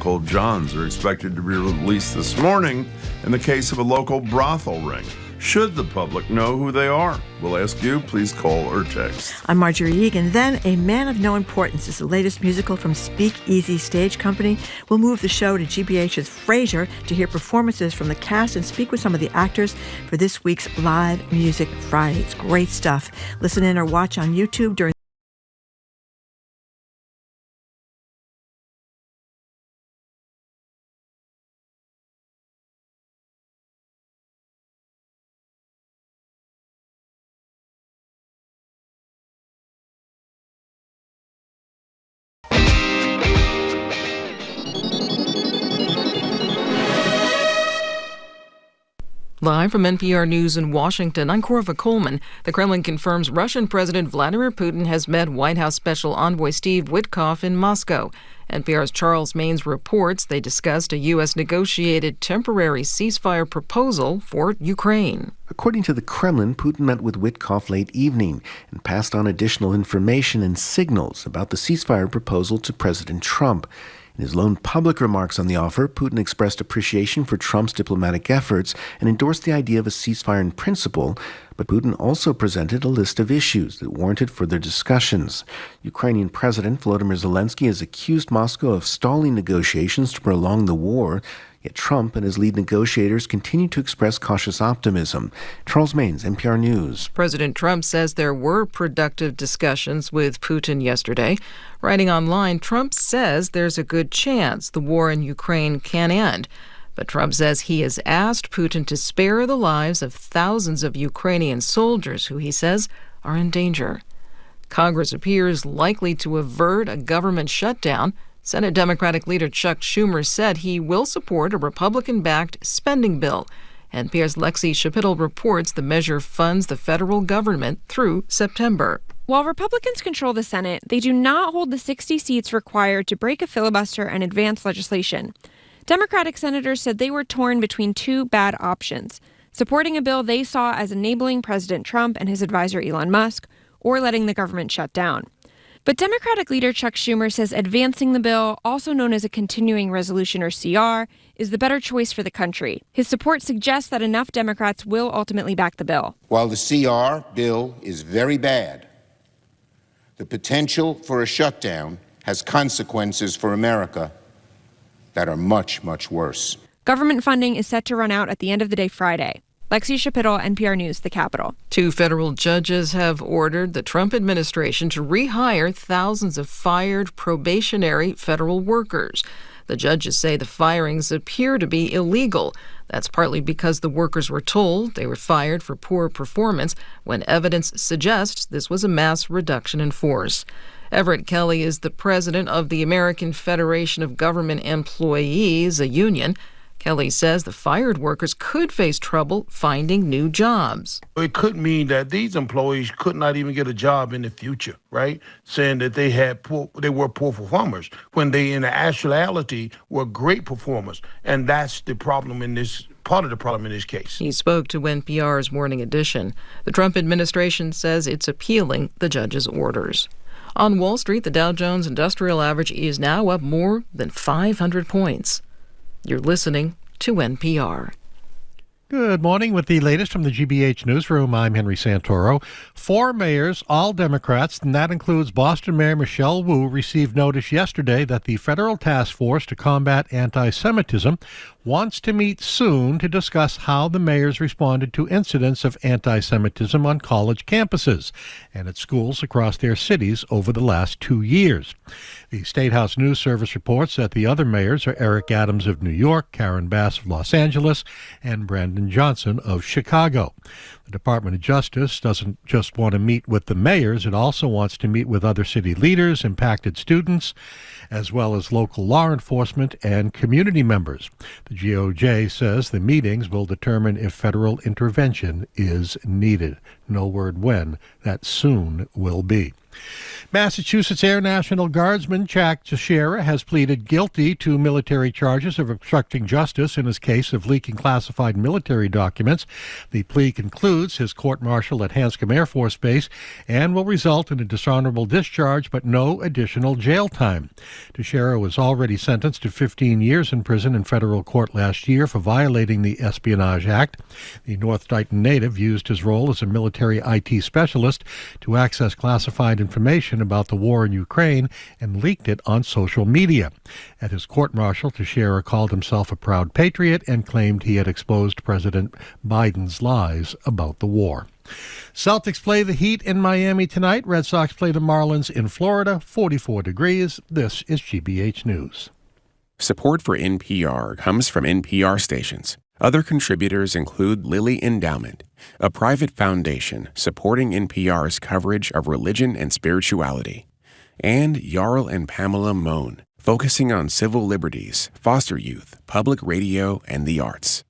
Cold Johns are expected to be released this morning in the case of a local brothel ring. Should the public know who they are? We'll ask you. Please call or text. I'm Marjorie Egan. Then, A Man of No Importance is the latest musical from SpeakEasy Stage Company. We'll move the show to GBH's Frasier to hear performances from the cast and speak with some of the actors for this week's Live Music Friday. It's great stuff. Listen in or watch on YouTube during Live from NPR News in Washington, I'm Corva Coleman. The Kremlin confirms Russian President Vladimir Putin has met White House Special Envoy Steve Witkoff in Moscow. NPR's Charles Maines reports they discussed a U.S. negotiated temporary ceasefire proposal for Ukraine. According to the Kremlin, Putin met with Witkoff late evening and passed on additional information and signals about the ceasefire proposal to President Trump. In his lone public remarks on the offer, Putin expressed appreciation for Trump's diplomatic efforts and endorsed the idea of a ceasefire in principle, but Putin also presented a list of issues that warranted further discussions. Ukrainian President Volodymyr Zelensky has accused Moscow of stalling negotiations to prolong the war, yet Trump and his lead negotiators continue to express cautious optimism. Charles Maines, NPR News. President Trump says there were productive discussions with Putin yesterday. Writing online, Trump says there's a good chance the war in Ukraine can end. But Trump says he has asked Putin to spare the lives of thousands of Ukrainian soldiers who he says are in danger. Congress appears likely to avert a government shutdown. Senate Democratic leader Chuck Schumer said he will support a Republican-backed spending bill. NPR's Lexi Schapitl reports the measure funds the federal government through September. While Republicans control the Senate, they do not hold the 60 seats required to break a filibuster and advance legislation. Democratic senators said they were torn between two bad options: supporting a bill they saw as enabling President Trump and his advisor Elon Musk, or letting the government shut down. But Democratic leader Chuck Schumer says advancing the bill, also known as a continuing resolution or CR, is the better choice for the country. His support suggests that enough Democrats will ultimately back the bill. While the CR bill is very bad, the potential for a shutdown has consequences for America that are much, much worse. Government funding is set to run out at the end of the day Friday. Lexi Schapitl, NPR News, the Capitol. 2 federal judges have ordered the Trump administration to rehire thousands of fired probationary federal workers. The judges say the firings appear to be illegal. That's partly because the workers were told they were fired for poor performance when evidence suggests this was a mass reduction in force. Everett Kelly is the president of the American Federation of Government Employees, a union. Kelly says the fired workers could face trouble finding new jobs. It could mean that these employees could not even get a job in the future, right? Saying that they were poor performers when they in actuality were great performers. And that's the problem in this part of the problem in this case. He spoke to NPR's Morning Edition. The Trump administration says it's appealing the judge's orders. On Wall Street, the Dow Jones Industrial Average is now up more than 500 points. You're listening to NPR. Good morning. With the latest from the GBH Newsroom, I'm Henry Santoro. 4 mayors, all Democrats, and that includes Boston Mayor Michelle Wu, received notice yesterday that the federal task force to combat anti-Semitism wants to meet soon to discuss how the mayors responded to incidents of anti-Semitism on college campuses and at schools across their cities over the last 2 years. The State House News Service reports that the other mayors are Eric Adams of New York, Karen Bass of Los Angeles, and Brandon Johnson of Chicago. The Department of Justice doesn't just want to meet with the mayors, it also wants to meet with other city leaders, impacted students, as well as local law enforcement and community members. The GOJ says the meetings will determine if federal intervention is needed. No word when that soon will be. Massachusetts Air National Guardsman Chuck Teixeira has pleaded guilty to military charges of obstructing justice in his case of leaking classified military documents. The plea concludes his court-martial at Hanscom Air Force Base and will result in a dishonorable discharge but no additional jail time. Teixeira was already sentenced to 15 years in prison in federal court last year for violating the Espionage Act. The North Dighton native used his role as a military IT specialist to access classified information about the war in Ukraine and leaked it on social media. At his court-martial, Teixeira called himself a proud patriot and claimed he had exposed President Biden's lies about the war. Celtics play the Heat in Miami tonight. Red Sox play the Marlins in Florida, 44 degrees. This is GBH News. Support for NPR comes from NPR stations. Other contributors include Lilly Endowment, a private foundation supporting NPR's coverage of religion and spirituality, and Jarl and Pamela Mohn, focusing on civil liberties, foster youth, public radio, and the arts.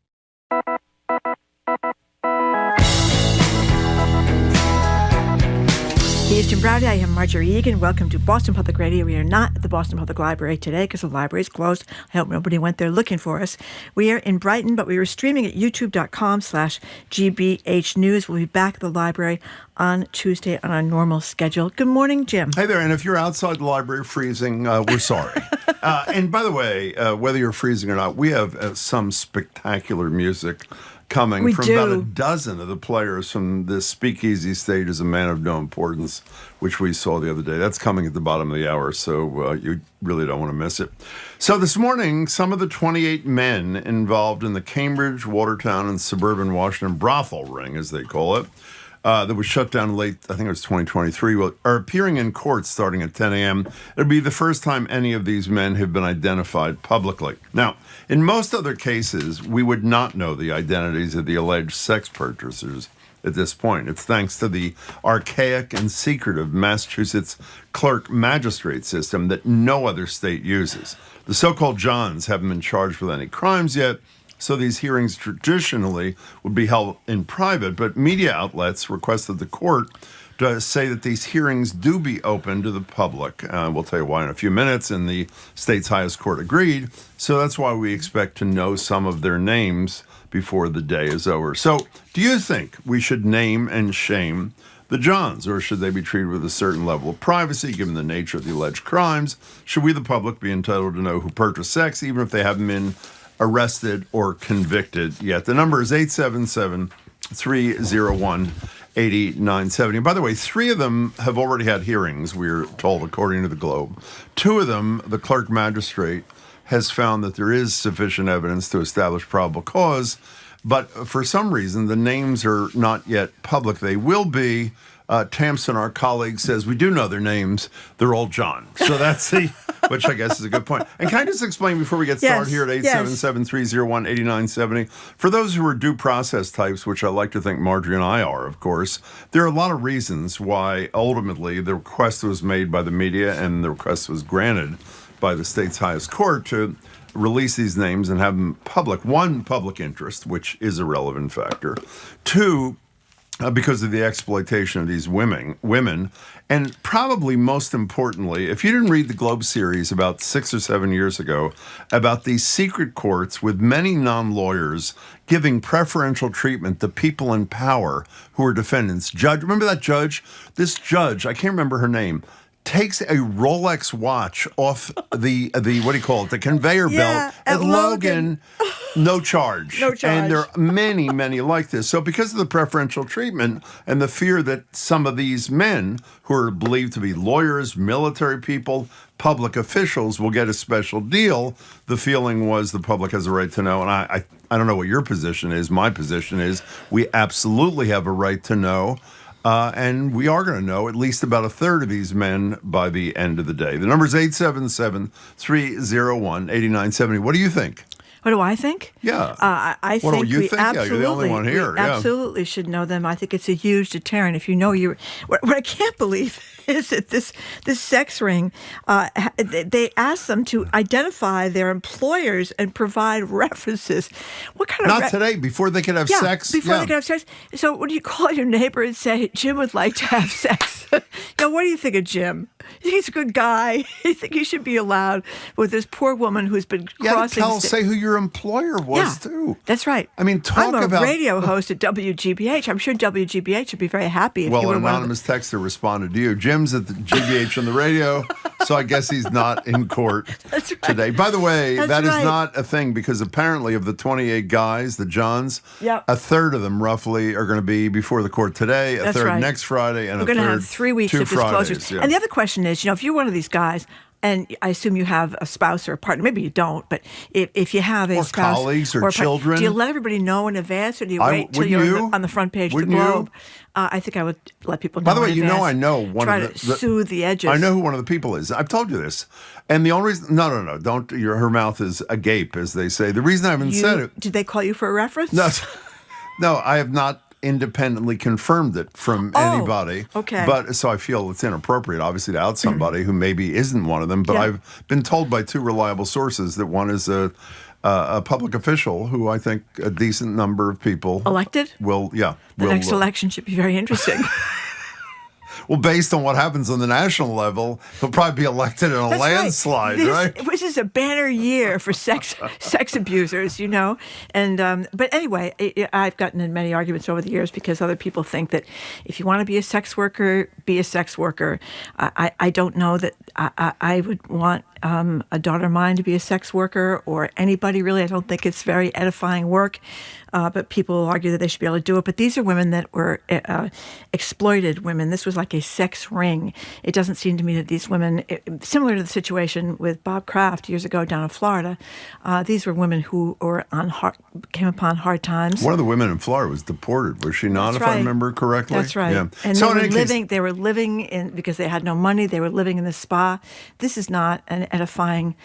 Here's Jim Browdy. I am Marjorie Egan. Welcome to Boston Public Radio. We are not at the Boston Public Library today because the library is closed. I hope nobody went there looking for us. We are in Brighton, but we are streaming at youtube.com/GBH News. We'll be back at the library on Tuesday on our normal schedule. Good morning, Jim. Hey there, and if you're outside the library freezing, we're sorry. And by the way, whether you're freezing or not, we have some spectacular music coming from about a dozen of the players from this Speakeasy Stage as a Man of No Importance, which we saw the other day. That's coming at the bottom of the hour, so you really don't want to miss it. So this morning, some of the 28 men involved in the Cambridge, Watertown, and suburban Washington brothel ring, as they call it, that was shut down late, I think it was 2023, are appearing in court starting at 10 a.m. It'll be the first time any of these men have been identified publicly. Now, in most other cases, we would not know the identities of the alleged sex purchasers at this point. It's thanks to the archaic and secretive Massachusetts clerk magistrate system that no other state uses. The so-called Johns haven't been charged with any crimes yet, so these hearings traditionally would be held in private, but media outlets requested the court to say that these hearings do be open to the public. We'll tell you why in a few minutes, and the state's highest court agreed. So that's why we expect to know some of their names before the day is over. So do you think we should name and shame the Johns, or should they be treated with a certain level of privacy given the nature of the alleged crimes? Should we, the public, be entitled to know who purchased sex, even if they haven't been arrested or convicted yet? The number is 877-301-8970. By the way, 3 of them have already had hearings, we're told, according to the Globe. 2 of them, the clerk magistrate has found that there is sufficient evidence to establish probable cause, but for some reason, the names are not yet public. They will be. Tamsin, our colleague, says we do know their names. They're all John. So that's which I guess is a good point. And can I just explain before we get started here at 877-301-8970? For those who are due process types, which I like to think Marjorie and I are, of course, there are a lot of reasons why ultimately the request was made by the media and the request was granted by the state's highest court to release these names and have them public. 1, public interest, which is a relevant factor. 2, because of the exploitation of these women. And probably most importantly, if you didn't read the Globe series about 6 or 7 years ago about these secret courts with many non-lawyers giving preferential treatment to people in power who are defendants. Remember that judge? This judge, I can't remember her name, takes a Rolex watch off the what do you call it, the conveyor belt at Logan. No charge. No charge. And there are many, many like this. So because of the preferential treatment and the fear that some of these men who are believed to be lawyers, military people, public officials will get a special deal, the feeling was the public has a right to know. And I don't know what your position is. My position is we absolutely have a right to know. And we are going to know at least about a third of these men by the end of the day. The number is 877-301-8970. What do you think? What do I think? Yeah. I What do think you we think? Yeah, absolutely, you're the only one here. we Yeah. absolutely should know them. I think it's a huge deterrent. If you know you're, what I can't believe is that this sex ring, they ask them to identify their employers and provide references. What kind of Not today, before they could have sex. Before they could have sex. So what do you call your neighbor and say, Jim would like to have sex? What do you think of Jim? You think he's a good guy? You think he should be allowed with this poor woman who's been crossing? Say who your employer was too. That's right. I mean, I'm a radio host at WGBH. I'm sure WGBH would be very happy if you were an one anonymous texter responded to you. Jim's at the GBH on the radio, so I guess he's not in court today. By the way, that is not a thing because apparently of the 28 guys, the Johns, a third of them roughly are going to be before the court today, a third next Friday, and we're going to have 3 weeks of disclosures. Yeah. And the other question is, if you're one of these guys, and I assume you have a spouse or a partner. Maybe you don't, but if you have a spouse colleagues or children, do you let everybody know in advance, or do you wait till you're on the front page of the Globe? I think I would let people know. By the way, in advance, I know one try of to soothe the edges. I know who one of the people is. I've told you this, and the only reason, no, don't. Her mouth is agape, as they say. The reason I haven't said it. Did they call you for a reference? No, I have not independently confirmed it from anybody. Okay. But so I feel it's inappropriate, obviously, to out somebody who maybe isn't one of them. But I've been told by 2 reliable sources that one is a public official who I think a decent number of people elected will. The next election should be very interesting. Well, based on what happens on the national level, he'll probably be elected in a landslide, right? This is a banner year for sex abusers, And but anyway, I've gotten in many arguments over the years because other people think that if you want to be a sex worker, be a sex worker. I don't know that I would want a daughter of mine to be a sex worker or anybody really. I don't think it's very edifying work. But people argue that they should be able to do it. But these are women that were exploited women. This was like a sex ring. It doesn't seem to me that these women, similar to the situation with Bob Kraft years ago down in Florida, these were women who were came upon hard times. One of the women in Florida was deported, was she not, I remember correctly? That's right. Yeah. And they were living in, because they had no money, they were living in the spa. This is not an edifying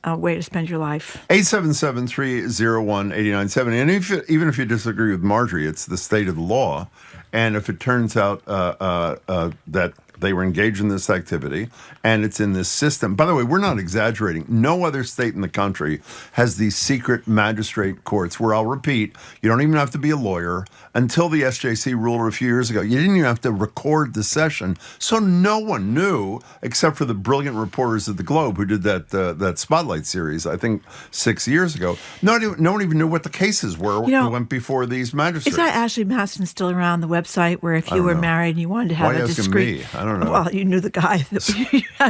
way to spend your life. 877-301-8970. And even if you disagree with Marjorie, it's the state of the law. And if it turns out that they were engaged in this activity and it's in this system. By the way, we're not exaggerating. No other state in the country has these secret magistrate courts where, I'll repeat, you don't even have to be a lawyer. Until the SJC ruled a few years ago, you didn't even have to record the session. So no one knew, except for the brilliant reporters at the Globe who did that Spotlight series, I think 6 years ago. No one even knew what the cases were who went before these magistrates. Is that Ashley Madison still around, the website where if you were married and you wanted to have a discreet... Me? I don't know. Well, you knew the guy.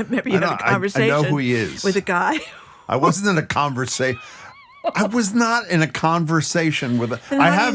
Maybe you had a conversation I know who he is. With a guy. I wasn't in a conversation. I was not in a conversation with a... How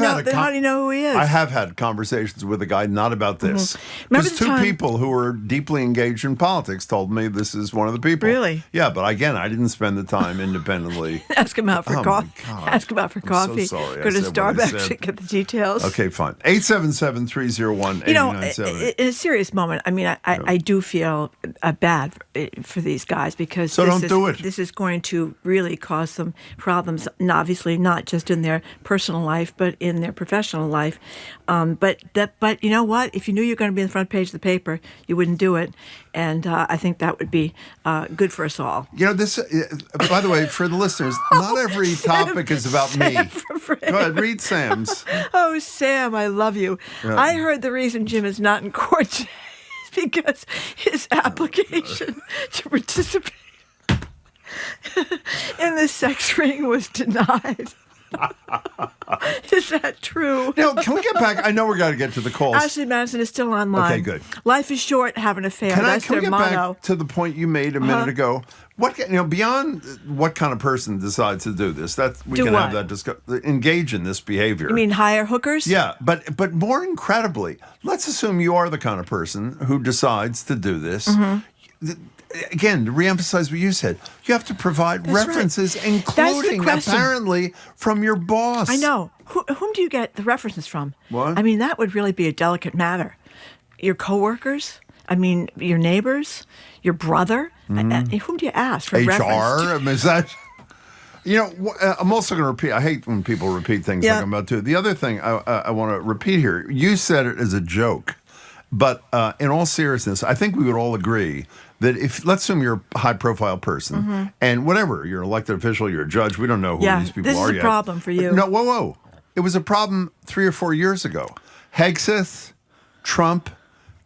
do you know who he is? I have had conversations with a guy, not about this. Because 2 people who were deeply engaged in politics told me this is one of the people. Really? Yeah, but again, I didn't spend the time independently. Ask him out for coffee. Ask him out for coffee. So sorry. Go to Starbucks and get the details. Okay, fine. 877-301-8970. In a serious moment, I mean, I do feel bad for these guys because this is going to really cause them problems. And obviously not just in their personal life, but in their professional life. But you know what? If you knew you were going to be on the front page of the paper, you wouldn't do it. And I think that would be good for us all. This. By the way, for the listeners, not every topic is about me. Go ahead, read Sam's. Oh, Sam, I love you. Yeah. I heard the reason Jim is not in court today is because his application to participate in the sex ring was denied. Is that true? Now, can we get back? I know we're going to get to the calls. Ashley Madison is still online. Okay, good. Life is short, have an affair. That's their motto. Can we get back to the point you made a minute ago? Beyond what kind of person decides to do this, have that discussion. Engage in this behavior. You mean hire hookers? Yeah, but more incredibly, let's assume you are the kind of person who decides to do this. Mm-hmm. Again, to reemphasize what you said, you have to provide references, including apparently from your boss. I know. Whom do you get the references from? What? I mean, that would really be a delicate matter. Your coworkers? I mean, your neighbors? Your brother? Mm-hmm. Whom do you ask for HR? reference? I mean, is that... I'm also going to repeat. I hate when people repeat things like I'm about to. The other thing I want to repeat here, you said it as a joke, but in all seriousness, I think we would all agree that if, let's assume you're a high-profile person, and whatever, you're an elected official, you're a judge, we don't know who these people are yet. This is a problem for you. No, whoa. It was a problem 3 or 4 years ago. Hegseth, Trump,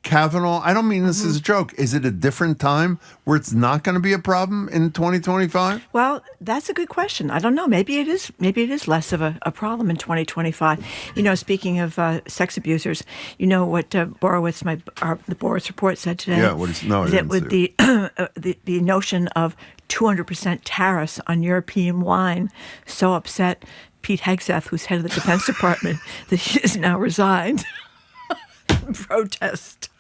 Kavanaugh. I don't mean this as a joke. Is it a different time where it's not going to be a problem in 2025? Well, that's a good question. I don't know. Maybe it is. Maybe it is less of a problem in 2025. Speaking of sex abusers, you know what Borowitz, the Borowitz report said today. Yeah. What is? No, I didn't with see the notion of 200% tariffs on European wine so upset Pete Hegseth, who's head of the Defense Department, that he has now resigned in protest.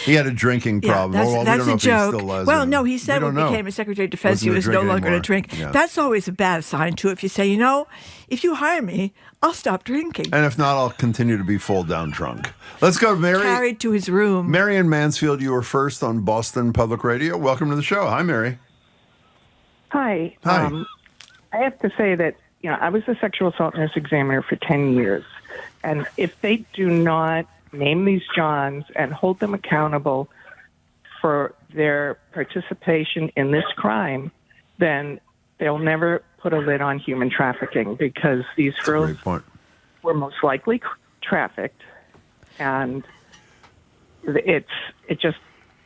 He had a drinking problem. That's a joke. No, he said when he became a Secretary of Defense, he was no longer going to drink. Yeah. That's always a bad sign, too. If you say, if you hire me, I'll stop drinking. And if not, I'll continue to be full down drunk. Let's go, Mary. Carried to his room. Mary in Mansfield, you were first on Boston Public Radio. Welcome to the show. Hi, Mary. Hi. Hi. I have to say that, I was a sexual assault nurse examiner for 10 years. And if they do not name these Johns and hold them accountable for their participation in this crime, then they'll never put a lid on human trafficking, because these girls were most likely trafficked, and it just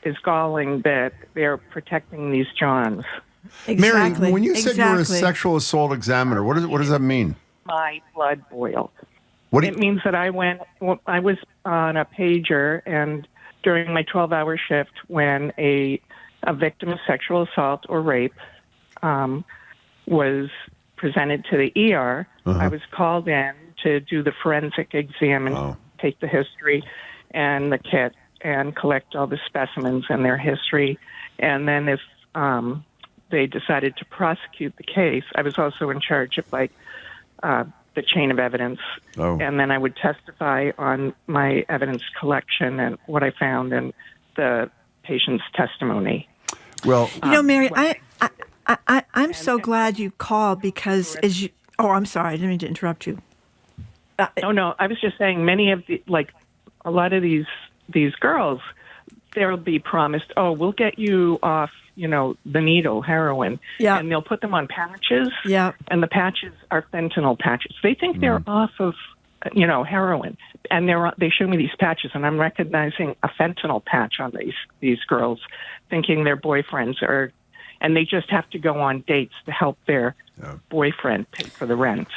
is galling that they're protecting these Johns. Exactly. Mary, when you said you were a sexual assault examiner, what does that mean? My blood boiled. It means that I was on a pager, and during my 12-hour shift, when a victim of sexual assault or rape was presented to the ER, I was called in to do the forensic exam and take the history and the kit and collect all the specimens and their history. And then if they decided to prosecute the case, I was also in charge of the chain of evidence, and then I would testify on my evidence collection and what I found and the patient's testimony. Well, Mary, I'm so glad you called, because I'm sorry, I didn't mean to interrupt you. No, I was just saying many of a lot of these girls, they'll be promised, we'll get you off, the needle, heroin, and they'll put them on patches, and the patches are fentanyl patches. They think they're off of, heroin, and they show me these patches, and I'm recognizing a fentanyl patch on these girls, thinking their boyfriends are, and they just have to go on dates to help their boyfriend pay for the rent,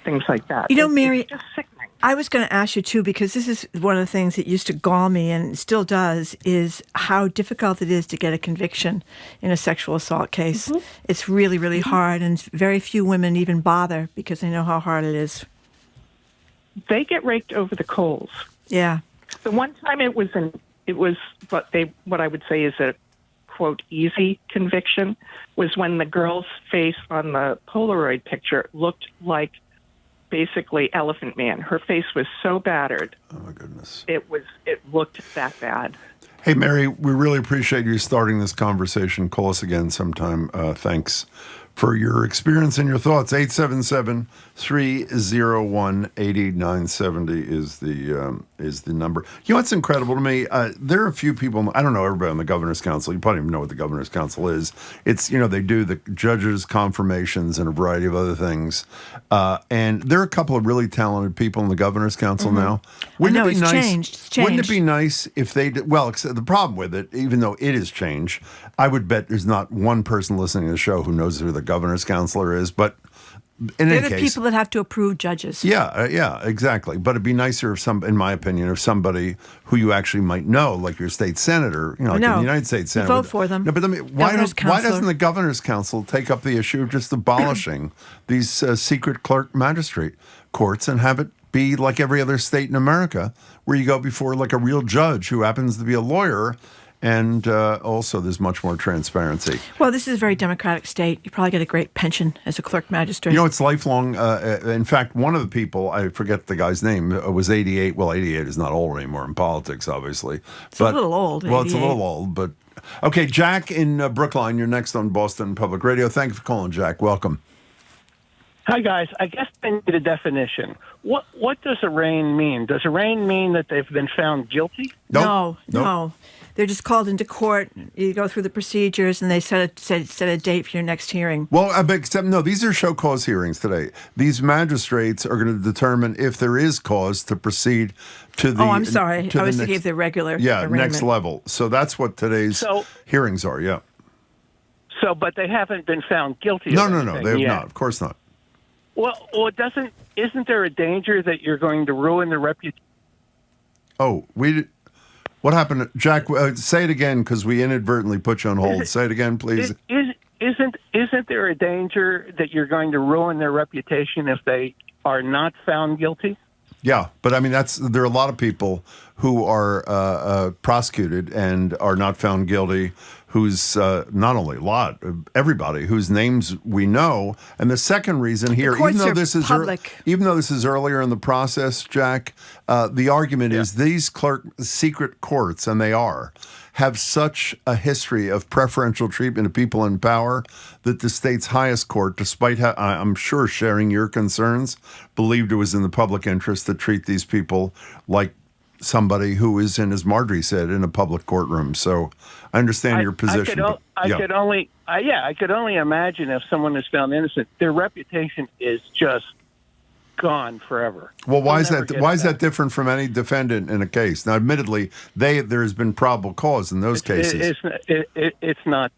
things like that. Mary, it's just sickening. I was going to ask you, too, because this is one of the things that used to gall me and still does, is how difficult it is to get a conviction in a sexual assault case. It's really, really hard, and very few women even bother because they know how hard it is. They get raked over the coals. Yeah. The one time it was what I would say is a, quote, easy conviction, was when the girl's face on the Polaroid picture looked like basically Elephant Man. Her face was so battered. Oh, my goodness. It looked that bad. Hey, Mary, we really appreciate you starting this conversation. Call us again sometime. Thanks for your experience and your thoughts. 877-301-8970 is the number. What's incredible to me, there are a few people, I don't know everybody on the Governor's Council. You probably don't even know what the Governor's Council is. It's, they do the judges' confirmations and a variety of other things. And there are a couple of really talented people in the Governor's Council now. Wouldn't it be nice? Changed. Wouldn't it be nice if they did, the problem with it, even though it is changed, I would bet there's not one person listening to the show who knows who the Governor's Counselor is, but they're the people that have to approve judges. Yeah, exactly. But it'd be nicer if in my opinion, if somebody who you actually might know, like your state senator, like in the United States Senate. Vote for them. No, but why doesn't the Governor's Council take up the issue of just abolishing these secret clerk magistrate courts and have it be like every other state in America, where you go before like a real judge who happens to be a lawyer. And also, there's much more transparency. Well, this is a very democratic state. You probably get a great pension as a clerk magistrate. It's lifelong. In fact, one of the people, I forget the guy's name, was 88. Well, 88 is not old anymore in politics, obviously. It's a little old. Well, it's a little old. But okay, Jack in Brookline, you're next on Boston Public Radio. Thank you for calling, Jack. Welcome. Hi, guys. I guess I need a definition. What does arraign mean? Does arraign mean that they've been found guilty? No. They're just called into court. You go through the procedures, and they set a date for your next hearing. Well, except no, these are show cause hearings today. These magistrates are going to determine if there is cause to proceed to the. Oh, I'm sorry. I was thinking of the regular. Arraignment. Next level. So that's what today's hearings are. Yeah. So, but they haven't been found guilty. No, they have not. Of course not. Well, isn't there a danger that you're going to ruin the reputation? Oh, what happened? Jack, say it again, because we inadvertently put you on hold. Say it again, please. Isn't there a danger that you're going to ruin their reputation if they are not found guilty? Yeah, but I mean, there are a lot of people who are prosecuted and are not found guilty, who's not only a lot, everybody whose names we know. And the second reason here, even though this is earlier in the process, Jack, the argument is these secret courts, and they have such a history of preferential treatment of people in power that the state's highest court, despite I'm sure sharing your concerns, believed it was in the public interest to treat these people like somebody who is in, as Marjorie said, in a public courtroom. So I understand your position. I could only imagine if someone is found innocent, their reputation is just gone forever. Well, why is that? Why is that different from any defendant in a case? Now, admittedly, there has been probable cause in those cases. It's not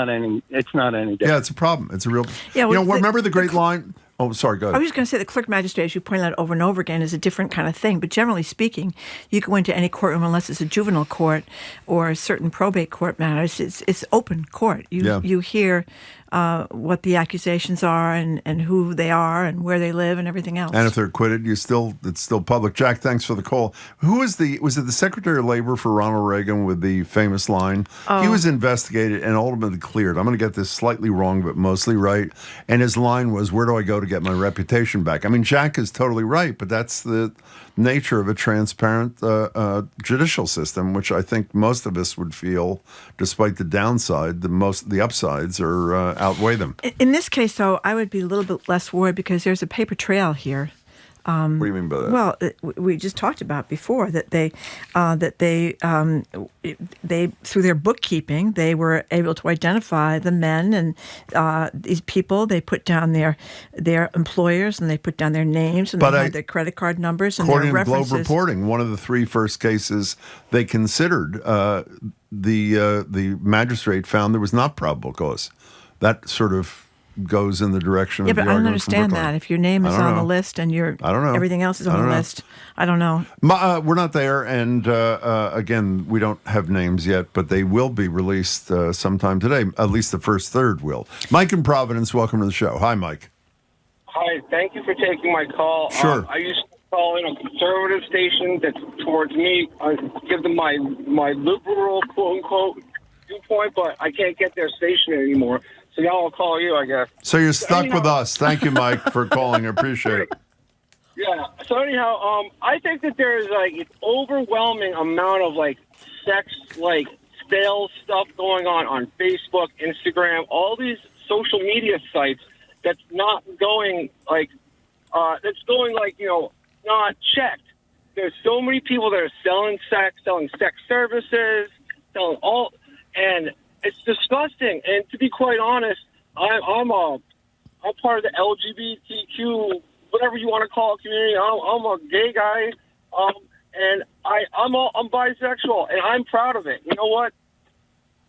any different. Yeah, it's a problem. It's a real. Yeah, well, remember the great line. Oh, sorry, go ahead. I was just going to say the clerk magistrate, as you pointed out over and over again, is a different kind of thing. But generally speaking, you go into any courtroom unless it's a juvenile court or certain probate court matters. It's open court. You hear what the accusations are and who they are and where they live and everything else. And if they're acquitted, it's still public. Jack, thanks for the call. Was it the Secretary of Labor for Ronald Reagan with the famous line? He was investigated and ultimately cleared. I'm going to get this slightly wrong, but mostly right. And his line was, "Where do I go to get my reputation back?" I mean, Jack is totally right, but that's the nature of a transparent judicial system, which I think most of us would feel, despite the downside, the upsides outweigh them. In this case, though, I would be a little bit less worried because there's a paper trail here. What do you mean by that? Well, we just talked about before that they through their bookkeeping they were able to identify the men and these people. They put down their employers and they put down their names and they had their credit card numbers and their references. According to Globe reporting, one of the three first cases they considered, the magistrate found there was not probable cause. That sort of goes in the direction of the argument. Yeah, but I don't understand that. If your name is on the list and everything else is on the list, I don't know. We're not there, and again, we don't have names yet, but they will be released sometime today. At least the first third will. Mike in Providence, welcome to the show. Hi, Mike. Hi, thank you for taking my call. Sure. I used to call in a conservative station that's towards me. I give them my liberal, quote-unquote, viewpoint, but I can't get their station anymore. So now I'll call you, I guess. So you're stuck with us. Thank you, Mike, for calling. I appreciate it. Yeah. So anyhow, I think that there is an overwhelming amount of sex, stale stuff going on Facebook, Instagram, all these social media sites that's not going not checked. There's so many people that are selling sex services, and it's disgusting. And to be quite honest, I'm part of the LGBTQ, whatever you want to call it, community. I'm a gay guy, and I'm bisexual, and I'm proud of it. You know what?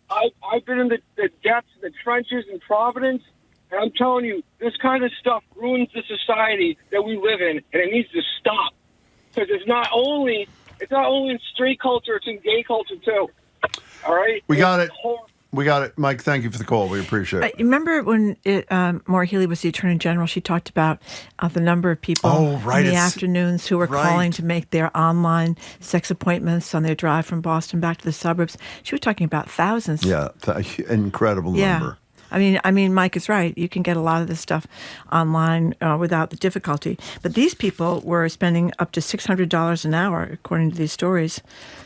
I've been in the depths, the trenches in Providence, and I'm telling you, this kind of stuff ruins the society that we live in, and it needs to stop. Because it's not only in straight culture, it's in gay culture too. All right? We got it, Mike. Thank you for the call. We appreciate it. Remember when Maura Healey was the Attorney General? She talked about the number of people in the afternoons who were calling to make their online sex appointments on their drive from Boston back to the suburbs. She was talking about thousands. Yeah, incredible number. I mean, Mike is right. You can get a lot of this stuff online without the difficulty. But these people were spending up to $600 an hour, according to these stories.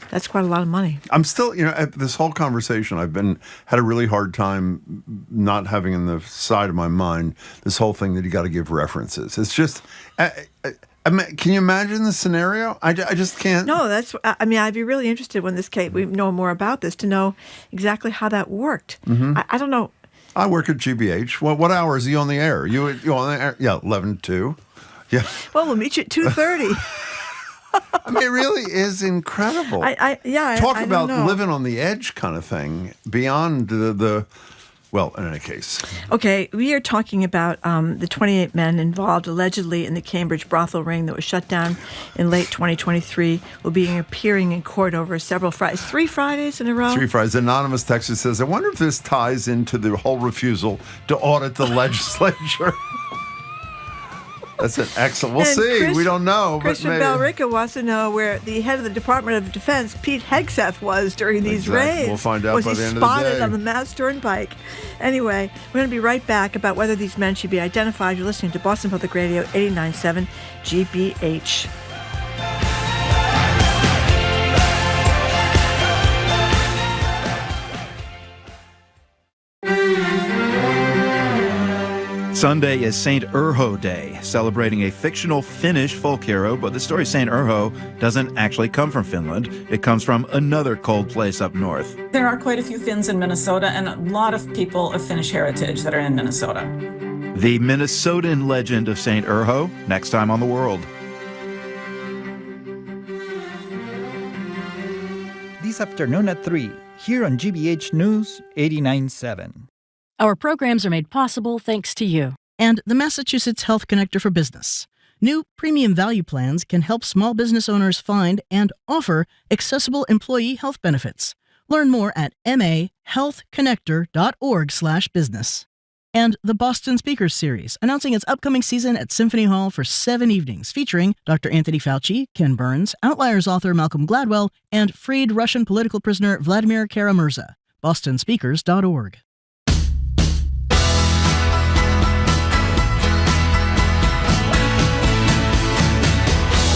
That's quite a lot of money. I'm still, at this whole conversation, had a really hard time not having in the side of my mind this whole thing that you got to give references. It's just, can you imagine the scenario? I just can't. No, I'd be really interested when we know more about this to know exactly how that worked. Mm-hmm. I don't know. I work at GBH. What hours are you on the air? You on the air? Yeah, 11 to 2. Yeah. Well, we'll meet you at 2:30. I mean, it really is incredible. Talk about living on the edge kind of thing beyond well, in any case. Okay, we are talking about the 28 men involved allegedly in the Cambridge brothel ring that was shut down in late 2023 will be appearing in court over several Fridays. 3 Fridays in a row? 3 Fridays. Anonymous texter says, I wonder if this ties into the whole refusal to audit the legislature. That's an excellent. We'll see. We don't know. Christian Bellrica wants to know where the head of the Department of Defense, Pete Hegseth, was during these raids. We'll find out by the end of the day. Was he spotted on the Mass Turnpike? Anyway, we're going to be right back about whether these men should be identified. You're listening to Boston Public Radio 89.7 GBH. Sunday is St. Urho Day, celebrating a fictional Finnish folk hero, but the story St. Urho doesn't actually come from Finland. It comes from another cold place up north. There are quite a few Finns in Minnesota and a lot of people of Finnish heritage that are in Minnesota. The Minnesotan legend of St. Urho, next time on The World. This afternoon at 3, here on GBH News 89.7. Our programs are made possible thanks to you and the Massachusetts Health Connector for Business. New premium value plans can help small business owners find and offer accessible employee health benefits. Learn more at mahealthconnector.org/business. And the Boston Speakers Series, announcing its upcoming season at Symphony Hall for 7 evenings, featuring Dr. Anthony Fauci, Ken Burns, Outliers author Malcolm Gladwell, and freed Russian political prisoner Vladimir Kara-Murza. bostonspeakers.org.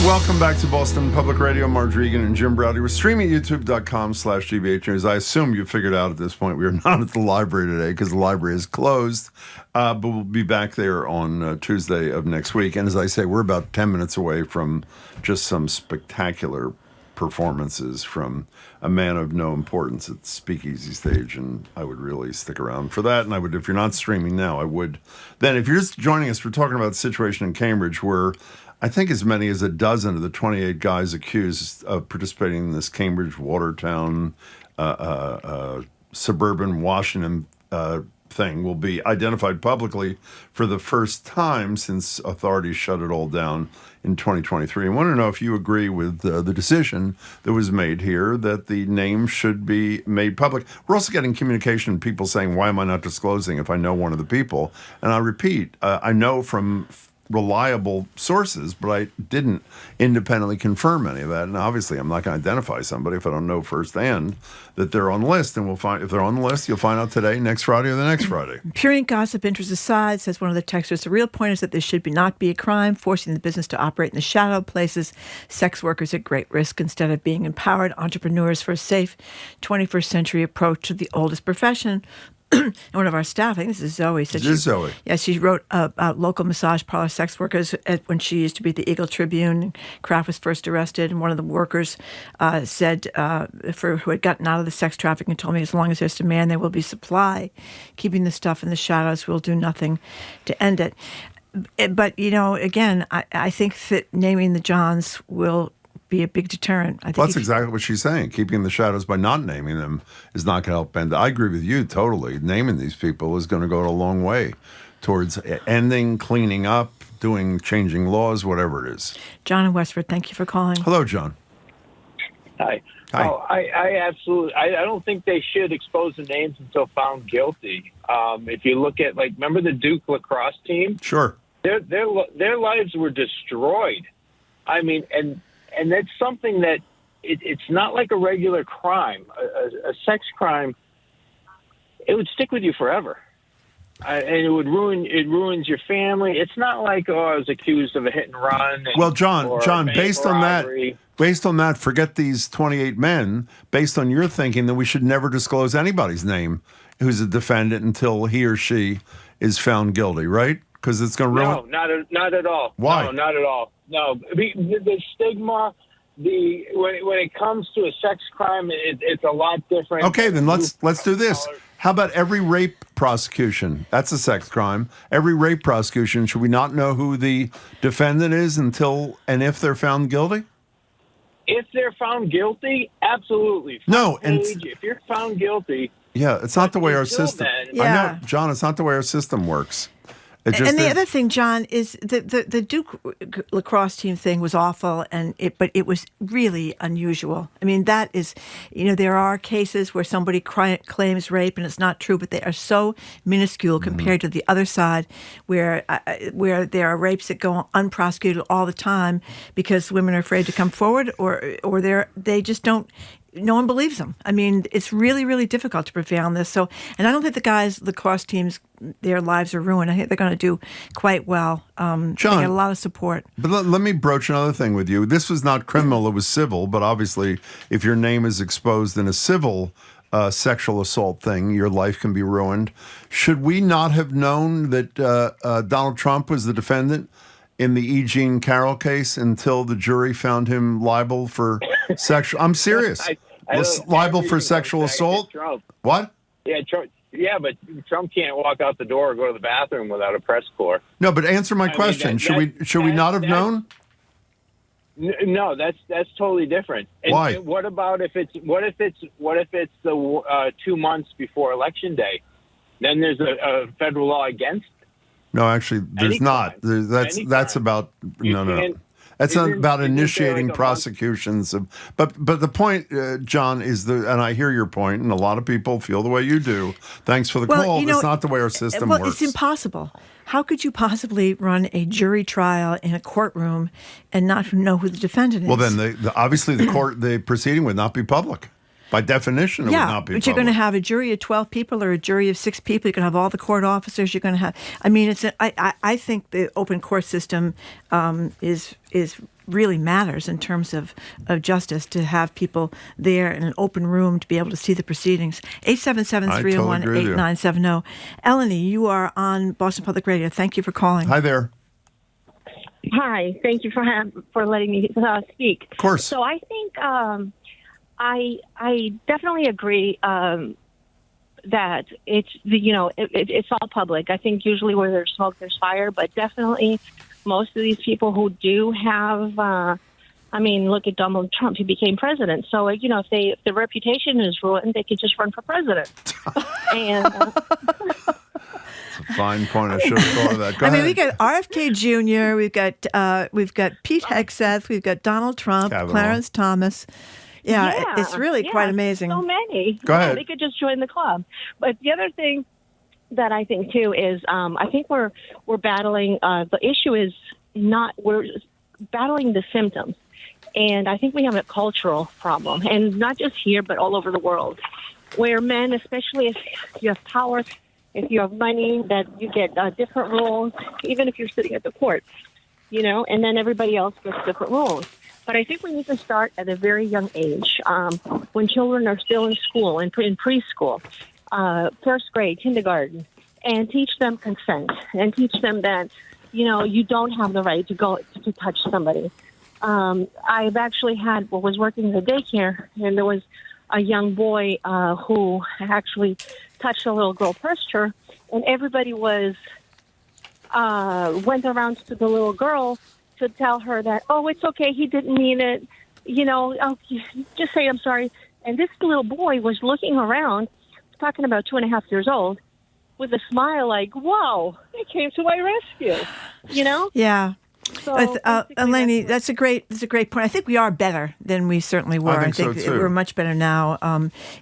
Welcome back to Boston Public Radio. Marge Regan and Jim Browdy. We're streaming at youtube.com/GBH News. I assume you figured out at this point we are not at the library today because the library is closed. But we'll be back there on Tuesday of next week. And as I say, we're about 10 minutes away from just some spectacular performances from a man of no importance at SpeakEasy Stage, and I would really stick around for that. And I would, if you're not streaming now, I would. Then if you're just joining us, we're talking about the situation in Cambridge where I think as many as a dozen of the 28 guys accused of participating in this Cambridge, Watertown, suburban Washington thing will be identified publicly for the first time since authorities shut it all down in 2023. I want to know if you agree with the decision that was made here that the name should be made public. We're also getting communication, people saying, why am I not disclosing if I know one of the people? And I repeat, I know from reliable sources, but I didn't independently confirm any of that. And obviously, I'm not going to identify somebody if I don't know firsthand that they're on the list. And we'll find, if they're on the list, you'll find out today, next Friday, or the next Friday. Purient gossip interests aside, says one of the texters, the real point is that this should not be a crime, forcing the business to operate in the shadow places sex workers at great risk instead of being empowered entrepreneurs for a safe 21st century approach to the oldest profession. And one of our staff, I think this is Zoe, said Zoe. Yeah, she wrote about local massage parlor sex workers when she used to be at the Eagle Tribune. Kraft was first arrested, and one of the workers said, who had gotten out of the sex trafficking, told me, as long as there's demand, there will be supply. Keeping the stuff in the shadows will do nothing to end it. But, again, I think that naming the Johns will be a big deterrent. I think that's exactly what she's saying. Keeping the shadows by not naming them is not going to help end. I agree with you totally. Naming these people is going to go a long way towards ending, cleaning up, changing laws, whatever it is. John in Westford, thank you for calling. Hello, John. Hi. Hi. Oh, I absolutely. I don't think they should expose the names until found guilty. If you look at, remember the Duke lacrosse team? Sure. Their lives were destroyed. I mean, and that's something that it's not like a regular crime. A sex crime, it would stick with you forever. and it ruins your family. It's not like, oh, I was accused of a hit and run. Well, John, based on that, forget these 28 men. Based on your thinking, that we should never disclose anybody's name who's a defendant until he or she is found guilty, right? Because it's going to ruin. No, not at all. Why? No, not at all. No, the stigma. When it comes to a sex crime, it's a lot different. Okay, then let's do this. How about every rape prosecution? That's a sex crime. Every rape prosecution, should we not know who the defendant is until and if they're found guilty? If they're found guilty, absolutely. If you're found guilty. Yeah, it's not the way our system. Yeah. I know, John, it's not the way our system works. And the other thing, John, is the Duke lacrosse team thing was awful, but it was really unusual. I mean, that is, there are cases where somebody claims rape and it's not true, but they are so minuscule compared to the other side, where there are rapes that go unprosecuted all the time because women are afraid to come forward, or they just don't. No one believes them. I mean, it's really, really difficult to prevail on this. So, and I don't think the lacrosse teams, their lives are ruined. I think they're going to do quite well. John, they get a lot of support. But let me broach another thing with you. This was not criminal; it was civil. But obviously, if your name is exposed in a civil sexual assault thing, your life can be ruined. Should we not have known that Donald Trump was the defendant in the E. Jean Carroll case until the jury found him liable for sexual? I'm serious. Liable for sexual assault? Trump. What? Yeah, Trump. Yeah, but Trump can't walk out the door or go to the bathroom without a press corps. No, but answer my question. Should we not have known? No, that's totally different. And Why? What about if it's the 2 months before Election Day? Then there's a federal law against. No, actually, there's not. That's about no. That's not about initiating prosecutions. But the point, John, is and I hear your point, and a lot of people feel the way you do. Thanks for the call. It's not the way our system works. It's impossible. How could you possibly run a jury trial in a courtroom and not know who the defendant is? Well, then obviously the proceeding would not be public. By definition, it would not be but you're going to have a jury of 12 people or a jury of 6 people. You're going to have all the court officers. You're going to have. I mean, I think the open court system is really matters in terms of justice, to have people there in an open room to be able to see the proceedings. 877-301-8970. Eleni, you are on Boston Public Radio. Thank you for calling. Hi there. Hi. Thank you for letting me speak. Of course. So I think. I definitely agree that it's all public. I think usually where there's smoke, there's fire, but definitely most of these people who do have, look at Donald Trump. He became president. So, if the reputation is ruined, they could just run for president. And it's a fine point. I should have thought of that. Go ahead. We got RFK Jr., we've got Pete Hegseth, we've got Donald Trump, Kavanaugh. Clarence Thomas. Yeah, it's really quite amazing. So many. Go ahead. They could just join the club. But the other thing that I think too is I think we're battling. The issue is we're battling the symptoms, and I think we have a cultural problem, and not just here but all over the world, where men, especially if you have power, if you have money, that you get different rules, even if you're sitting at the court, and then everybody else gets different rules. But I think we need to start at a very young age, when children are still in school, in preschool, first grade, kindergarten, and teach them consent and teach them that, you don't have the right to go to touch somebody. I've actually was working in the daycare, and there was a young boy who actually touched a little girl, pushed her, and everybody went around to the little girl to tell her that, oh, it's okay, he didn't mean it, just say I'm sorry. And this little boy was looking around, talking about 2.5 years old, with a smile like, whoa, they came to my rescue, Yeah. So Eleni, that's a great point. I think we are better than we certainly were. I think so, too. We're much better now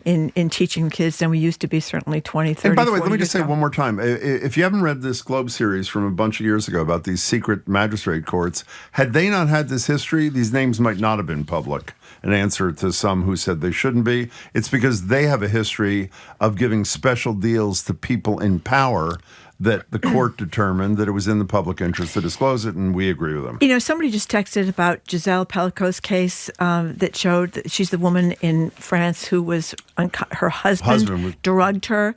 in teaching kids than we used to be, certainly 20, 30, And by the way, let me years just say ago. one more time. If you haven't read this Globe series from a bunch of years ago about these secret magistrate courts, had they not had this history, these names might not have been public. An answer to some who said they shouldn't be. It's because they have a history of giving special deals to people in power that the court determined that it was in the public interest to disclose it, and we agree with them. You know, somebody just texted about Giselle Pellico's case that showed that she's the woman in France who was her husband drugged her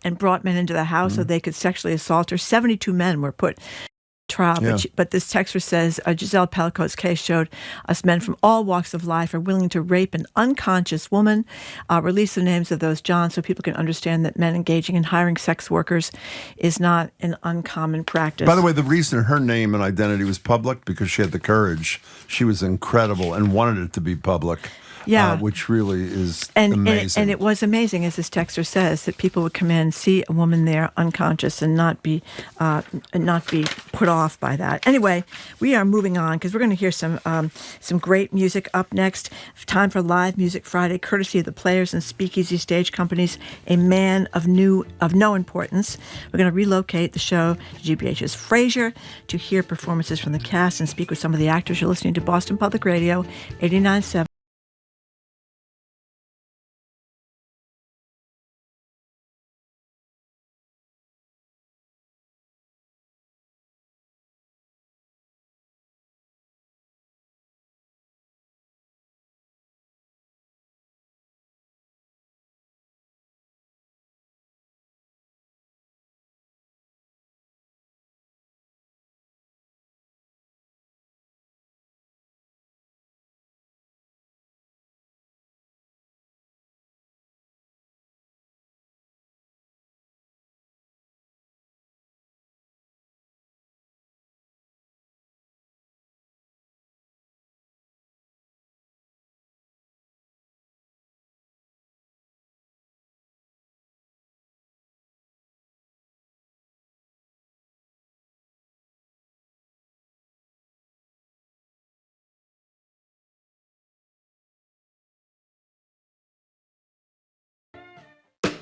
and brought men into the house so they could sexually assault her. 72 men were put trial, but this texter says Giselle Pellico's case showed us men from all walks of life are willing to rape an unconscious woman. Release the names of those John so people can understand that men engaging in hiring sex workers is not an uncommon practice. By the way, the reason her name and identity was public because she had the courage. She was incredible and wanted it to be public. Yeah, which really is amazing. And it was amazing, as this texter says, that people would come in, see a woman there unconscious, and not be put off by that. Anyway, we are moving on because we're going to hear some great music up next. Time for Live Music Friday, courtesy of the Players and Speakeasy Stage Companies, a man of no importance. We're going to relocate the show to GBH's Fraser to hear performances from the cast and speak with some of the actors. You're listening to Boston Public Radio, 89.7.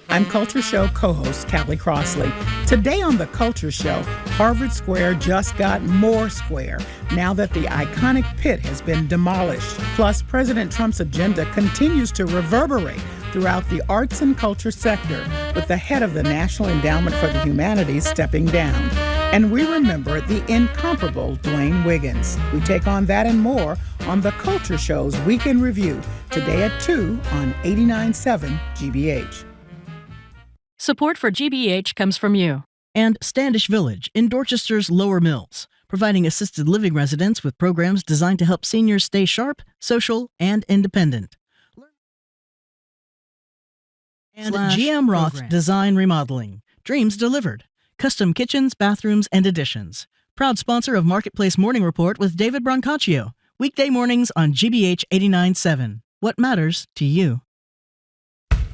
I'm Culture Show co-host Callie Crossley. Today on The Culture Show, Harvard Square just got more square now that the iconic pit has been demolished. Plus, President Trump's agenda continues to reverberate throughout the arts and culture sector, with the head of the National Endowment for the Humanities stepping down. And we remember the incomparable Dwayne Wiggins. We take on that and more on The Culture Show's Weekend Review, today at 2 on 89.7 GBH. Support for GBH comes from you. And Standish Village in Dorchester's Lower Mills, providing assisted living residents with programs designed to help seniors stay sharp, social, and independent. And GM Roth Design Remodeling. Dreams delivered. Custom kitchens, bathrooms, and additions. Proud sponsor of Marketplace Morning Report with David Brancaccio. Weekday mornings on GBH 89.7. What matters to you?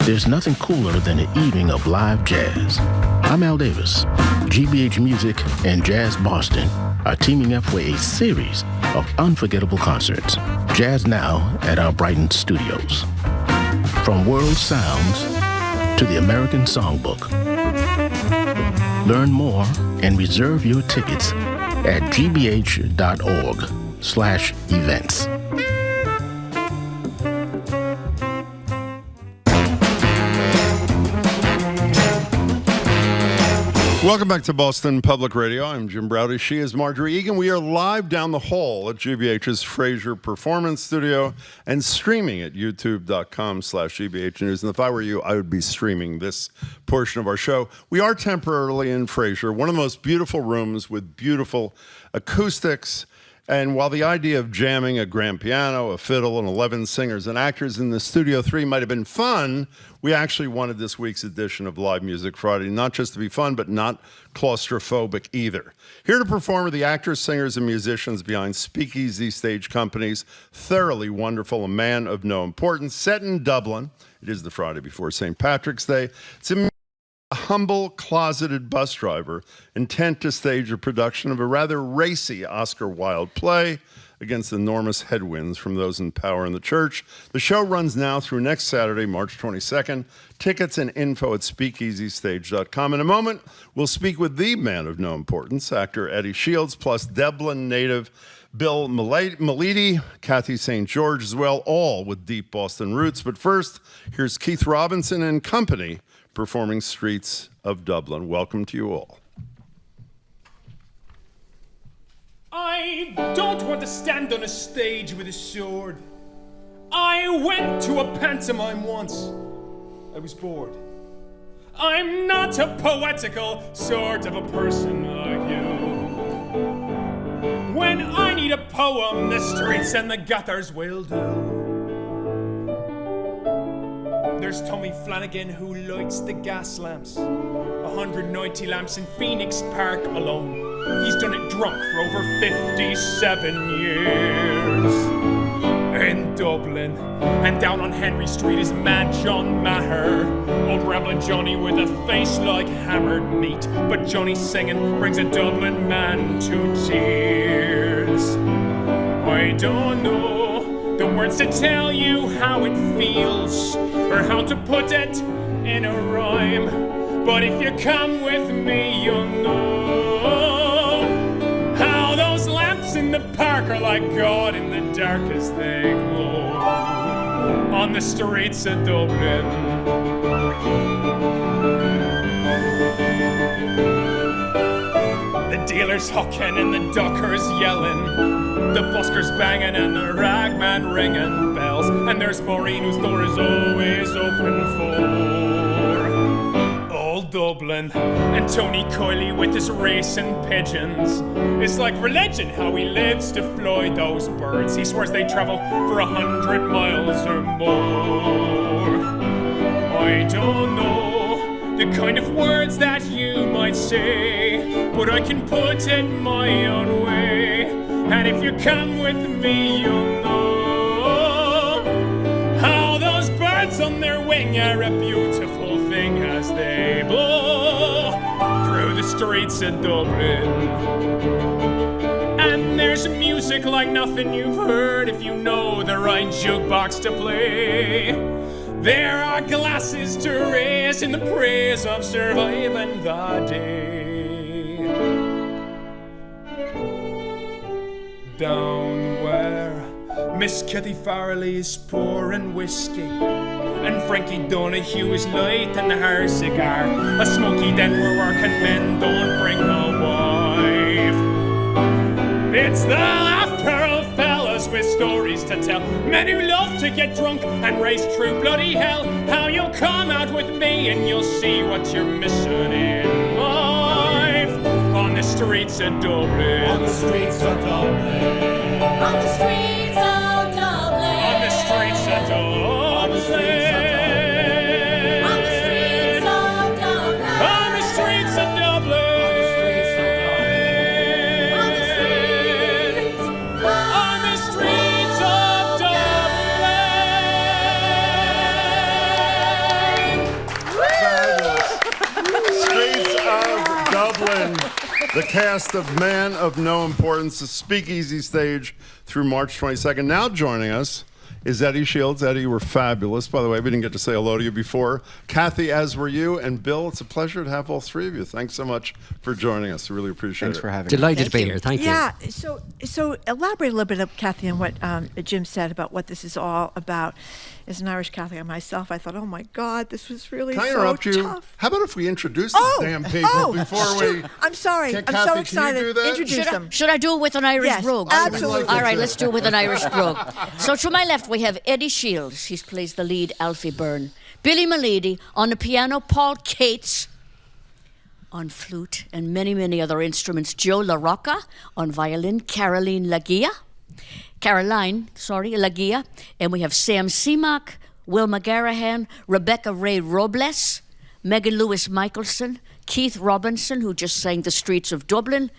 There's nothing cooler than an evening of live jazz. I'm Al Davis. GBH Music and Jazz Boston are teaming up for a series of unforgettable concerts. Jazz now at our Brighton studios. From world sounds to the American Songbook. Learn more and reserve your tickets at gbh.org/events. Welcome back to Boston Public Radio. I'm Jim Browdy. She is Marjorie Egan. We are live down the hall at GBH's Fraser Performance Studio and streaming at youtube.com/GBH News. And if I were you, I would be streaming this portion of our show. We are temporarily in Fraser, one of the most beautiful rooms with beautiful acoustics. And while the idea of jamming a grand piano, a fiddle, and 11 singers and actors in the Studio 3 might have been fun, we actually wanted this week's edition of Live Music Friday not just to be fun, but not claustrophobic either. Here to perform are the actors, singers, and musicians behind SpeakEasy Stage Company's thoroughly wonderful A Man of No Importance, set in Dublin. It is the Friday before St. Patrick's Day. It's a humble, closeted bus driver intent to stage a production of a rather racy Oscar Wilde play against enormous headwinds from those in power in the church. The show runs now through next Saturday, March 22nd. Tickets and info at speakeasystage.com. In a moment, we'll speak with the man of no importance, actor Eddie Shields, plus Dublin native Bill Meleady, Kathy St. as well, all with deep Boston roots. But first, here's Keith Robinson and company performing Streets of Dublin. Welcome to you all. I don't want to stand on a stage with a sword. I went to a pantomime once. I was bored. I'm not a poetical sort of a person like you. When I need a poem, the streets and the gutters will do. There's Tommy Flanagan who lights the gas lamps. 190 lamps in Phoenix Park alone. He's done it drunk for over 57 years. In Dublin, and down on Henry Street is Mad John Maher. Old Ramblin' Johnny with a face like hammered meat. But Johnny singing brings a Dublin man to tears. I don't know the words to tell you how it feels, or how to put it in a rhyme. But if you come with me, you'll know how those lamps in the park are like God in the dark as they glow on the streets of Dublin. The dealers hawking and the dockers yelling, the buskers banging and the ragman ringing bells, and there's Maureen whose door is always open for old Dublin. And Tony Coyley with his racing pigeons. It's like religion how he lives to fly those birds. He swears they travel for 100 miles or more. I don't know the kind of words that you might say, but I can put it my own way. And if you come with me, you'll know how those birds on their wing are a beautiful thing as they blow through the streets of Dublin. And there's music like nothing you've heard if you know the right jukebox to play. There are glasses to raise in the praise of surviving the day. Down where Miss Kitty Farrelly is pouring whiskey, and Frankie Donahue is lighting her cigar. A smoky den where working men don't bring a wife. It's the laugh-pearl fellas with stories to tell, men who love to get drunk and race through bloody hell. How you'll come out with me and you'll see what you're missing in life. On the streets of Dublin. On the streets of Dublin. On the streets of Dublin. On the streets of Dublin. On the streets of Dublin. On the streets of Dublin. On the streets of Dublin. The cast of Man of No Importance, the SpeakEasy Stage through March 22nd. Now joining us is Eddie Shields. Eddie, you were fabulous. By the way, we didn't get to say hello to you before. Kathy, as were you. And Bill, it's a pleasure to have all three of you. Thanks so much for joining us. We really appreciate it. Thanks for having me. Delighted to be here. Thank you. Yeah, so elaborate a little bit, Kathy, on what Jim said about what this is all about. As an Irish Catholic myself, I thought, oh my God, this was really Can I so interrupt you? tough. How about if we introduce these damn people before we... I'm sorry. I'm Kathy, so excited. Can you do that? Introduce them. Should I do it with an Irish Yes, brogue? absolutely. All right, let's do it with an Irish brogue. So to my left, we have Eddie Shields. He plays the lead, Alfie Byrne. Billy Meleady. On the piano, Paul Cates. On flute and many, many other instruments, Joe LaRocca. On violin, Caroline Laguia. And we have Sam Seamock, Wilma Garahan, Rebecca Ray Robles, Megan Lewis Michelson, Keith Robinson, who just sang The Streets of Dublin,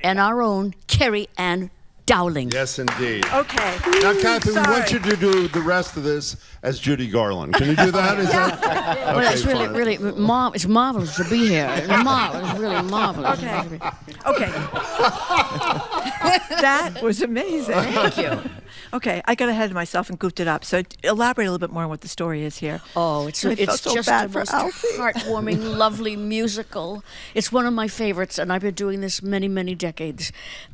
and our own Kerry Ann Dowling. Yes, indeed. Okay. Now, Kathy, we want you to do the rest of this as Judy Garland. Can you do that? Is that... Well, Okay, it's fine. really, it's marvelous to be here. It's really marvelous. Okay. That was amazing. Thank you. Okay, I got ahead of myself and goofed it up. So elaborate a little bit more on what the story is here. Oh, it's I felt so just bad the for most Alfie. heartwarming, lovely musical. It's one of my favorites, and I've been doing this many, many decades.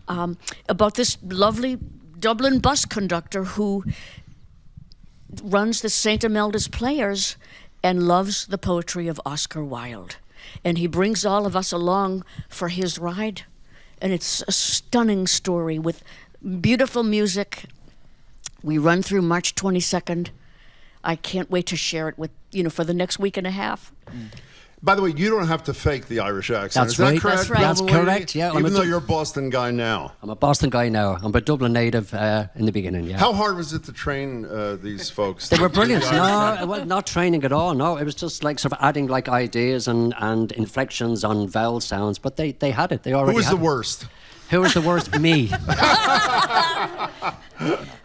About this lovely Dublin bus conductor who runs the St. Imelda's Players and loves the poetry of Oscar Wilde. And he brings all of us along for his ride. And it's a stunning story with beautiful music. We run through March 22nd. I can't wait to share it with, for the next week and a half. By the way, you don't have to fake the Irish accent. That's Is that right. correct? That's right. That's correct, yeah. Even though you're a Boston guy now. I'm a Boston guy now. I'm a Dublin native in the beginning, yeah. How hard was it to train these folks? They were brilliant. No, well, not training at all. No, it was just like sort of adding like ideas and inflections on vowel sounds. But they had it. They already. Who was had the it. worst? Who was the worst? Me.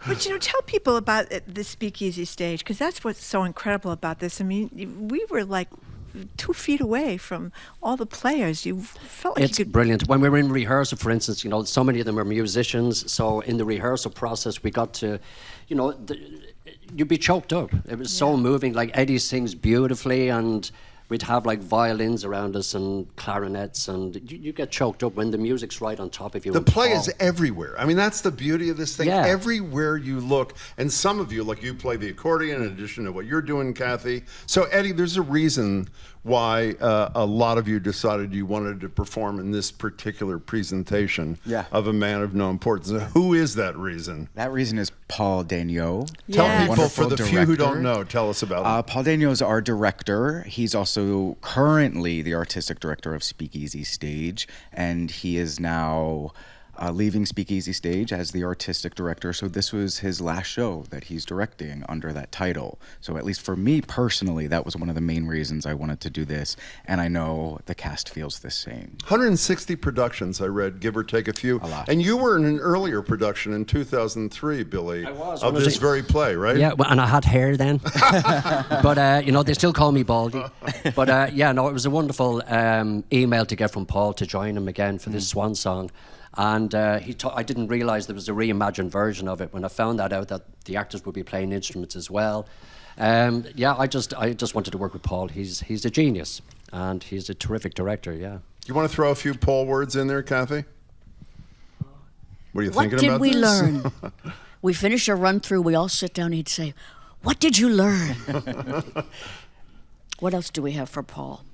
But tell people about the Speakeasy Stage, because that's what's so incredible about this. I mean, we were like 2 feet away from all the players. You felt like It's brilliant. When we were in rehearsal, for instance, so many of them are musicians. So in the rehearsal process, we got to, you'd be choked up. It was so moving. Like Eddie sings beautifully, and we'd have like violins around us and clarinets, and you get choked up when the music's right on top of you. The play is everywhere. I mean, that's the beauty of this thing. Yeah. Everywhere you look, and some of you, like you play the accordion in addition to what you're doing, Kathy. So, Eddie, there's a reason why a lot of you decided you wanted to perform in this particular presentation of A Man of No Importance. Who is that reason? That reason is Paul Daigneault. Tell people, for the few who don't know, tell us about him. Paul Daigneault is our director. He's also currently the artistic director of SpeakEasy Stage, and he is now leaving SpeakEasy Stage as the artistic director. So this was his last show that he's directing under that title. So at least for me personally, that was one of the main reasons I wanted to do this. And I know the cast feels the same. 160 productions, I read, give or take a few. A lot. And you were in an earlier production in 2003, Billy, of this very play, right? Yeah, well, and I had hair then. But, they still call me Baldy. But, it was a wonderful email to get from Paul to join him again for this Swan song. And I didn't realize there was a reimagined version of it when I found that out, that the actors would be playing instruments as well. I just wanted to work with Paul. He's a genius, and he's a terrific director, yeah. You want to throw a few Paul words in there, Kathy? What are you thinking about What did we this? learn? We finish a run through, we all sit down, and he'd say, "What did you learn?" What else do we have for Paul?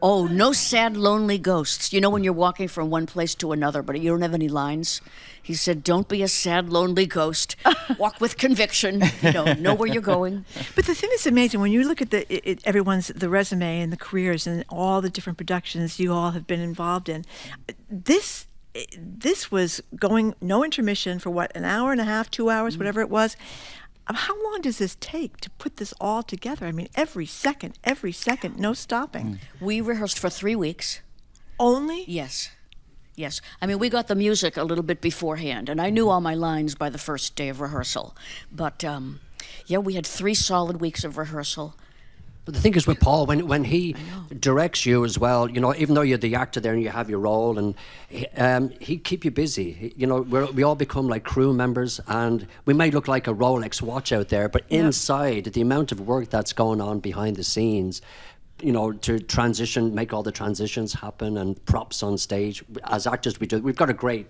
Oh, no sad, lonely ghosts. You know when you're walking from one place to another, but you don't have any lines? He said, don't be a sad, lonely ghost. Walk with conviction. Know where you're going. But the thing that's amazing, when you look at the resume and the careers and all the different productions you all have been involved in, this was going no intermission for what, an hour and a half, 2 hours, whatever it was. How long does this take to put this all together? I mean, every second, no stopping. We rehearsed for 3 weeks. Only? Yes. I mean, we got the music a little bit beforehand, and I knew all my lines by the first day of rehearsal. But, we had 3 solid weeks of rehearsal. But the thing is with Paul, when he directs you as well, even though you're the actor there and you have your role, and he keep you busy. We all become like crew members, and we may look like a Rolex watch out there, but inside, the amount of work that's going on behind the scenes, to transition, make all the transitions happen, and props on stage. As actors, we've got a great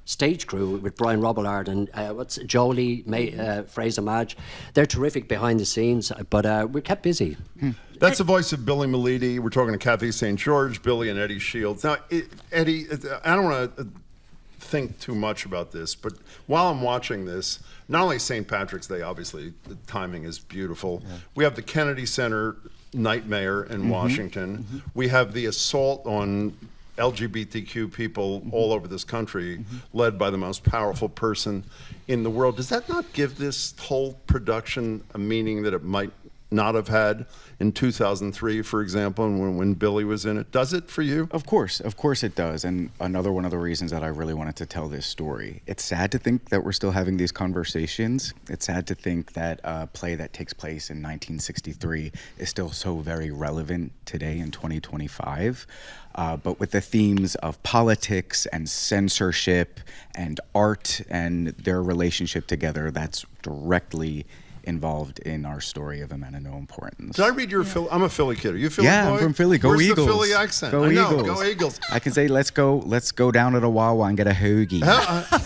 stage crew with Brian Robillard and Jolie, Fraser Madge. They're terrific behind the scenes, but we're kept busy. That's the voice of Billy Meleady. We're talking to Kathy St. George, Billy and Eddie Shields. Now, Eddie, I don't want to think too much about this, but while I'm watching this, not only St. Patrick's Day, obviously, the timing is beautiful. Yeah. We have the Kennedy Center nightmare in Washington. We have the assault on LGBTQ people all over this country, led by the most powerful person in the world. Does that not give this whole production a meaning that it might not have had in 2003, for example, when Billy was in it? Does it for you? Of course it does. And another one of the reasons that I really wanted to tell this story. It's sad to think that we're still having these conversations. It's sad to think that a play that takes place in 1963 is still so very relevant today in 2025. But with the themes of politics and censorship and art and their relationship together, that's directly involved in our story of A Man of No Importance. Did I read your Philly? I'm a Philly kid. Are you a Philly boy? I'm from Philly. Go Where's Eagles. The Philly accent. Go I know. Eagles. Go Eagles. I can say, let's go down to the Wawa and get a hoagie.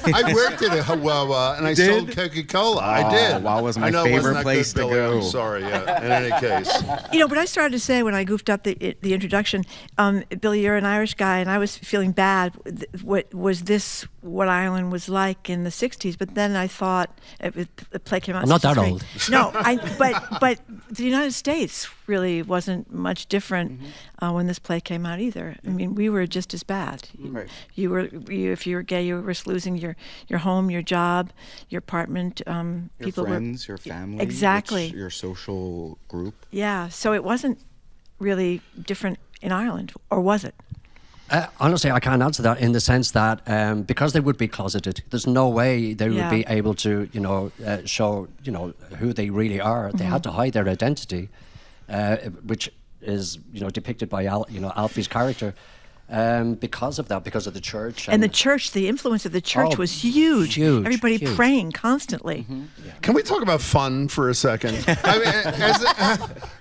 I worked at a Hawawa and I sold Coca-Cola. I did. Wow, was my I know it wasn't favorite that place good, to Billy. go. I'm sorry. Yeah. In any case. But I started to say when I goofed up the introduction, Billy, you're an Irish guy, and I was feeling bad. Was this what Ireland was like in the 60s? But then I thought the play came out. I'm not that old. No, but the United States really wasn't much different when this play came out either. I mean, we were just as bad. Right. If you were gay, you were losing your home, your job, your apartment. Your friends, your family. Exactly. Your social group. Yeah, so it wasn't really different in Ireland, or was it? Honestly, I can't answer that in the sense that because they would be closeted, there's no way they would be able to, show, who they really are. They had to hide their identity, which is, depicted by Alfie's character. Because of that, because of the church. And the church, the influence of the church was huge. Everybody praying constantly. Can we talk about fun for a second? I mean,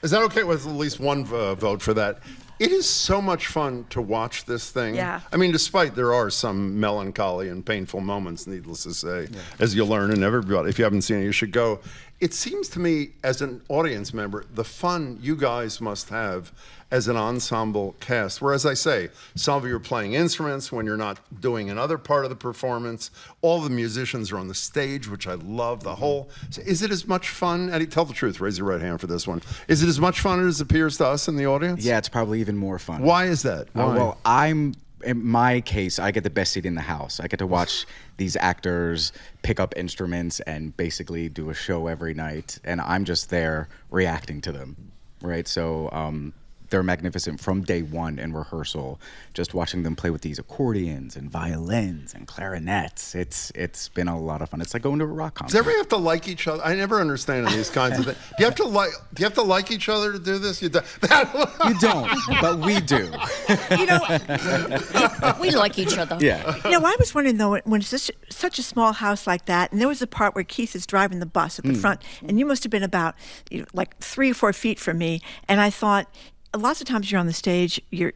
is that okay with at least one vote for that? It is so much fun to watch this thing. Yeah. I mean, despite there are some melancholy and painful moments, needless to say, as you'll learn, and everybody, if you haven't seen it, you should go. It seems to me, as an audience member, the fun you guys must have as an ensemble cast, where, as I say, some of you are playing instruments when you're not doing another part of the performance. All the musicians are on the stage, which I love, the whole. So is it as much fun? Eddie, tell the truth. Raise your right hand for this one. Is it as much fun as it appears to us in the audience? Yeah, it's probably even more fun. Why is that? Why? In my case, I get the best seat in the house. I get to watch these actors pick up instruments and basically do a show every night, and I'm just there reacting to them, right? So they're magnificent from day one in rehearsal. Just watching them play with these accordions and violins and clarinets, it's been a lot of fun. It's like going to a rock concert. Does everybody have to like each other? I never understand these kinds of things. Do you have to like each other to do this? You don't, but we do. We like each other. Yeah. I was wondering though, when it's such a small house like that, and there was a part where Keith is driving the bus at the front, and you must have been about like 3 or 4 feet from me, and I thought, lots of times you're on the stage, you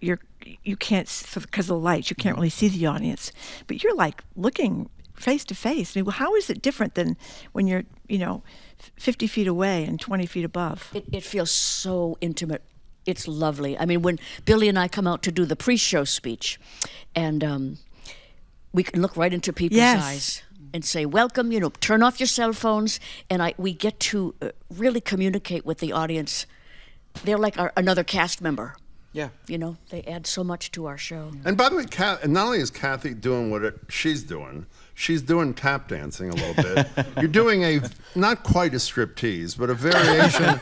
can't, because of the lights, you can't really see the audience, but you're like looking face to face. I mean, how is it different than when you're 50 feet away and 20 feet above? It feels so intimate. It's lovely. I mean, when Billy and I come out to do the pre-show speech, and we can look right into people's eyes and say, welcome, turn off your cell phones, and we get to really communicate with the audience. They're like another cast member. Yeah. They add so much to our show. And by the way, not only is Kathy doing what she's doing tap dancing a little bit. You're doing a not quite a striptease, but a variation.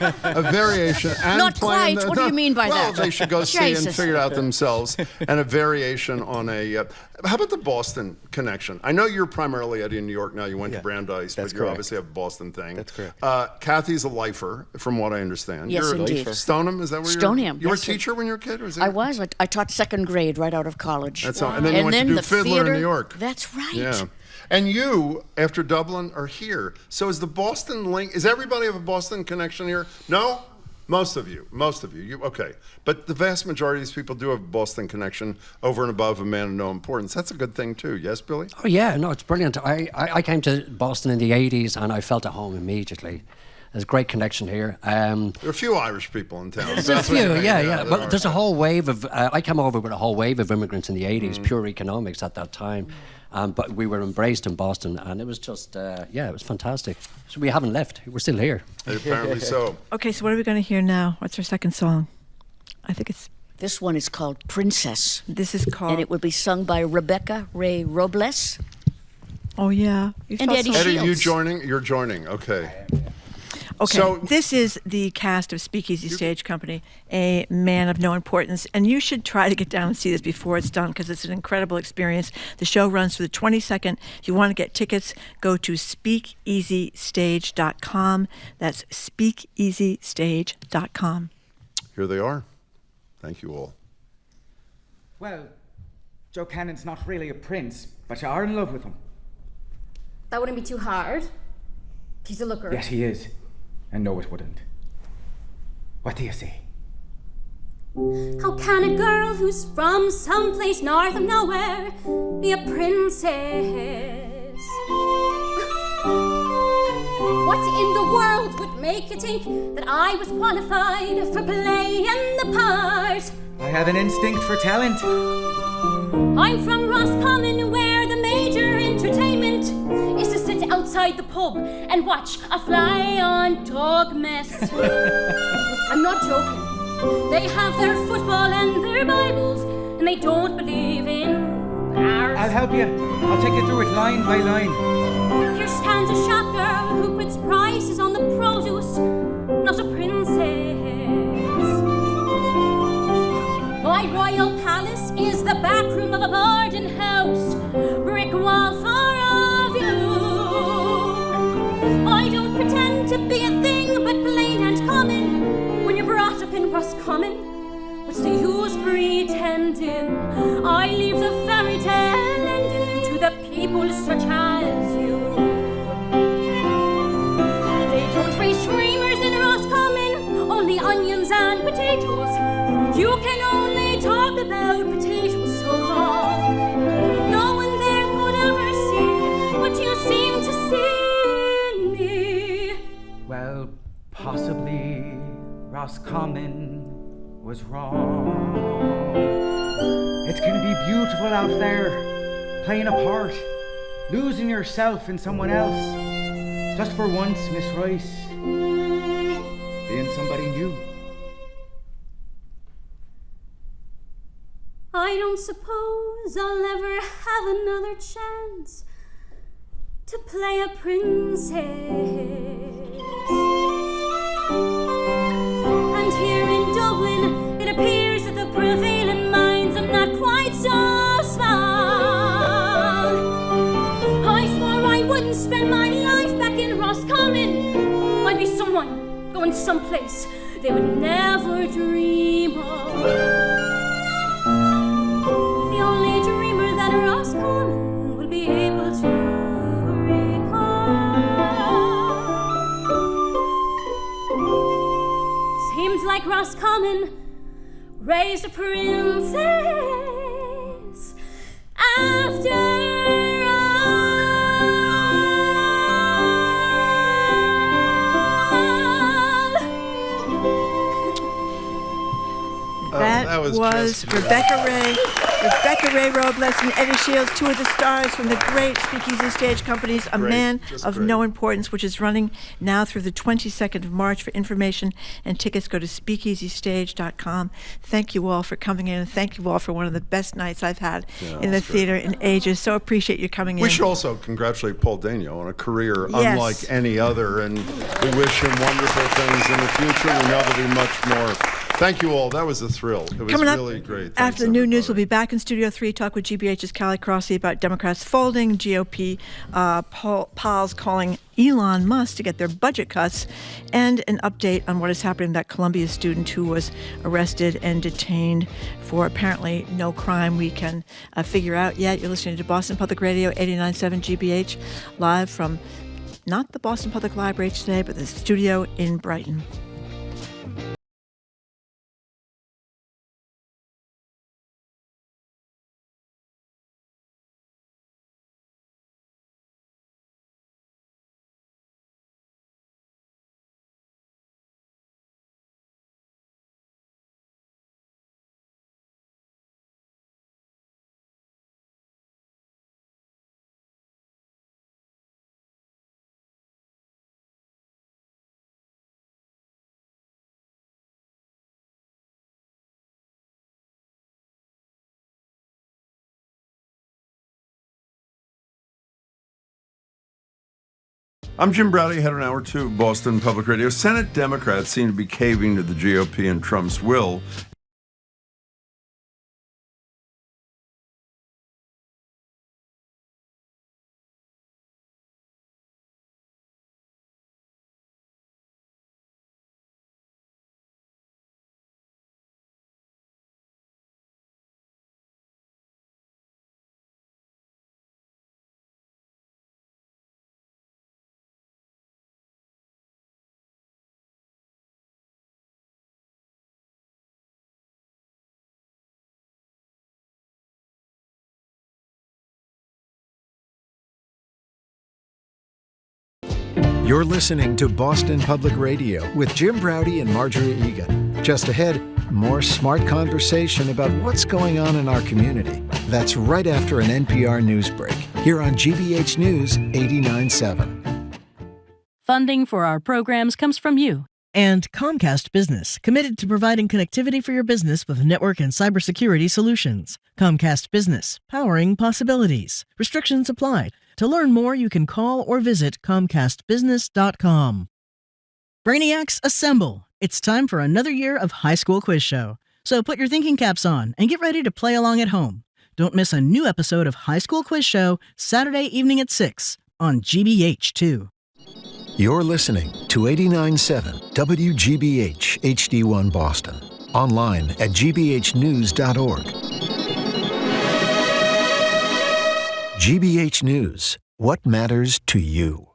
And not quite. What do you mean by that? Well, they should go see and figure it out themselves. And a variation on a. How about the Boston connection? I know you're primarily Eddie in New York now. You went to Brandeis, but you obviously have a Boston thing. That's correct. Kathy's a lifer, from what I understand. Yes, you're indeed. Stoneham, is that where Stoneham. You were a teacher when you were a kid? Or I was. I taught 2nd grade right out of college. That's all. And then you went to do Fiddler in New York. That's right. Yeah. And you, after Dublin, are here. So is the Boston link, is everybody have a Boston connection here? No? Most of you. Okay. But the vast majority of these people do have a Boston connection over and above a man of no importance. That's a good thing too. Yes, Billy? Oh, yeah. No, it's brilliant. I came to Boston in the 80s and I felt at home immediately. There's a great connection here. There are a few Irish people in town. There's a few, yeah. Well, there's a whole wave of... I came over with a whole wave of immigrants in the 80s, pure economics at that time. But we were embraced in Boston, and it was just, it was fantastic. So we haven't left. We're still here. Apparently so. Okay, so what are we going to hear now? What's our second song? I think it's... This one is called Princess. This is called... And it will be sung by Rebecca Ray Robles. Oh, yeah. And Eddie Shields. Eddie, you're joining. Okay. Okay, so, this is the cast of SpeakEasy Stage Company, a man of no importance, and you should try to get down and see this before it's done because it's an incredible experience. The show runs through the 22nd. If you want to get tickets, go to SpeakEasyStage.com. That's SpeakEasyStage.com. Here they are. Thank you all. Well, Joe Cannon's not really a prince, but you are in love with him. That wouldn't be too hard. He's a looker. Yes, he is. And no, it wouldn't. What do you say? How can a girl who's from someplace north of nowhere be a princess? What in the world would make you think that I was qualified for playing the part? I have an instinct for talent. I'm from Roscommon, where the major entertainment is to sit outside the pub and watch a fly-on dog mess. I'm not joking. They have their football and their Bibles, and they don't believe in ours. I'll help you. I'll take you through it line by line. Here stands a shop girl who puts prices on the produce, not a princess. My royal palace is the back room of a boarding house, brick wall for a view. I don't pretend to be a thing but plain and common. When you're brought up in Roscommon, what's the use pretending? I leave the fairy tale ending to the people such as you. They don't raise streamers in Roscommon, only onions and potatoes. You can only talk about potatoes so long. No one there could ever see what you seem to see in me. Well, possibly Roscommon was wrong. It's gonna be beautiful out there, playing a part, losing yourself in someone else. Just for once, Miss Rice, being somebody new. I don't suppose I'll ever have another chance to play a princess. And here in Dublin, it appears that the prevailing minds are not quite so small. I swore I wouldn't spend my life back in Roscommon. I'd be someone going someplace they would never dream of. The only dreamer that Roscommon will be able to recall. Seems like Roscommon raised a princess after That was Rebecca Ray Robles and Eddie Shields, two of the stars from the great SpeakEasy Stage Company's A Man of No Importance, which is running now through the 22nd of March. For information and tickets, go to SpeakEasyStage.com. Thank you all for coming in, and thank you all for one of the best nights I've had in the theater in ages. So appreciate you coming in. We should also congratulate Paul Daigneault on a career unlike any other, and we wish him wonderful things in the future. We know there'll be much more. Thank you all. That was a thrill. It was Coming really up, great. After the new news, we'll be back in Studio 3, talk with GBH's Callie Crossley about Democrats folding, GOP pals calling Elon Musk to get their budget cuts, and an update on what is happening to that Columbia student who was arrested and detained for apparently no crime we can figure out yet. You're listening to Boston Public Radio 89.7 GBH, live from not the Boston Public Library today, but the studio in Brighton. I'm Jim Browdy, head of Hour 2 of Boston Public Radio. Senate Democrats seem to be caving to the GOP and Trump's will You're listening to Boston Public Radio with Jim Browdy and Marjorie Egan. Just ahead, more smart conversation about what's going on in our community. That's right after an NPR news break, here on GBH News 89.7. Funding for our programs comes from you. And Comcast Business, committed to providing connectivity for your business with network and cybersecurity solutions. Comcast Business, powering possibilities. Restrictions apply. To learn more, you can call or visit ComcastBusiness.com. Brainiacs, assemble! It's time for another year of High School Quiz Show. So put your thinking caps on and get ready to play along at home. Don't miss a new episode of High School Quiz Show Saturday evening at 6 on GBH2. You're listening to 89.7 WGBH HD1 Boston. Online at gbhnews.org. GBH News. What matters to you?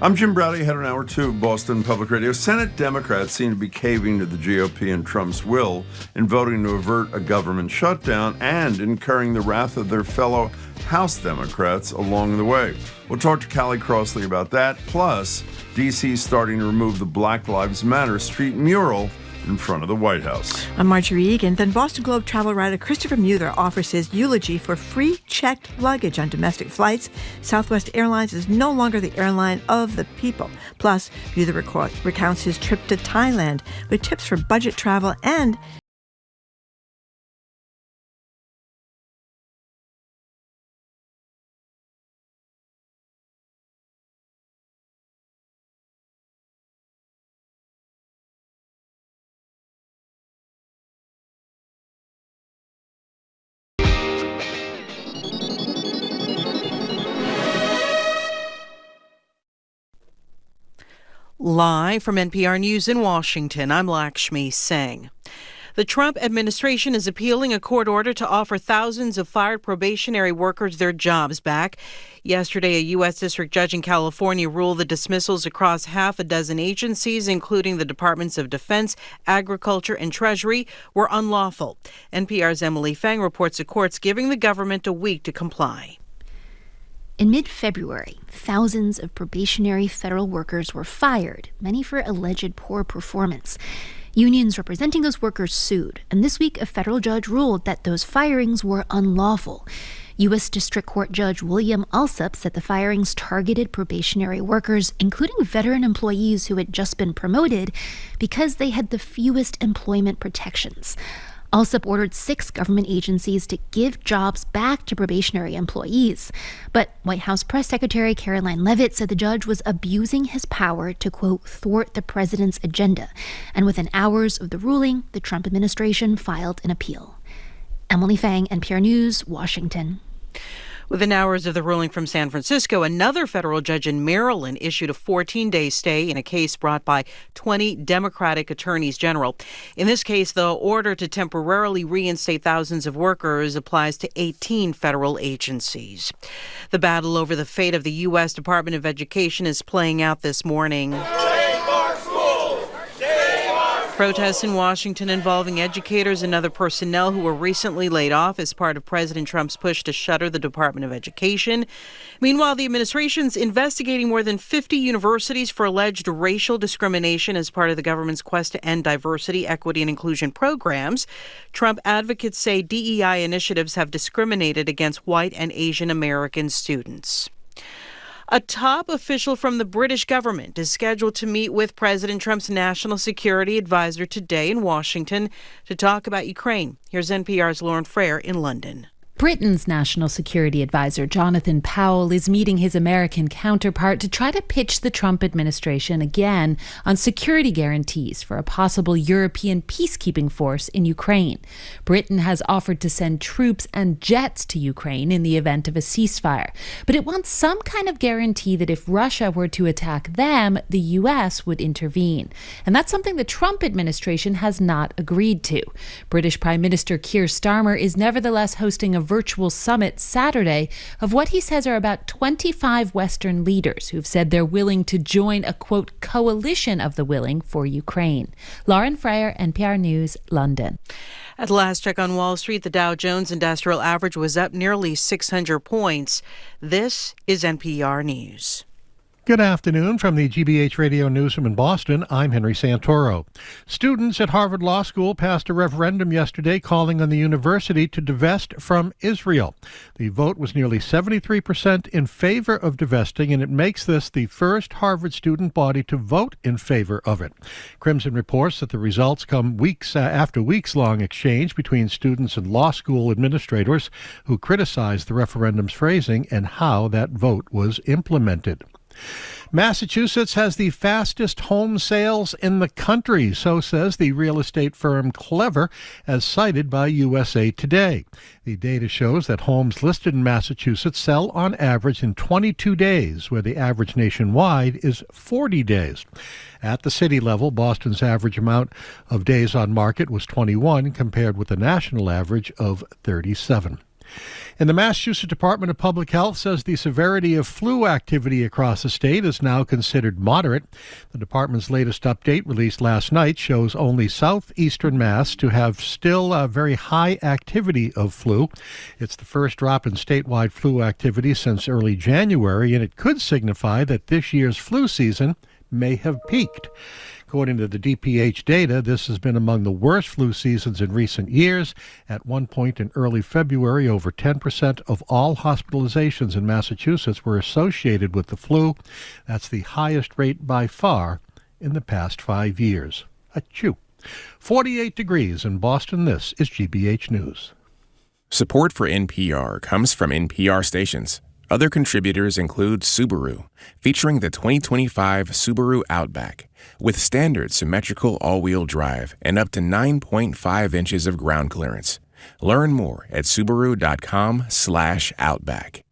I'm Jim Browdy, head of Hour 2 of Boston Public Radio. Senate Democrats seem to be caving to the GOP and Trump's will in voting to avert a government shutdown and incurring the wrath of their fellow House Democrats along the way. We'll talk to Callie Crossley about that. Plus, D.C. starting to remove the Black Lives Matter street mural in front of the White House. I'm Marjorie Egan. Then Boston Globe travel writer Christopher Muther offers his eulogy for free checked luggage on domestic flights. Southwest Airlines is no longer the airline of the people. Plus, Muther recounts his trip to Thailand with tips for budget travel and Live from NPR News in Washington, I'm Lakshmi Singh. The Trump administration is appealing a court order to offer thousands of fired probationary workers their jobs back. Yesterday, a U.S. district judge in California ruled the dismissals across half a dozen agencies, including the Departments of Defense, Agriculture, and Treasury, were unlawful. NPR's Emily Feng reports the court's giving the government a week to comply. In mid-February, thousands of probationary federal workers were fired, many for alleged poor performance. Unions representing those workers sued, and this week a federal judge ruled that those firings were unlawful. U.S. District Court Judge William Alsup said the firings targeted probationary workers, including veteran employees who had just been promoted, because they had the fewest employment protections. Alsup ordered 6 government agencies to give jobs back to probationary employees. But White House Press Secretary Caroline Leavitt said the judge was abusing his power to, quote, thwart the president's agenda. And within hours of the ruling, the Trump administration filed an appeal. Emily Feng, NPR News, Washington. Within hours of the ruling from San Francisco, another federal judge in Maryland issued a 14-day stay in a case brought by 20 Democratic attorneys general. In this case, the order to temporarily reinstate thousands of workers applies to 18 federal agencies. The battle over the fate of the U.S. Department of Education is playing out this morning. Protests in Washington involving educators and other personnel who were recently laid off as part of President Trump's push to shutter the Department of Education. Meanwhile, the administration's investigating more than 50 universities for alleged racial discrimination as part of the government's quest to end diversity, equity, and inclusion programs. Trump advocates say DEI initiatives have discriminated against white and Asian American students. A top official from the British government is scheduled to meet with President Trump's national security advisor today in Washington to talk about Ukraine. Here's NPR's Lauren Frere in London. Britain's national security advisor, Jonathan Powell, is meeting his American counterpart to try to pitch the Trump administration again on security guarantees for a possible European peacekeeping force in Ukraine. Britain has offered to send troops and jets to Ukraine in the event of a ceasefire, but it wants some kind of guarantee that if Russia were to attack them, the U.S. would intervene. And that's something the Trump administration has not agreed to. British Prime Minister Keir Starmer is nevertheless hosting a virtual summit Saturday of what he says are about 25 Western leaders who've said they're willing to join a, quote, coalition of the willing for Ukraine. Lauren Frere, NPR News, London. At the last check on Wall Street, the Dow Jones Industrial Average was up nearly 600 points. This is NPR News. Good afternoon from the GBH Radio Newsroom in Boston. I'm Henry Santoro. Students at Harvard Law School passed a referendum yesterday calling on the university to divest from Israel. The vote was nearly 73% in favor of divesting, and it makes this the first Harvard student body to vote in favor of it. Crimson reports that the results come weeks after weeks-long exchange between students and law school administrators who criticized the referendum's phrasing and how that vote was implemented. Massachusetts has the fastest home sales in the country, so says the real estate firm Clever, as cited by USA Today. The data shows that homes listed in Massachusetts sell on average in 22 days, where the average nationwide is 40 days. At the city level, Boston's average amount of days on market was 21, compared with the national average of 37. And the Massachusetts Department of Public Health says the severity of flu activity across the state is now considered moderate. The department's latest update, released last night, shows only southeastern Mass to have still a very high activity of flu. It's the first drop in statewide flu activity since early January, and it could signify that this year's flu season may have peaked. According to the DPH data, this has been among the worst flu seasons in recent years. At one point in early February, over 10% of all hospitalizations in Massachusetts were associated with the flu. That's the highest rate by far in the past 5 years. Achoo. 48 degrees in Boston. This is GBH News. Support for NPR comes from NPR stations. Other contributors include Subaru, featuring the 2025 Subaru Outback, with standard symmetrical all-wheel drive and up to 9.5 inches of ground clearance. Learn more at Subaru.com/Outback.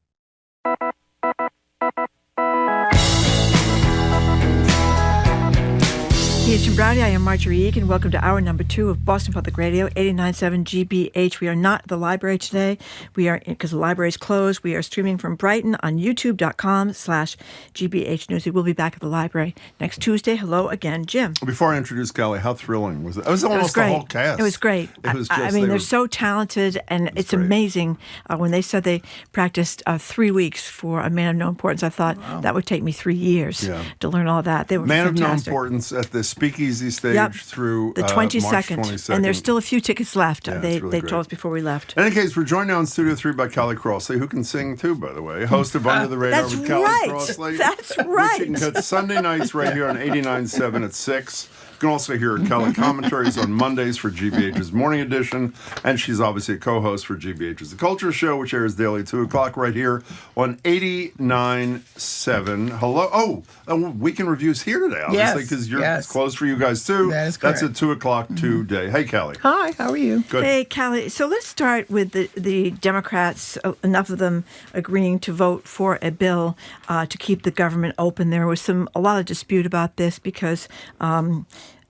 Here's Jim Browdy. I am Marjorie Egan. Welcome to hour number 2 of Boston Public Radio, 89.7 GBH. We are not at the library today. We are, because the library is closed, we are streaming from Brighton on youtube.com/GBH News. We will be back at the library next Tuesday. Hello again, Jim. Before I introduce Callie, how thrilling was it? It was almost the whole cast. It was great. It was just, I mean, they're so talented, and it's amazing. When they said they practiced 3 weeks for A Man of No Importance, I thought that would take me 3 years to learn all that. They were fantastic. Man of No Importance at the SpeakEasy Stage through the 22nd. March 22nd. And there's still a few tickets left. Yeah, they really told us before we left. In any case, we're joined now in Studio 3 by Callie Crossley, who can sing too, by the way. Host of Under the Radar with Callie Crossley. That's right. Which you can get Sunday nights right here on 89.7 at 6. You can also hear Callie commentaries on Mondays for GBH's Morning Edition, and she's obviously a co-host for GBH's The Culture Show, which airs daily 2 o'clock right here on 89.7. Hello. Oh, weekend reviews here today, obviously, because it's closed for you guys too. That is correct. That's at 2 o'clock today. Hey, Callie. Hi, how are you? Good. Hey, Callie. So let's start with the Democrats, enough of them agreeing to vote for a bill to keep the government open. There was a lot of dispute about this because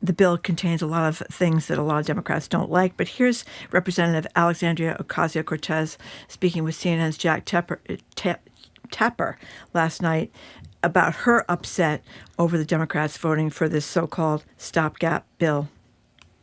the bill contains a lot of things that a lot of Democrats don't like. But here's Representative Alexandria Ocasio-Cortez speaking with CNN's Jack Tapper last night about her upset over the Democrats voting for this so-called stopgap bill.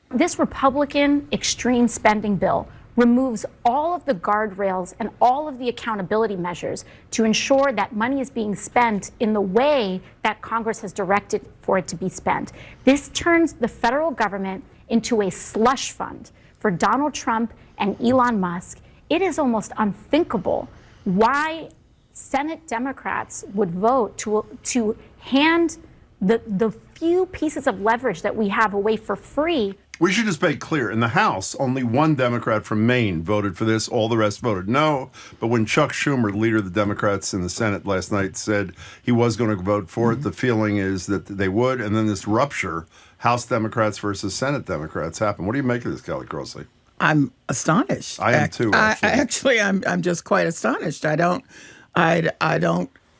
This Republican extreme spending bill removes all of the guardrails and all of the accountability measures to ensure that money is being spent in the way that Congress has directed for it to be spent. This turns the federal government into a slush fund for Donald Trump and Elon Musk. It is almost unthinkable why Senate Democrats would vote to hand the few pieces of leverage that we have away for free. We should just make clear, in the House, only one Democrat from Maine voted for this. All the rest voted no. But when Chuck Schumer, the leader of the Democrats in the Senate last night, said he was going to vote for it, the feeling is that they would. And then this rupture, House Democrats versus Senate Democrats, happened. What do you make of this, Callie Crossley? I'm astonished. I am too, actually. I'm just quite astonished. I don't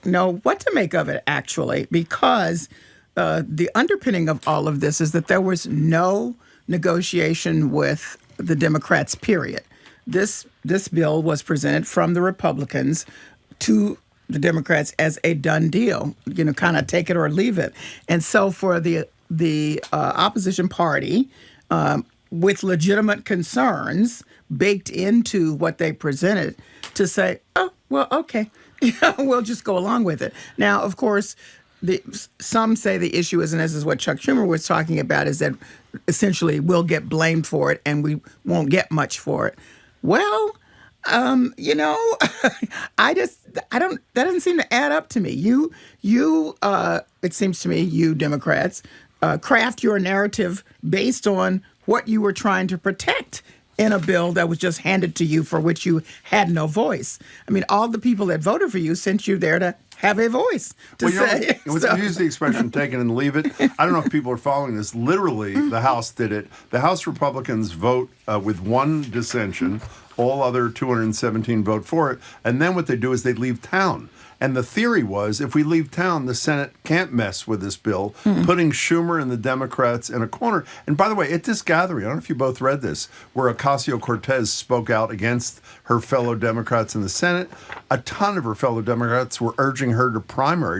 know what to make of it, actually, because the underpinning of all of this is that there was no negotiation with the Democrats, period. This bill was presented from the Republicans to the Democrats as a done deal, kind of take it or leave it. And so for the opposition party, with legitimate concerns baked into what they presented, to say, oh, well, okay, we'll just go along with it. Now, of course, some say the issue is, and this is what Chuck Schumer was talking about, is that essentially we'll get blamed for it and we won't get much for it. Well, that doesn't seem to add up to me. It seems to me, you Democrats, craft your narrative based on what you were trying to protect in a bill that was just handed to you for which you had no voice. I mean, all the people that voted for you sent you there to have a voice to say. Use the expression "take it and leave it." I don't know if people are following this. Literally, the House did it. The House Republicans vote with one dissension. All other 217 vote for it. And then what they do is they leave town. And the theory was, if we leave town, the Senate can't mess with this bill, putting Schumer and the Democrats in a corner. And by the way, at this gathering, I don't know if you both read this, where Ocasio-Cortez spoke out against her fellow Democrats in the Senate, a ton of her fellow Democrats were urging her to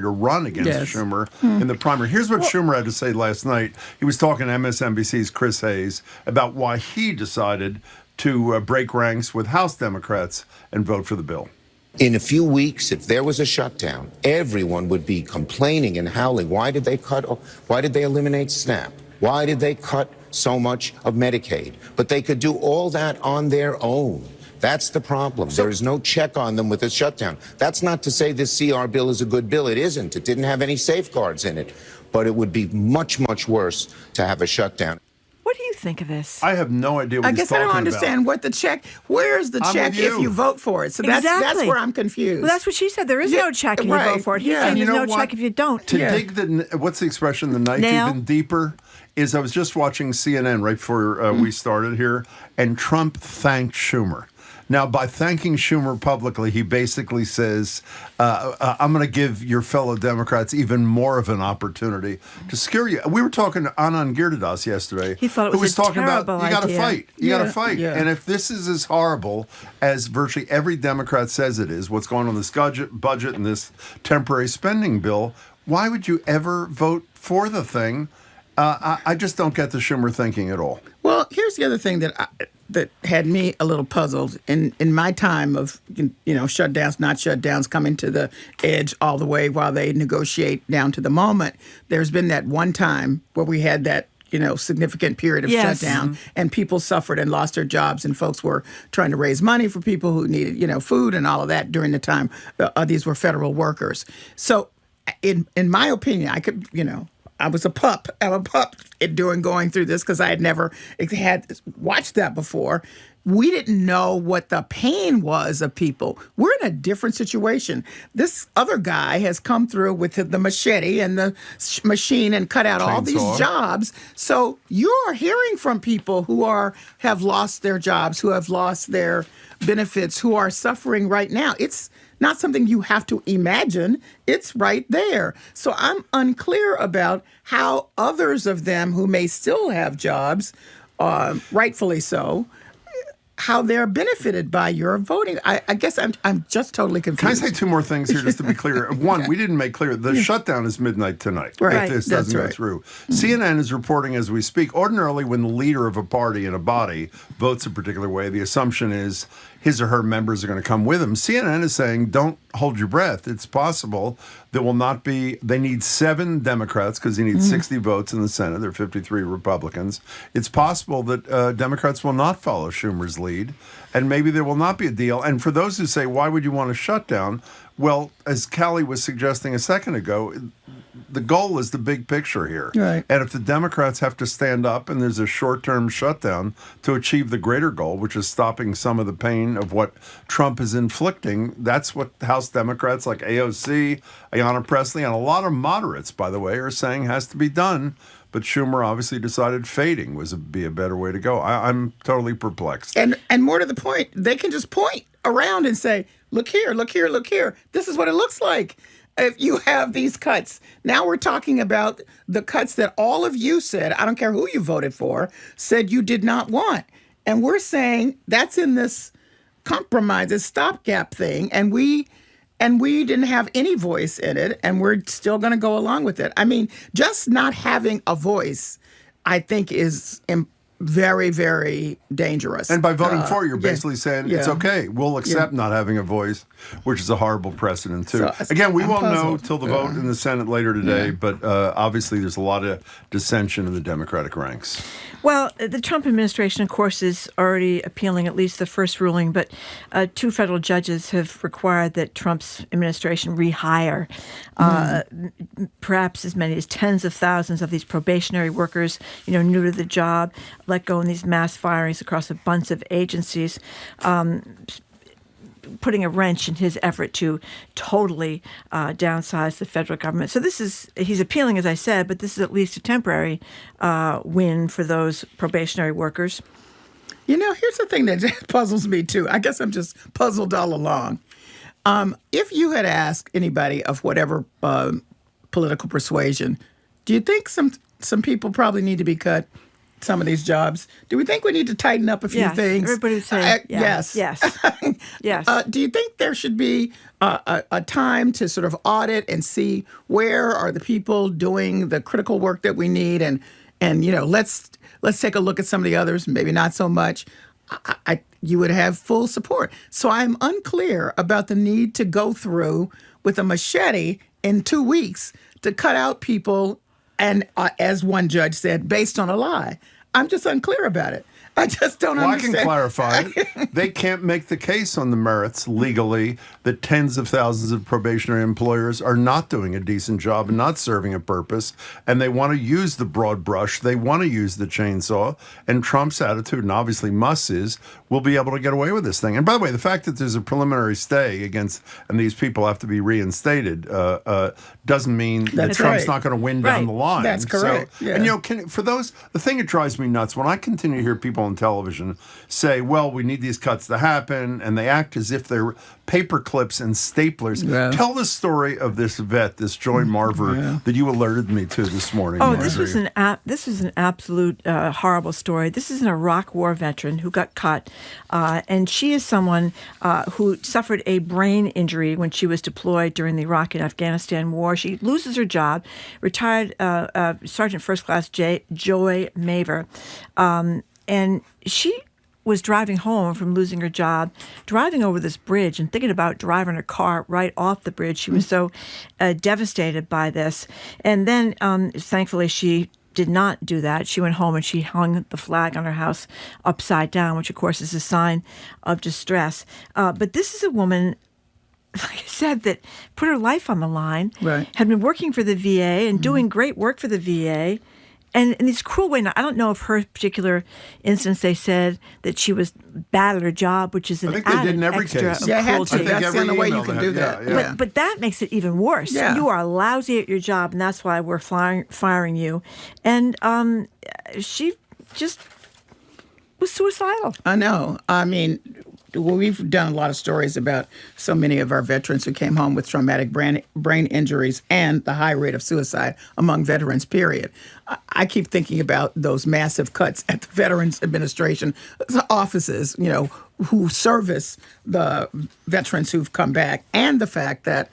run against Schumer in the primary. Here's what Schumer had to say last night. He was talking to MSNBC's Chris Hayes about why he decided to break ranks with House Democrats and vote for the bill. In a few weeks, if there was a shutdown, everyone would be complaining and howling. Why did they eliminate SNAP? Why did they cut so much of Medicaid? But they could do all that on their own. That's the problem. There is no check on them with a shutdown. That's not to say this CR bill is a good bill. It isn't. It didn't have any safeguards in it. But it would be much, much worse to have a shutdown. What do you think of this? I have no idea what he's talking about. I guess I don't understand what the check. Where's the check if you vote for it? So that's where I'm confused. Well, that's what she said. There is no check if you vote for it. He's saying there's no check if you don't. To dig what's the expression? The knife even deeper. I was just watching CNN right before we started here, and Trump thanked Schumer. Now, by thanking Schumer publicly, he basically says, I'm going to give your fellow Democrats even more of an opportunity to scare you. We were talking to Anand Girdadas yesterday. He thought it was talking about, idea. you got to fight. You got to fight. Yeah. And if this is as horrible as virtually every Democrat says it is, what's going on in this budget and this temporary spending bill, why would you ever vote for the thing? I just don't get the Schumer thinking at all. Well, here's the other thing that had me a little puzzled in my time of shutdowns, not shutdowns, coming to the edge all the way while they negotiate down to the moment. There's been that one time where we had that significant period of shutdown, and people suffered and lost their jobs, and folks were trying to raise money for people who needed food and all of that during the time. These were federal workers. So, in my opinion, I could I was a pup. I'm a pup going through this because I had never had watched that before. We didn't know what the pain was of people. We're in a different situation. This other guy has come through with the machete and the machine and cut out all these jobs. So you're hearing from people who have lost their jobs, who have lost their benefits, who are suffering right now. It's not something you have to imagine. It's right there. So I'm unclear about how others of them who may still have jobs, rightfully so, how they're benefited by your voting. I guess I'm just totally confused. Can I say two more things here just to be clear? One, we didn't make clear, the shutdown is midnight tonight. Right. If this doesn't go through. CNN is reporting as we speak. Ordinarily, when the leader of a party in a body votes a particular way, the assumption is his or her members are going to come with him. CNN is saying, don't hold your breath. It's possible there will not be, they need 7 Democrats because he needs 60 votes in the Senate. There are 53 Republicans. It's possible that Democrats will not follow Schumer's lead, and maybe there will not be a deal. And for those who say, why would you want a shutdown? Well, as Callie was suggesting a second ago, the goal is the big picture here. Right. And if the Democrats have to stand up and there's a short-term shutdown to achieve the greater goal, which is stopping some of the pain of what Trump is inflicting, that's what House Democrats like AOC, Ayanna Pressley, and a lot of moderates, by the way, are saying has to be done. But Schumer obviously decided fading would be a better way to go. I'm totally perplexed. And more to the point, they can just point around and say, look here, look here, look here. This is what it looks like if you have these cuts. Now we're talking about the cuts that all of you said, I don't care who you voted for, said you did not want. And we're saying that's in this compromise, this stopgap thing, and we didn't have any voice in it, and we're still going to go along with it. I mean, just not having a voice, I think, is very, very dangerous. And by voting for it, you're basically saying it's okay. We'll accept not having a voice, which is a horrible precedent, too. So, Again, we won't know puzzled. till the vote in the Senate later today, but obviously there's a lot of dissension in the Democratic ranks. Well, the Trump administration, of course, is already appealing at least the first ruling, but 2 federal judges have required that Trump's administration rehire perhaps as many as tens of thousands of these probationary workers, new to the job, let go in these mass firings across a bunch of agencies, putting a wrench in his effort to totally downsize the federal government. So he's appealing, as I said, but this is at least a temporary win for those probationary workers. Here's the thing that puzzles me, too. I guess I'm just puzzled all along. If you had asked anybody of whatever political persuasion, do you think some people probably need to be cut? Some of these jobs. Do we think we need to tighten up a few things? Everybody would say yes. Yes. Do you think there should be a time to sort of audit and see where are the people doing the critical work that we need, and let's take a look at some of the others, maybe not so much. You would have full support. So I'm unclear about the need to go through with a machete in 2 weeks to cut out people, and as one judge said, based on a lie. I'm just unclear about it. I just don't understand. I can clarify it. They can't make the case on the merits legally that tens of thousands of probationary employers are not doing a decent job and not serving a purpose, and they want to use the broad brush. They want to use the chainsaw, and Trump's attitude, and obviously Musk's is, we'll be able to get away with this thing. And by the way, the fact that there's a preliminary stay against, and these people have to be reinstated, doesn't mean that Trump's not going to win down the line. That's correct. So, and the thing that drives me nuts, when I continue to hear people on television say, well, we need these cuts to happen, and they act as if they're paper clips and staplers. Yeah. Tell the story of this vet, this Joy Marver, that you alerted me to this morning. Oh, this was an absolute horrible story. This is an Iraq War veteran who got cut, and she is someone who suffered a brain injury when she was deployed during the Iraq and Afghanistan war. She loses her job. Retired Sergeant First Class Joy Maver, and she was driving home from losing her job, driving over this bridge and thinking about driving her car right off the bridge. She was so devastated by this. And then, thankfully, she did not do that. She went home and she hung the flag on her house upside down, which, of course, is a sign of distress. But this is a woman, like I said, that put her life on the line, had been working for the VA and doing great work for the VA. And in this cruel way, now, I don't know if her particular instance, they said that she was bad at her job, which is an added extra of cruelty. That's the only way you can do that. Yeah. But that makes it even worse. Yeah. You are lousy at your job, and that's why we're firing you. And she just was suicidal. I know. I mean, we've done a lot of stories about so many of our veterans who came home with traumatic brain injuries and the high rate of suicide among veterans, period. I keep thinking about those massive cuts at the Veterans Administration offices, who service the veterans who've come back, and the fact that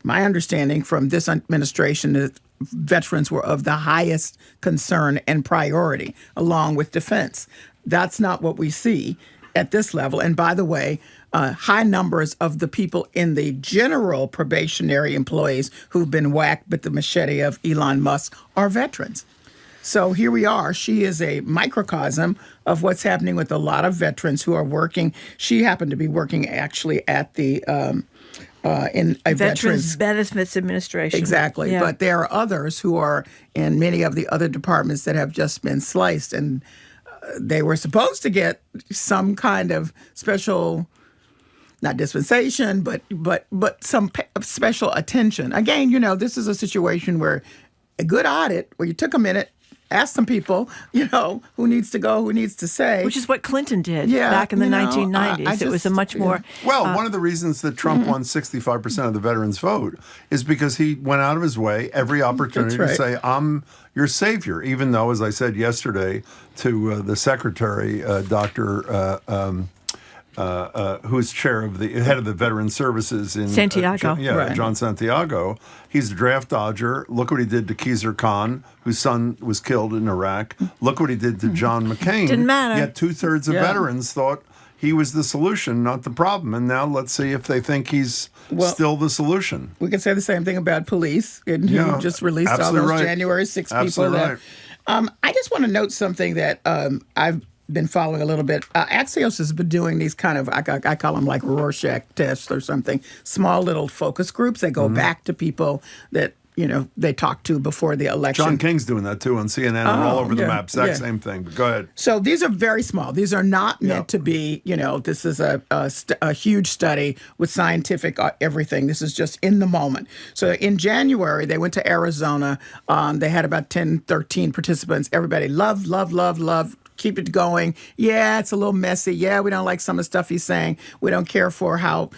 my understanding from this administration is veterans were of the highest concern and priority, along with defense. That's not what we see at this level. And by the way, high numbers of the people in the general probationary employees who've been whacked with the machete of Elon Musk are veterans. So here we are. She is a microcosm of what's happening with a lot of veterans who are working. She happened to be working actually at the in a Veterans Benefits Administration. Exactly. Yeah. But there are others who are in many of the other departments that have just been sliced, and they were supposed to get some kind of special, not dispensation, but some special attention. Again, this is a situation where a good audit, where you took a minute, asked some people, who needs to go, who needs to say. Which is what Clinton did back in the 1990s. It was a much more... Well, one of the reasons that Trump won 65% of the veterans' vote is because he went out of his way every opportunity to say, I'm your savior, even though, as I said yesterday to the secretary, Dr. who's head of the Veteran Services in Santiago. John Santiago. He's a draft dodger. Look what he did to Khizr Khan, whose son was killed in Iraq. Look what he did to John McCain. Didn't matter. Yet 2/3 of veterans thought he was the solution, not the problem. And now let's see if they think he's still the solution. We could say the same thing about police. And you just released all those January 6 people. Right. I just want to note something that I've been following a little bit. Axios has been doing these kind of, I call them like Rorschach tests or something, small little focus groups. They go back to people that, they talked to before the election. John King's doing that too on CNN and all over the map. Exact same thing. But go ahead. So these are very small. These are not meant to be, this is a huge study with scientific everything. This is just in the moment. So in January, they went to Arizona. They had about 10, 13 participants. Everybody love, love, love, love. Keep it going. Yeah, it's a little messy. Yeah, we don't like some of the stuff he's saying. We don't care for how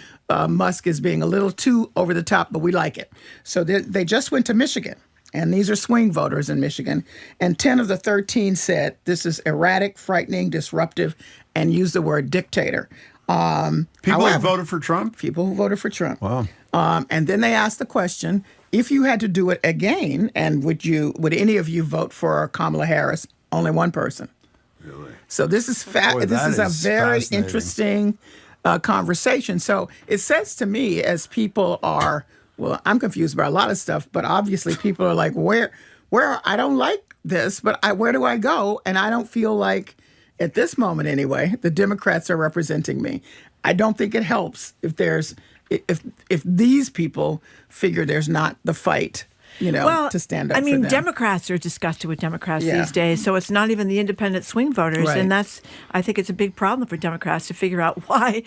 Musk is being a little too over the top, but we like it. So they just went to Michigan, and these are swing voters in Michigan. And 10 of the 13 said this is erratic, frightening, disruptive, and used the word dictator. People who voted for Trump? People who voted for Trump. Wow. And then they asked the question, if you had to do it again, and would any of you vote for Kamala Harris? Only one person. Really? So this is this is a very interesting conversation. So it says to me, as people are, I'm confused about a lot of stuff, but obviously people are like, where I don't like this, but where do I go? And I don't feel like, at this moment anyway, the Democrats are representing me. I don't think it helps if these people figure there's not the fight. To stand up for them. Democrats are disgusted with Democrats these days, so it's not even the independent swing voters. Right. And I think it's a big problem for Democrats to figure out why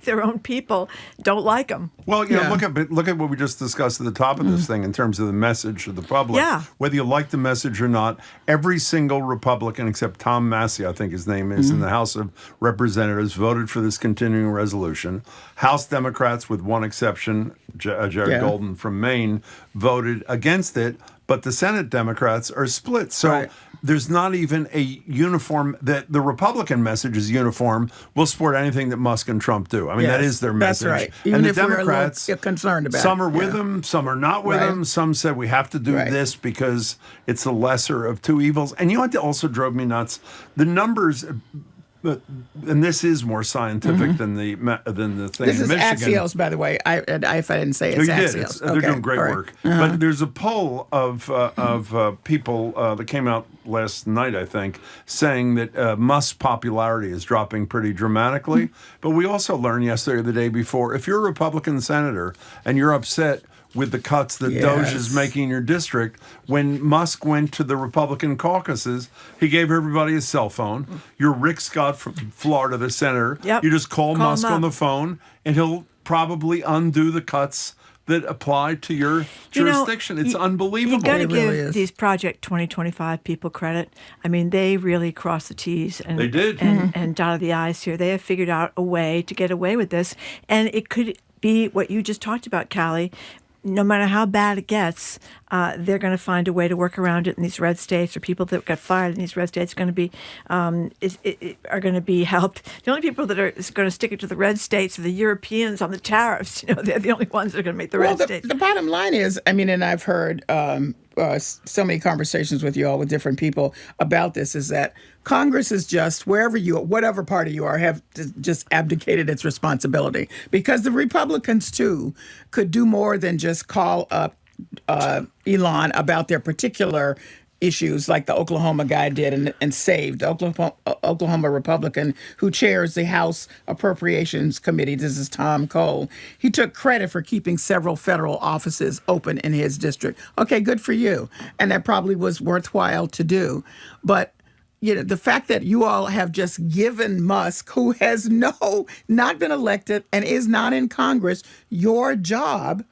their own people don't like them. Well, look at what we just discussed at the top of this thing in terms of the message to the public. Yeah. Whether you like the message or not, every single Republican except Tom Massey, I think his name is, in the House of Representatives voted for this continuing resolution. House Democrats, with one exception, Jared Golden from Maine, voted against it, but the Senate Democrats are split. So there's not even a uniform, that the Republican message is uniform. We'll support anything that Musk and Trump do. I mean, that is their message. That's right. Even and the if Democrats, we're a little concerned about some are with them, some are not with them. Some said we have to do this because it's the lesser of two evils. And you know what also drove me nuts? The numbers. And this is more scientific than the thing this in Michigan. This is Axios, by the way. If I didn't say it's Axios. They're doing great work. But there's a poll of people that came out last night, I think, saying that Musk's popularity is dropping pretty dramatically. But we also learned yesterday or the day before, if you're a Republican senator and you're upset with the cuts that Doge is making in your district. When Musk went to the Republican caucuses, he gave everybody a cell phone. You're Rick Scott from Florida, the senator. Yep. You just call Musk on the phone, and he'll probably undo the cuts that apply to your jurisdiction. It's unbelievable. You got to give these Project 2025 people credit. I mean, they really crossed the T's and they did. And dotted the I's here. They have figured out a way to get away with this, and it could be what you just talked about, Callie. No matter how bad it gets, they're going to find a way to work around it in these red states, or people that got fired in these red states are going to be helped. The only people that are going to stick it to the red states are the Europeans on the tariffs. They're the only ones that are going to make the red states. The bottom line is, and I've heard so many conversations with you all with different people about this, is that Congress is just, whatever party you are, have just abdicated its responsibility, because the Republicans too could do more than just call up Elon about their particular issues, like the Oklahoma guy did and saved the Oklahoma Republican who chairs the House Appropriations Committee. This is Tom Cole. He took credit for keeping several federal offices open in his district. Okay, good for you. And that probably was worthwhile to do. But the fact that you all have just given Musk, who has not been elected and is not in Congress, your job.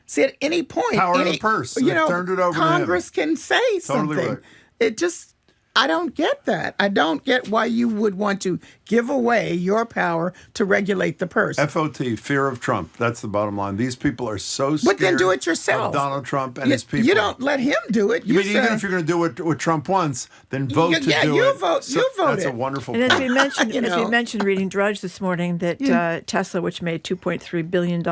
See, at any point, power of the purse. Turned it over Congress to him. can say something. Totally right. It just I don't get that. I don't get why you would want to give away your power to regulate the purse. FOT, fear of Trump. That's the bottom line. These people are so scared But then do it yourself. of Donald Trump and his people. You don't let him do it. You mean even if you're going to do what Trump wants, then vote to do it. You vote. So you vote that's it. a wonderful And point. as we mentioned reading Drudge this morning, that Tesla, which made $2.3 billion,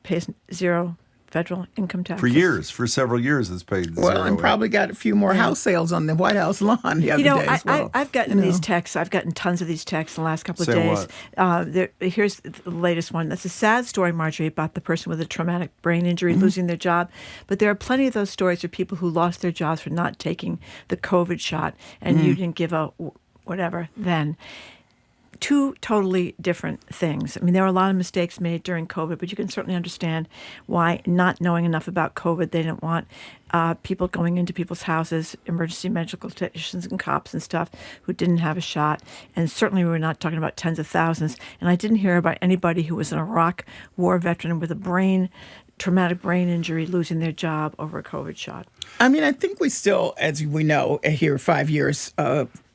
pays zero federal income tax. For several years, it's paid zero. Well, and probably got a few more house sales on the White House lawn the other day as well. I've gotten these texts. I've gotten tons of these texts in the last couple of days. Here's the latest one. That's a sad story, Marjorie, about the person with a traumatic brain injury losing their job. But there are plenty of those stories of people who lost their jobs for not taking the COVID shot, and you didn't give a whatever then. Two totally different things. I mean, there were a lot of mistakes made during COVID, but you can certainly understand why, not knowing enough about COVID, they didn't want people going into people's houses, emergency medical technicians and cops and stuff who didn't have a shot. And certainly we were not talking about tens of thousands. And I didn't hear about anybody who was an Iraq war veteran with a traumatic brain injury losing their job over a COVID shot. I mean, I think we still, as we know, here 5 years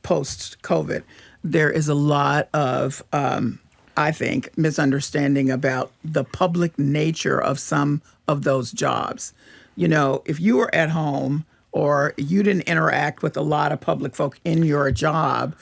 post-COVID, there is a lot of, I think, misunderstanding about the public nature of some of those jobs. You know, if you were at home or you didn't interact with a lot of public folk in your job,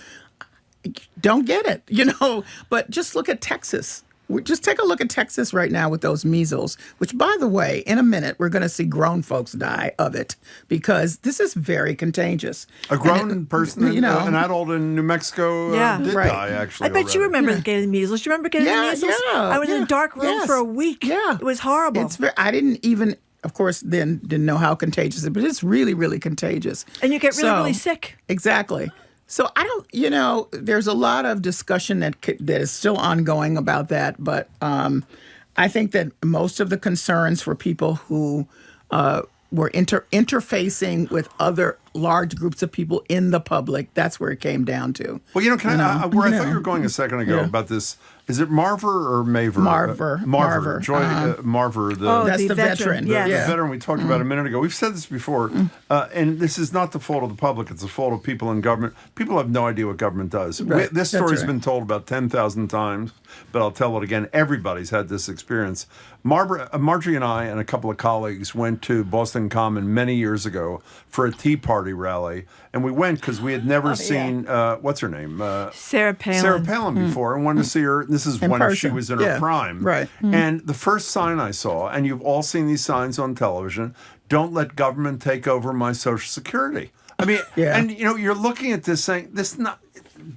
don't get it, you know. But just look at Texas. Just take a look at Texas right now with those measles, which, by the way, in a minute, we're going to see grown folks die of it because this is very contagious. A grown person, an adult in New Mexico did die, actually. I bet you remember getting measles. You remember getting the measles? I was in a dark room for a week. Yeah. It was horrible. I didn't even, of course, then didn't know how contagious it is, but it's really, really contagious. And you get really, really sick. Exactly. So I don't, there's a lot of discussion that is still ongoing about that, but I think that most of the concerns for people who were interfacing with other large groups of people in the public, that's where it came down to. Well, I thought you were going a second ago about this. Is it Marver or Maver? Marver. Joy Marver. That's the veteran. The veteran we talked about a minute ago. We've said this before, and this is not the fault of the public. It's the fault of people in government. People have no idea what government does. Right. This story's been told about 10,000 times, but I'll tell it again. Everybody's had this experience. Marjorie and I and a couple of colleagues went to Boston Common many years ago for a Tea Party rally, and we went because we had never seen, what's her name? Sarah Palin. Sarah Palin before, and wanted to see her. This is when she was in her prime. Right. And the first sign I saw, and you've all seen these signs on television, don't let government take over my Social Security. I mean, and you're looking at this saying,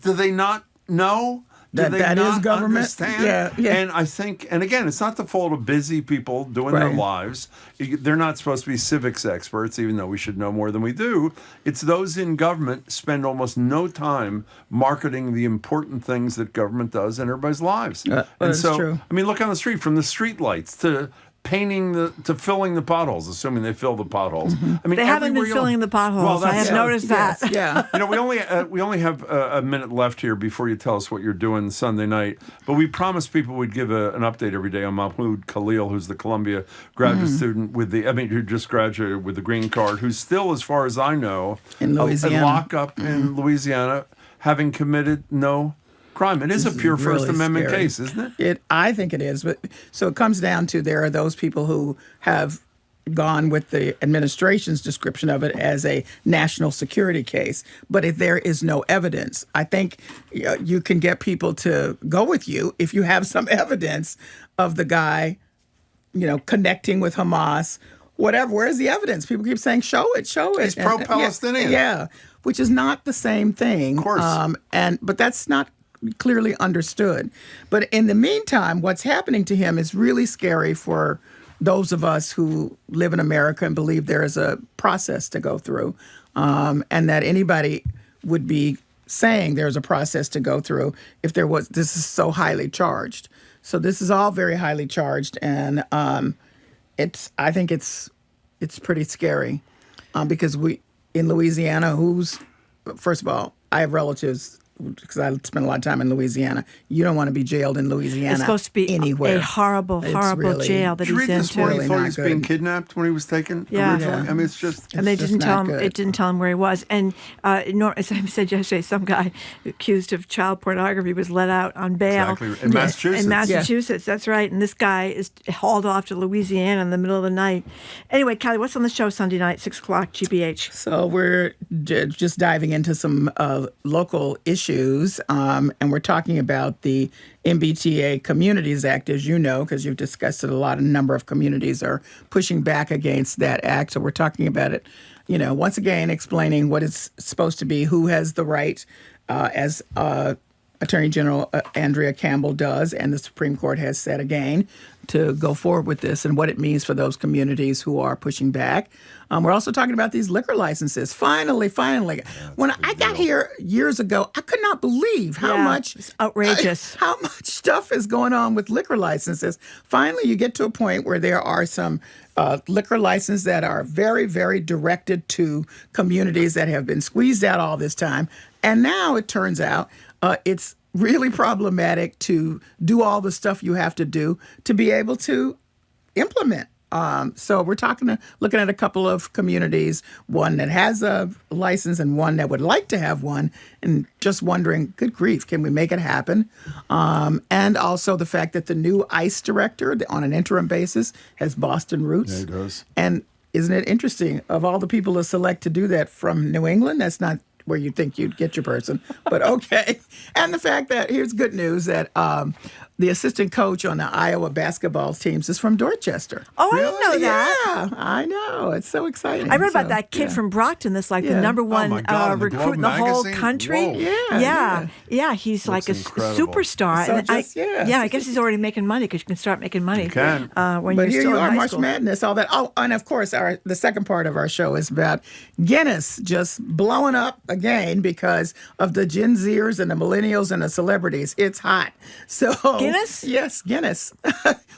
do they not know? That is government. Understand? Yeah. And I think, and again, it's not the fault of busy people doing their lives. They're not supposed to be civics experts, even though we should know more than we do. It's those in government spend almost no time marketing the important things that government does in everybody's lives. That's true. I mean, look on the street, from the street lights to painting to filling the potholes, assuming they fill the potholes. I mean, they haven't been filling the potholes. I have noticed that. Yeah. We only have a minute left here before you tell us what you're doing Sunday night. But we promised people we'd give an update every day on Mahmoud Khalil, who's the Columbia graduate student who just graduated with the green card, who's still, as far as I know, in Louisiana, lockup in Louisiana, having committed no crime. It is a pure First Amendment case, isn't it? I think it is. But so it comes down to there are those people who have gone with the administration's description of it as a national security case. But if there is no evidence, I think you can get people to go with you if you have some evidence of the guy, connecting with Hamas. Whatever. Where's the evidence? People keep saying, show it. He's pro-Palestinian. Yeah, which is not the same thing. Of course. But that's not clearly understood. But in the meantime, what's happening to him is really scary for those of us who live in America and believe there is a process to go through, and that anybody would be saying there's a process to go through if there was. This is so highly charged. So this is all very highly charged, and I think it's pretty scary because we in Louisiana, first of all, I have relatives because I spent a lot of time in Louisiana. You don't want to be jailed in Louisiana. It's supposed to be anywhere. a horrible jail that Did you he's read this into. morning? He thought he not was good. being kidnapped when he was taken Yeah. originally. I mean, it's just... And they just didn't tell not him. good. It didn't tell him where he was. And as I said yesterday, some guy accused of child pornography was let out on bail Exactly. In Massachusetts. In Massachusetts, that's right. And this guy is hauled off to Louisiana in the middle of the night. Anyway, Callie, what's on the show Sunday night, 6:00, GBH? So we're just diving into some local issues, and we're talking about the MBTA Communities Act, as you know, because you've discussed it a lot. A number of communities are pushing back against that act. So we're talking about it, once again, explaining what it's supposed to be, who has the right, as Attorney General Andrea Campbell does, and the Supreme Court has said again, to go forward with this and what it means for those communities who are pushing back. We're also talking about these liquor licenses. Finally. When I got here years ago, I could not believe how much... It's outrageous. How much stuff is going on with liquor licenses. Finally, you get to a point where there are some liquor licenses that are very, very directed to communities that have been squeezed out all this time. And now it turns out it's really problematic to do all the stuff you have to do to be able to implement. So we're looking at a couple of communities, one that has a license and one that would like to have one, and just wondering, good grief, can we make it happen? And also the fact that the new ICE director on an interim basis has Boston roots. Yeah, he does. And isn't it interesting, of all the people to select to do that from New England, that's not where you think you'd get your person, but okay. And the fact that, here's good news, that the assistant coach on the Iowa basketball teams is from Dorchester. Oh, I didn't know that. Yeah, I know. It's so exciting. I read about that kid from Brockton that's like the number one recruit in the whole country. Whoa. Yeah. He's like a superstar. So And I guess he's already making money because you can start making money. You can. When but you're here still you in are, high March school. Madness, all that. Oh, and of course, the second part of our show is about Guinness just blowing up again because of the Gen Zers and the millennials and the celebrities. It's hot. So Guinness? Yes, Guinness.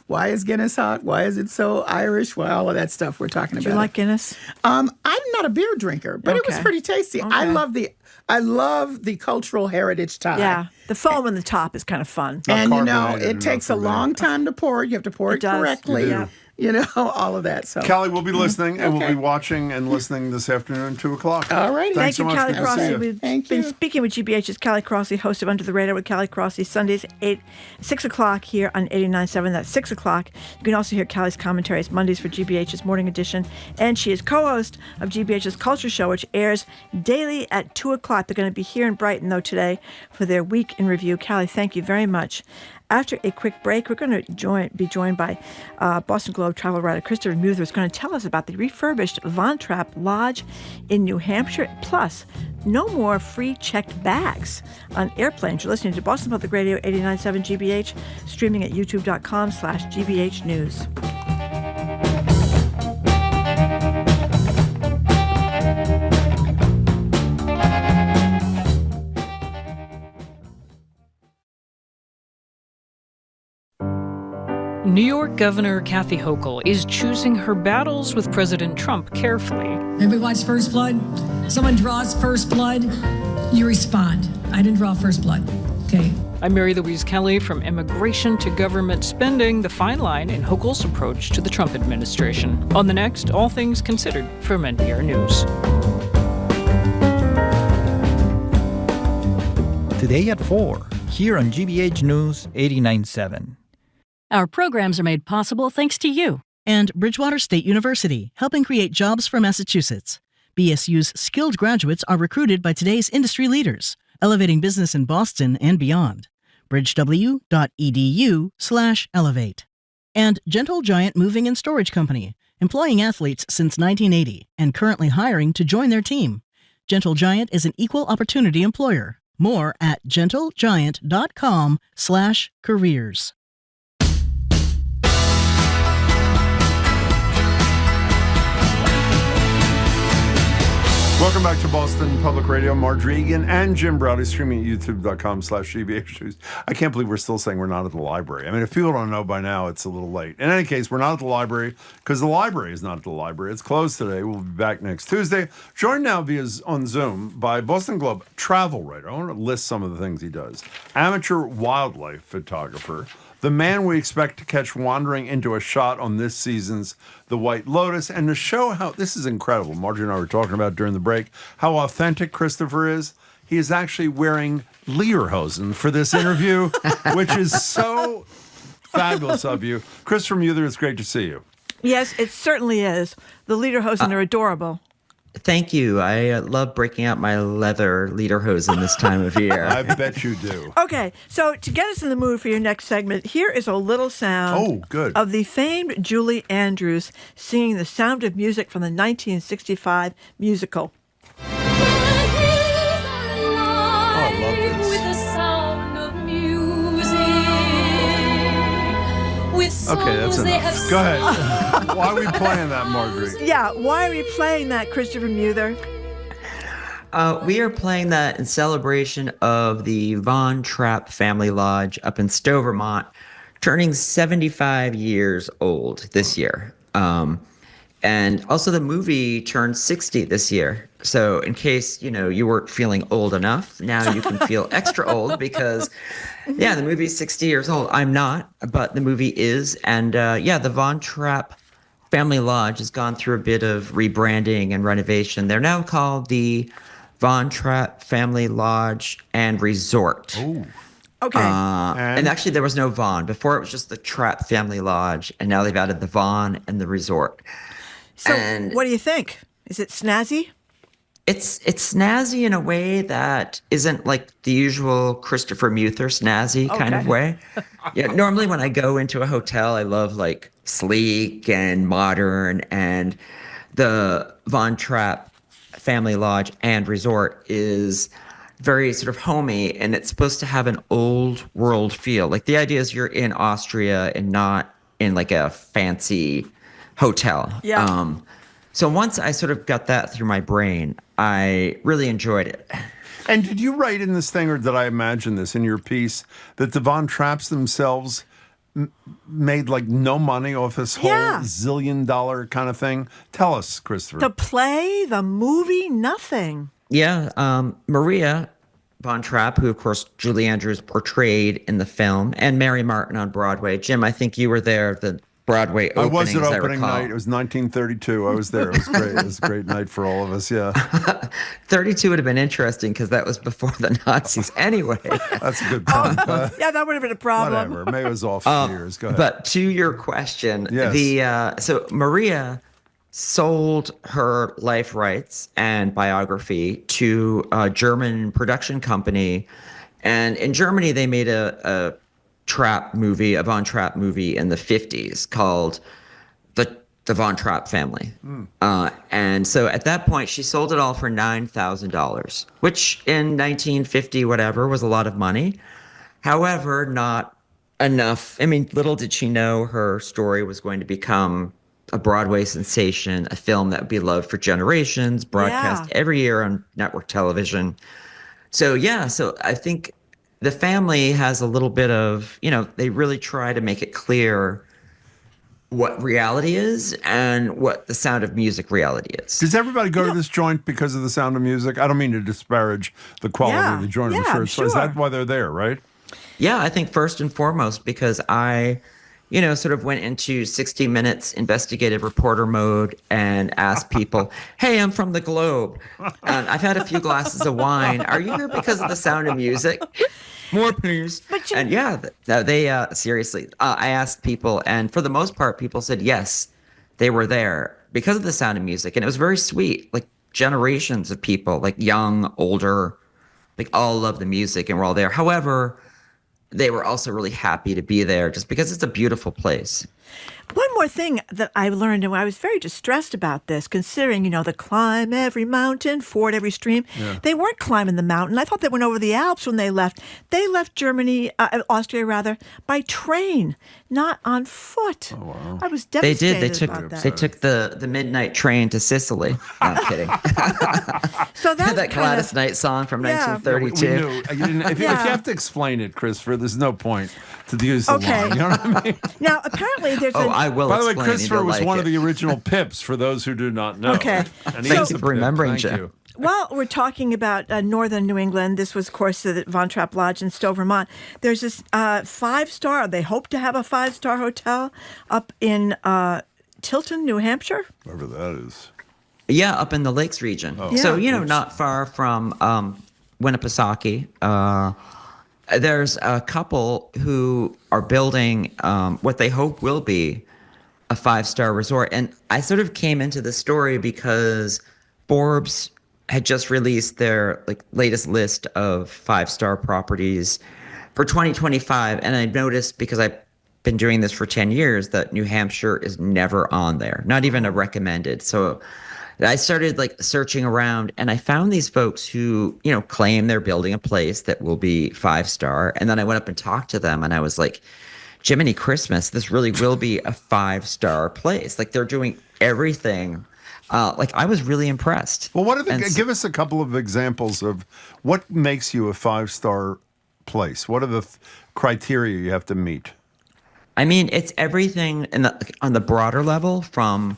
Why is Guinness hot? Why is it so Irish? Well, all of that stuff we're talking about. Do you like Guinness? I'm not a beer drinker, but it was Okay. pretty tasty. Okay. I love the cultural heritage tie. Yeah. The foam on the top is kind of fun. And carbonated it takes a long time to pour. You have to pour it does. correctly. Yeah. All of that. So Callie will be listening, and we'll Okay. be watching and listening this afternoon, 2:00. All right. Thanks Thank you, so much. Callie Good to see Crossley. you. We've Thank been you. speaking with GBH's Callie Crossley, host of Under the Radar with Callie Crossley, Sundays 6 o'clock here on 89.7. That's 6 o'clock. You can also hear Callie's commentaries Mondays for GBH's Morning Edition, and she is co-host of GBH's Culture Show, which airs daily at 2 o'clock. They're going to be here in Brighton, though, today for their week in review. Callie, thank you very much. After a quick break, we're going to be joined by Boston Globe travel writer Christopher Muther, who's going to tell us about the refurbished Von Trapp Lodge in New Hampshire. Plus, no more free checked bags on airplanes. You're listening to Boston Public Radio 89.7 GBH, streaming at youtube.com/GBH News. New York Governor Kathy Hochul is choosing her battles with President Trump carefully. Everybody watch First Blood? Someone draws First Blood, you respond. I didn't draw First Blood. Okay. I'm Mary Louise Kelly. From immigration to government spending, the fine line in Hochul's approach to the Trump administration. On the next, All Things Considered from NPR News. Today at 4, here on GBH News 89.7. Our programs are made possible thanks to you. And Bridgewater State University, helping create jobs for Massachusetts. BSU's skilled graduates are recruited by today's industry leaders, elevating business in Boston and beyond. bridgew.edu/elevate. And Gentle Giant Moving and Storage Company, employing athletes since 1980 and currently hiring to join their team. Gentle Giant is an equal opportunity employer. More at gentlegiant.com/careers. Welcome back to Boston Public Radio. Marjorie Egan and Jim Browdy streaming at youtube.com/GBH News. I can't believe we're still saying we're not at the library. I mean, if people don't know by now, it's a little late. In any case, we're not at the library because the library is not at the library. It's closed today. We'll be back next Tuesday. Joined now on Zoom by Boston Globe travel writer. I want to list some of the things he does. Amateur wildlife photographer. The man we expect to catch wandering into a shot on this season's The White Lotus. And to show how, this is incredible, Marjorie and I were talking about during the break, how authentic Christopher is. He is actually wearing lederhosen for this interview, which is so fabulous of you. Christopher Muther, it's great to see you. Yes, it certainly is. The lederhosen are adorable. Thank you. I love breaking out my leather lederhosen this time of year. I bet you do. Okay, so to get us in the mood for your next segment, here is a little sound of the famed Julie Andrews singing The Sound of Music from the 1965 musical. I love this. With the sound of music. With Okay, that's songs they enough. have Go ahead. Why are we playing that, Marjorie? Yeah, why are we playing that, Christopher Muther? We are playing that in celebration of the Von Trapp Family Lodge up in Stowe, Vermont, turning 75 years old this year. And also the movie turned 60 this year. So in case, you weren't feeling old enough, now you can feel extra old because, the movie's 60 years old. I'm not, but the movie is. And the Von Trapp Family Lodge has gone through a bit of rebranding and renovation. They're now called the Von Trapp Family Lodge and Resort. Ooh. Okay. And actually, there was no Von. Before, it was just the Trapp Family Lodge, and now they've added the Von and the Resort. So what do you think? Is it snazzy? It's snazzy in a way that isn't like the usual Christopher Muther snazzy kind of way. Normally when I go into a hotel, I love like sleek and modern, and the Von Trapp Family Lodge and Resort is very sort of homey, and it's supposed to have an old world feel. Like the idea is you're in Austria and not in like a fancy hotel. Yeah. So once I sort of got that through my brain, I really enjoyed it. And did you write in this thing, or did I imagine this in your piece, that the Von Trapps themselves made like no money off this whole zillion-dollar kind of thing? Tell us, Christopher. The play, the movie, nothing. Yeah, Maria Von Trapp, who of course Julie Andrews portrayed in the film, and Mary Martin on Broadway. Jim, I think you were there. The Broadway opening. I was at opening night. It was 1932. I was there. It was great. It was a great night for all of us. Yeah. 32 would have been interesting because that was before the Nazis. Anyway, that's a good point. That would have been a problem. Whatever. Maybe it was off years. Go ahead. But to your question, so Maria sold her life rights and biography to a German production company, and in Germany they made a Von Trapp movie in the 50s called The Von Trapp Family. And so at that point, she sold it all for $9,000, which in 1950, whatever, was a lot of money. However, not enough. I mean, little did she know her story was going to become a Broadway sensation, a film that would be loved for generations, broadcast every year on network television. So I think the family has a little bit of, they really try to make it clear what reality is and what the Sound of Music reality is. Does everybody go to this joint because of the Sound of Music? I don't mean to disparage the quality of the joint, I'm sure. So is that why they're there, right? Yeah, I think first and foremost because I, sort of went into 60 Minutes investigative reporter mode and asked people, hey, I'm from the Globe. And I've had a few glasses of wine. Are you here because of the Sound of Music? More, please. And they seriously, I asked people, and for the most part, people said yes, they were there because of the Sound of Music. And it was very sweet, like generations of people, like young, older, like all love the music and we're all there. However, they were also really happy to be there just because it's a beautiful place. One more thing that I learned, and I was very distressed about this, considering, the climb every mountain, ford every stream. Yeah. They weren't climbing the mountain. I thought they went over the Alps when they left. They left Austria rather, by train, not on foot. Oh, wow. I was They devastated did. about that. They took the midnight train to Sicily. No, I'm kidding. So that's that Gladys Knight song from 1932. We knew. If you have to explain it, Christopher, there's no point to use the line. You know what I mean? Now, apparently there's I will By the way, explain. Christopher was one of the original Pips, for those who do not know. Okay. And Thank you for remembering, Thank Jim. you. Well, we're talking about northern New England. This was, of course, the Von Trapp Lodge in Stowe, Vermont. There's this 5-star, they hope to have a 5-star hotel up in Tilton, New Hampshire. Wherever that is. Yeah, up in the Lakes region. Oh. So, Yeah. not far from Winnipesaukee. There's a couple who are building what they hope will be a 5-star resort. And I sort of came into the story because Forbes had just released their latest list of 5-star properties for 2025. And I noticed, because I've been doing this for 10 years, that New Hampshire is never on there, not even a recommended. So I started searching around, and I found these folks who, claim they're building a place that will be 5-star. And then I went up and talked to them, and I was like, Jiminy Christmas, this really will be a 5-star place. They're doing everything. I was really impressed. Well, give us a couple of examples of what makes you a 5-star place. What are the criteria you have to meet? I mean, it's everything on the broader level, from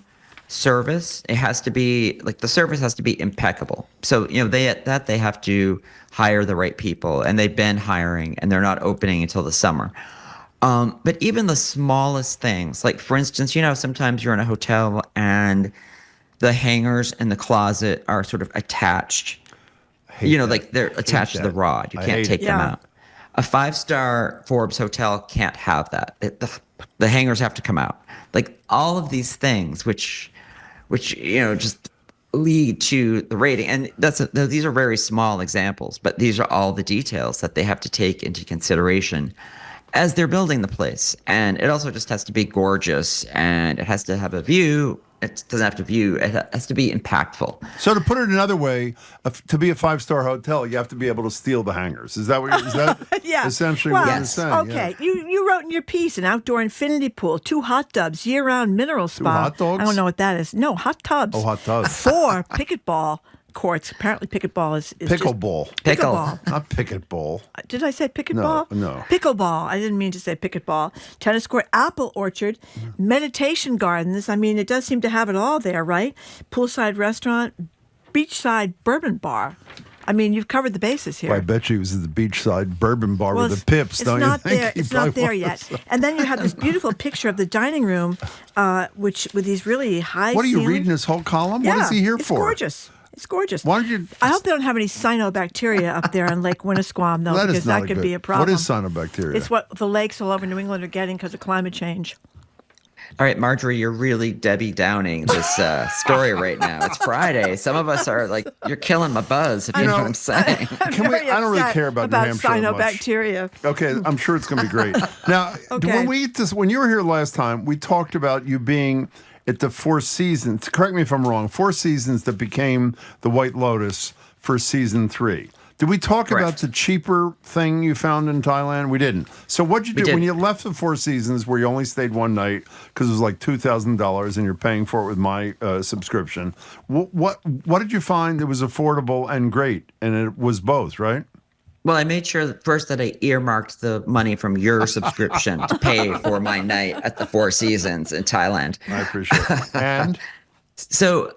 service. It has to be the service has to be impeccable. So, they have to hire the right people, and they've been hiring, and they're not opening until the summer. But even the smallest things, for instance, sometimes you're in a hotel and the hangers in the closet are sort of attached. They're attached to the rod. You can't take them out. A 5-star Forbes hotel can't have that. The hangers have to come out. All of these things, which just lead to the rating. And these are very small examples, but these are all the details that they have to take into consideration as they're building the place. And it also just has to be gorgeous, and it has to have a view. It doesn't have to view. It has to be impactful. So to put it another way, to be a 5-star hotel, you have to be able to steal the hangers. Is that Yeah. essentially Well, what you're saying? Okay, Yeah. you wrote in your piece an outdoor infinity pool, 2 hot tubs, year-round mineral spa. 2 hot dogs? I don't know what that is. No, hot tubs. Oh, hot tubs. 4 pickleball courts. Apparently, pickleball is Pickleball. Pickleball. Not picketball. Did I say pickleball? No. Pickleball. I didn't mean to say pickleball. Tennis court, apple orchard, meditation gardens. I mean, it does seem to have it all there, right? Poolside restaurant, beachside bourbon bar. I mean, you've covered the bases here. I bet you he was at the beachside bourbon bar with the Pips, don't you think? It's not there yet. And then you have this beautiful picture of the dining room, which with these really high What are you ceilings. reading this whole column? Yeah, what is he here it's for? Gorgeous. It's gorgeous. Why don't you? I hope they don't have any cyanobacteria up there on Lake Winnisquam, though, That is because not that could good. be a problem. What is cyanobacteria? It's what the lakes all over New England are getting because of climate change. All right, Marjorie, you're really Debbie Downing this story right now. It's Friday. Some of us are you're killing my buzz, if you know what I'm saying. I don't really care about New Hampshire cyanobacteria. much. Okay, I'm sure it's going to be great. Now, when you were here last time, we talked about you being at the Four Seasons. Correct me if I'm wrong. Four Seasons that became the White Lotus for season 3. Did we talk about the cheaper thing you found in Thailand? We didn't. So what'd you do when you left the Four Seasons, where you only stayed one night because it was like $2,000 and you're paying for it with my subscription? What did you find that was affordable and great? And it was both, right? Well, I made sure first that I earmarked the money from your subscription to pay for my night at the Four Seasons in Thailand. I appreciate it. And so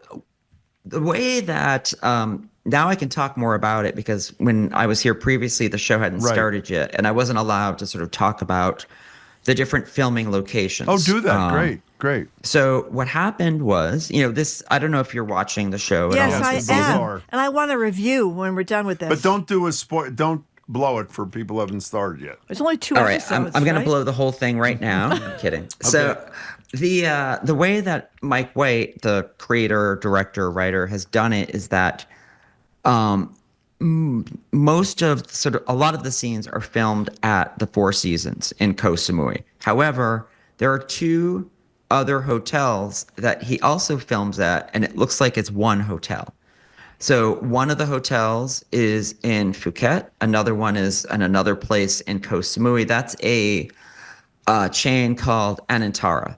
the way that now I can talk more about it, because when I was here previously, the show hadn't started yet, and I wasn't allowed to sort of talk about the different filming locations. Oh, do that. Great. So what happened was, this, I don't know if you're watching the show at all. Yes, I am. And I want a review when we're done with this. But don't do don't blow it for people who haven't started yet. There's only 2 all right, episodes. I'm going to blow the whole thing right now. I'm kidding. Okay. So the way that Mike White, the creator, director, writer, has done it is that most of a lot of the scenes are filmed at the Four Seasons in Koh Samui. However, there are 2 other hotels that he also films at, and it looks like it's one hotel. So one of the hotels is in Phuket. Another one is in another place in Koh Samui. That's a chain called Anantara.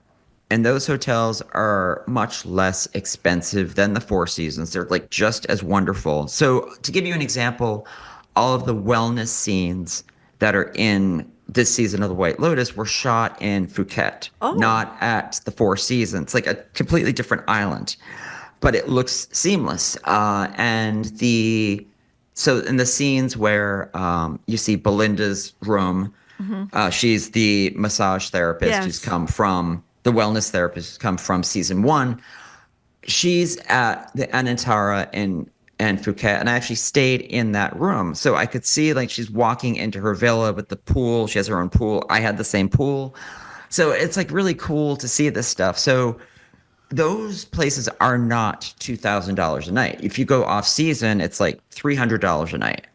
And those hotels are much less expensive than the Four Seasons. They're like just as wonderful. So to give you an example, all of the wellness scenes that are in this season of The White Lotus were shot in Phuket, not at the Four Seasons, like a completely different island. But it looks seamless. So in the scenes where you see Belinda's room, she's the massage therapist who's come from, the wellness therapist who's come from season 1. She's at the Anantara in Phuket, and I actually stayed in that room. So I could see like she's walking into her villa with the pool. She has her own pool. I had the same pool. So it's like really cool to see this stuff. So those places are not $2,000 a night. If you go off season, it's like $300 a night.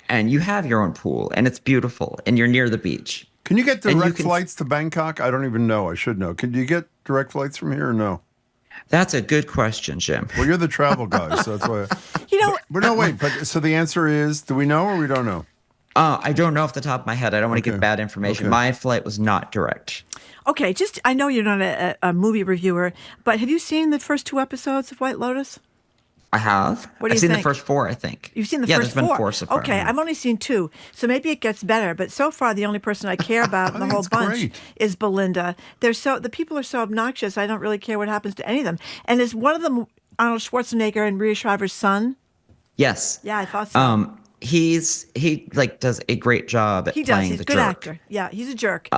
And you have your own pool, and it's beautiful, and you're near the beach. Can you get direct flights to Bangkok? I don't even know. I should know. Can you get direct flights from here or no? That's a good question, Jim. Well, you're the travel guy, so that's why. But no, wait. But so the answer is, do we know or we don't know? I don't know off the top of my head. I don't want to give bad information. Okay. My flight was not direct. Okay, I know you're not a movie reviewer, but have you seen the first 2 episodes of White Lotus? I have. What do you I've seen think? the first 4, I think. You've seen the first 4? first Yeah, there's been 4 so far. Okay, I've only seen 2, so maybe it gets better. But so far, the only person I care about in the whole bunch is Belinda. The people are so obnoxious. I don't really care what happens to any of them. And is one of them Arnold Schwarzenegger and Rhea Shriver's son? Yes. Yeah, I thought so. He does a great job at playing the jerk. He's a good actor. Yeah, he's a jerk.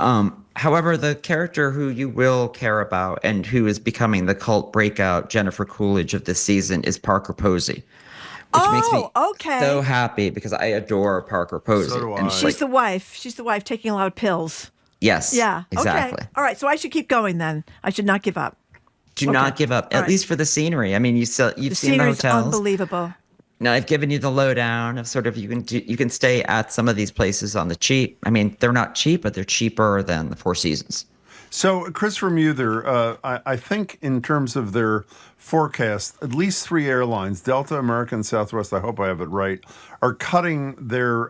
However, the character who you will care about and who is becoming the cult breakout Jennifer Coolidge of this season is Parker Posey. Which makes me so happy because I adore Parker Posey. So do I. And She's the wife. She's the wife taking a lot of pills. Yes. Yeah. Exactly. Okay. All right. So I should keep going then. I should not give up. Do not give up, at least for the scenery. I mean, you've seen the hotels. Unbelievable. Now, I've given you the lowdown of sort of you can stay at some of these places on the cheap. I mean, they're not cheap, but they're cheaper than the Four Seasons. So, Christopher Muther, I think in terms of their forecast, at least 3 airlines, Delta, American, Southwest, I hope I have it right, are cutting their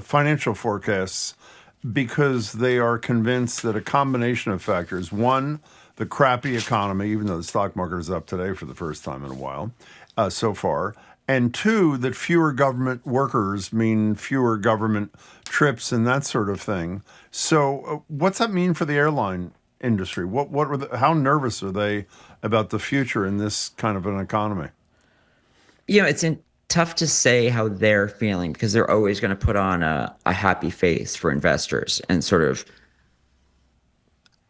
financial forecasts because they are convinced that a combination of factors, one, the crappy economy, even though the stock market is up today for the first time in a while so far, and 2, that fewer government workers mean fewer government trips and that sort of thing. So what's that mean for the airline industry? How nervous are they about the future in this kind of an economy? It's tough to say how they're feeling because they're always going to put on a happy face for investors and sort of,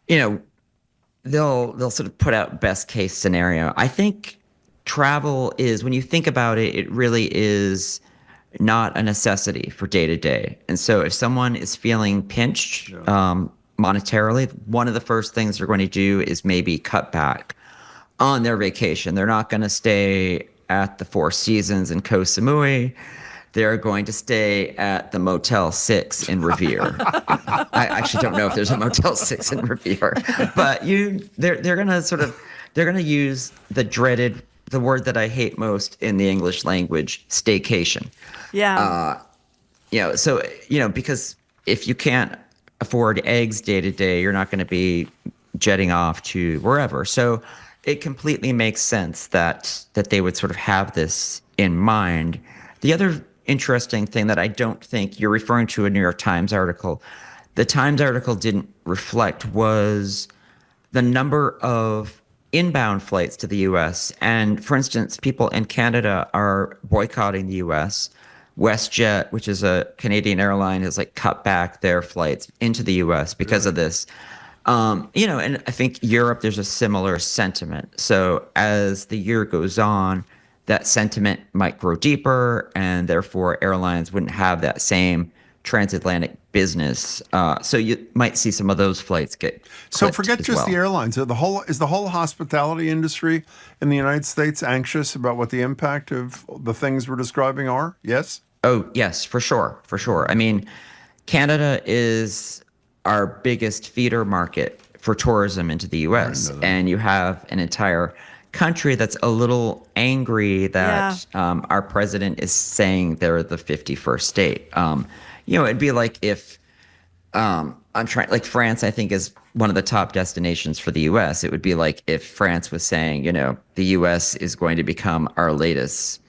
they'll sort of put out best case scenario. I think travel is, when you think about it, it really is not a necessity for day to day. And so if someone is feeling pinched monetarily, one of the first things they're going to do is maybe cut back on their vacation. They're not going to stay at the Four Seasons in Koh Samui. They're going to stay at the Motel 6 in Revere. I actually don't know if there's a Motel 6 in Revere, but they're going to use the word that I hate most in the English language, staycation. Yeah. Because if you can't afford eggs day to day, you're not going to be jetting off to wherever. So it completely makes sense that they would sort of have this in mind. The other interesting thing that I don't think you're referring to a New York Times article, the Times article didn't reflect was the number of inbound flights to the U.S. And for instance, people in Canada are boycotting the U.S. WestJet, which is a Canadian airline, has cut back their flights into the U.S. because of this. And I think Europe, there's a similar sentiment. So as the year goes on, that sentiment might grow deeper, and therefore airlines wouldn't have that same transatlantic business. So you might see some of those flights get So forget just the airlines. Is the whole hospitality industry in the United States anxious about what the impact of the things we're describing are? Yes? Oh, yes, for sure. For sure. I mean, Canada is our biggest feeder market for tourism into the U.S. And you have an entire country that's a little angry that our president is saying they're the 51st state. It'd be like if France, I think, is one of the top destinations for the U.S. It would be like if France was saying, the U.S. is going to become our latest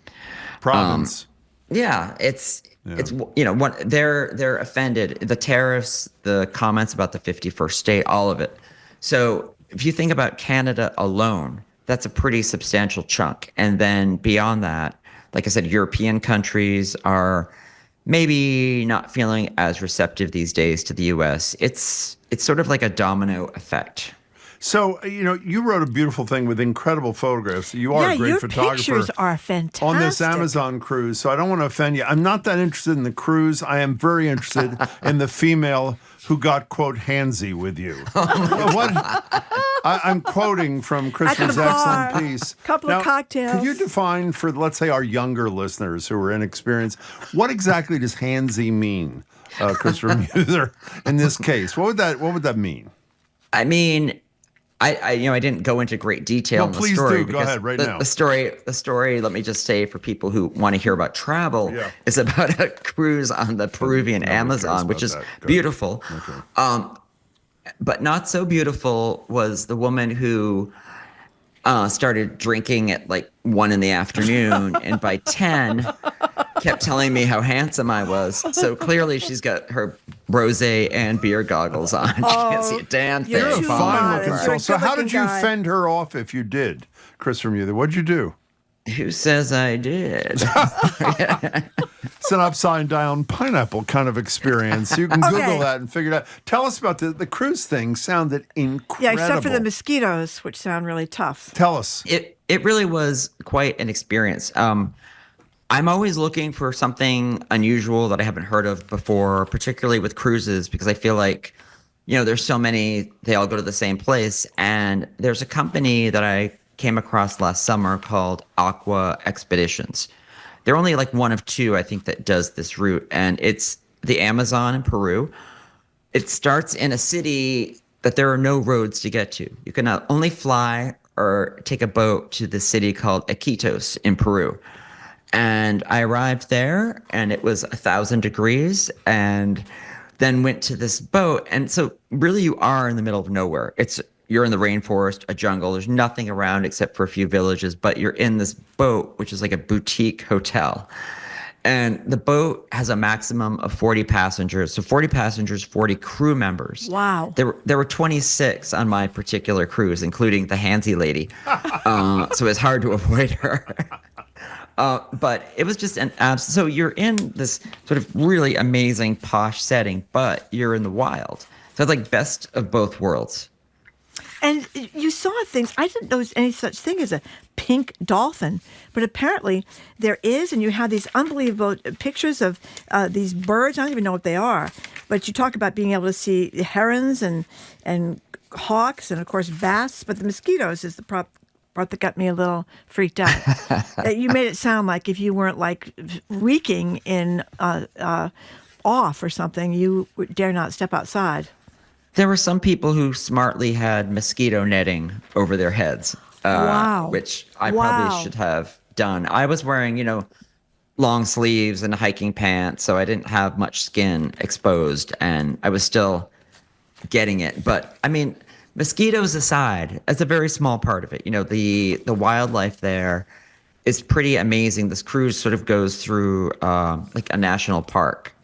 province. It's they're offended. The tariffs, the comments about the 51st state, all of it. So if you think about Canada alone, that's a pretty substantial chunk. And then beyond that, like I said, European countries are maybe not feeling as receptive these days to the U.S. It's sort of like a domino effect. So, you wrote a beautiful thing with incredible photographs. You are a great photographer. Your pictures are fantastic. On this Amazon cruise, so I don't want to offend you. I'm not that interested in the cruise. I am very interested in the female who got, quote, handsy with you. I'm quoting from Christopher's excellent piece. Couple of cocktails. Could you define for, let's say, our younger listeners who are inexperienced, what exactly does handsy mean, Christopher Muther, in this case? What would that mean? I mean, I didn't go into great detail in the story. Please do. Go ahead right now. The story, let me just say for people who want to hear about travel, is about a cruise on the Peruvian Amazon, which is beautiful. Okay. But not so beautiful was the woman who started drinking at like 1 p.m. and by 10 kept telling me how handsome I was. So clearly she's got her rosé and beer goggles on. She can't see a damn thing. You're a fine-looking soul. So how did you fend her off if you did, Christopher Muther? What'd you do? Who says I did? It's an upside-down pineapple kind of experience. You can Google that and figure it out. Tell us about the cruise thing. Sounded incredible. Yeah, except for the mosquitoes, which sound really tough. Tell us. It really was quite an experience. I'm always looking for something unusual that I haven't heard of before, particularly with cruises, because I feel like, there's so many, they all go to the same place. And there's a company that I came across last summer called Aqua Expeditions. They're only like one of two, I think, that does this route. And it's the Amazon in Peru. It starts in a city that there are no roads to get to. You can only fly or take a boat to the city called Iquitos in Peru. And I arrived there and it was 1,000 degrees and then went to this boat. And so really you are in the middle of nowhere. You're in the rainforest, a jungle. There's nothing around except for a few villages, but you're in this boat, which is like a boutique hotel. And the boat has a maximum of 40 passengers. So 40 passengers, 40 crew members. Wow. There were 26 on my particular cruise, including the handsy lady. So it's hard to avoid her. But it was just so you're in this sort of really amazing posh setting, but you're in the wild. So it's like best of both worlds. And you saw things. I didn't know there was any such thing as a pink dolphin, but apparently there is, and you have these unbelievable pictures of these birds. I don't even know what they are, but you talk about being able to see herons and hawks and, of course, bats, but the mosquitoes is the part that got me a little freaked out. You made it sound like if you weren't like reeking in off or something, you dare not step outside. There were some people who smartly had mosquito netting over their heads, which I probably should have done. I was wearing, long sleeves and hiking pants, so I didn't have much skin exposed, and I was still getting it. But, I mean, mosquitoes aside, that's a very small part of it. The wildlife there is pretty amazing. This cruise sort of goes through like a national park.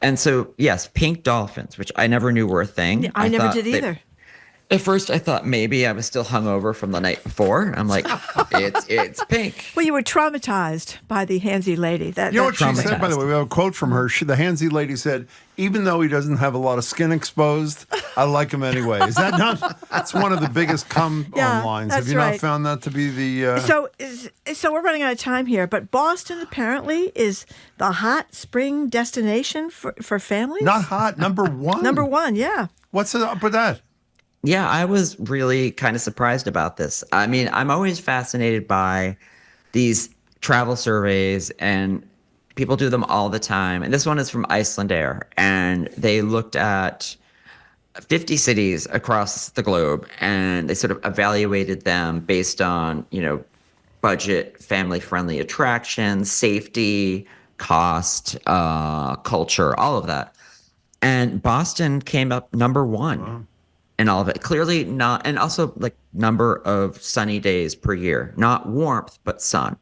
And so, yes, pink dolphins, which I never knew were a thing. I never did either. At first, I thought maybe I was still hungover from the night before. I'm like, it's pink. Well, you were traumatized by the handsy lady. You know what she said, by the way? We have a quote from her. The handsy lady said, even though he doesn't have a lot of skin exposed, I like him anyway. Is that not? That's one of the biggest on lines. Have you not found that to be the... So we're running out of time here, but Boston apparently is the hot spring destination for families? Not hot, number one. Number one, yeah. What's up with that? Yeah, I was really kind of surprised about this. I mean, I'm always fascinated by these travel surveys, and people do them all the time. And this one is from Iceland Air, and they looked at 50 cities across the globe, and they sort of evaluated them based on, budget, family-friendly attractions, safety, cost, culture, all of that. And Boston came up number one in all of it. Clearly not, and also like number of sunny days per year, not warmth, but sun.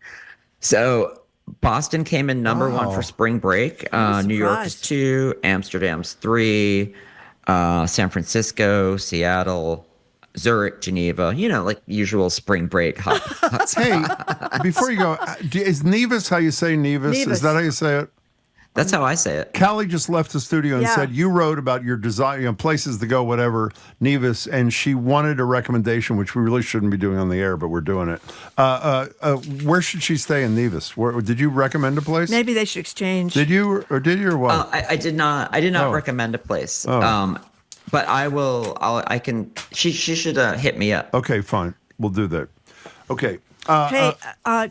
So Boston came in number one for spring break. New York is 2, Amsterdam's 3, San Francisco, Seattle, Zurich, Geneva, like usual spring break hot Hey, before you go, is Nevis how you say Nevis? Is that how you say it? That's how I say it. Callie just left the studio and said you wrote about your desire, places to go, whatever, Nevis, and she wanted a recommendation, which we really shouldn't be doing on the air, but we're doing it. Where should she stay in Nevis? Did you recommend a place? Maybe they should exchange. Did you or what? I did not. I did not recommend a place. But I will. I can. She should hit me up. Okay, fine. We'll do that. Okay.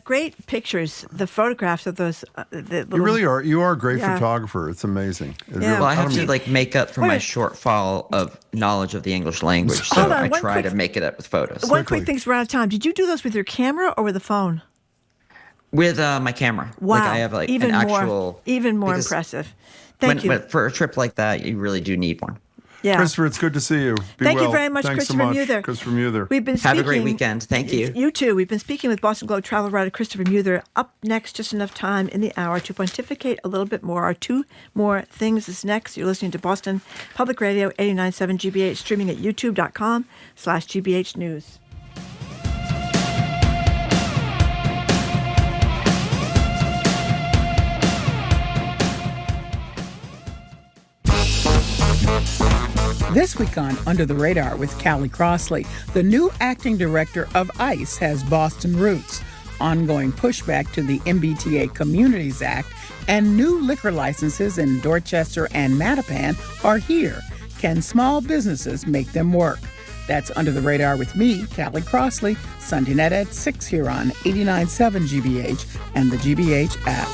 Great pictures. The photographs of those. You really are. You are a great photographer. It's amazing. Well, I have to make up for my shortfall of knowledge of the English language, so I try to make it up with photos. One quick thing, we're out of time. Did you do those with your camera or with a phone? With my camera. Wow. I have even an actual. Even more impressive. Thank you. For a trip like that, you really do need one. Yeah. Christopher, it's good to see you. Thank you very much, Thanks Christopher Muther. Christopher Muther. We've been speaking, have a great weekend. Thank you. You too. We've been speaking with Boston Globe travel writer Christopher Muther. Up next, just enough time in the hour to pontificate a little bit more. Our 2 more things is next. You're listening to Boston Public Radio 89.7 GBH, streaming at youtube.com/GBH News. This week on Under the Radar with Callie Crossley, the new acting director of ICE has Boston roots, ongoing pushback to the MBTA Communities Act, and new liquor licenses in Dorchester and Mattapan are here. Can small businesses make them work? That's Under the Radar with me, Callie Crossley, Sunday night at 6 here on 89.7 GBH and the GBH app.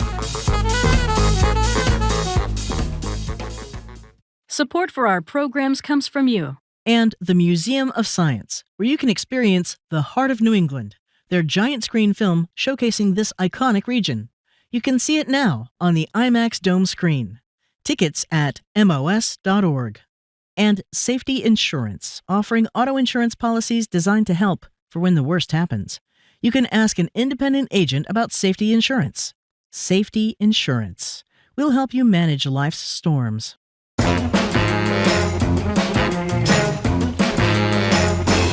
Support for our programs comes from you and the Museum of Science, where you can experience the heart of New England, their giant screen film showcasing this iconic region. You can see it now on the IMAX Dome screen. Tickets at mos.org. And Safety Insurance, offering auto insurance policies designed to help for when the worst happens. You can ask an independent agent about safety insurance. Safety Insurance. We'll help you manage life's storms.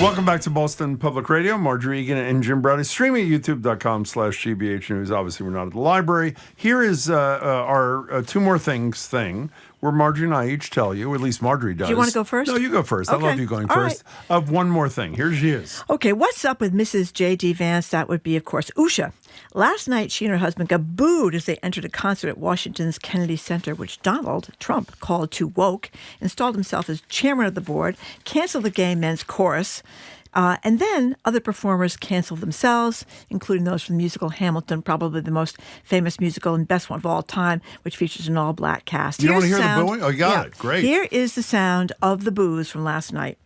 Welcome back to Boston Public Radio. Marjorie Egan and Jim Browdy, streaming at youtube.com/GBH News. Obviously, we're not at the library. Here is our 2 more things thing, where Marjorie and I each tell you, at least Marjorie does. Do you want to go first? No, you go first. Okay. I love you going All first. right. Of one more thing. Here she is. Okay, what's up with Mrs. J.D. Vance? That would be, of course, Usha. Last night, she and her husband got booed as they entered a concert at Washington's Kennedy Center, which Donald Trump called too woke, installed himself as chairman of the board, canceled the gay men's chorus, and then other performers canceled themselves, including those from the musical Hamilton, probably the most famous musical and best one of all time, which features an all-black cast. You don't want to hear the booing? Oh, you got it. Great. Here is the sound of the boos from last night.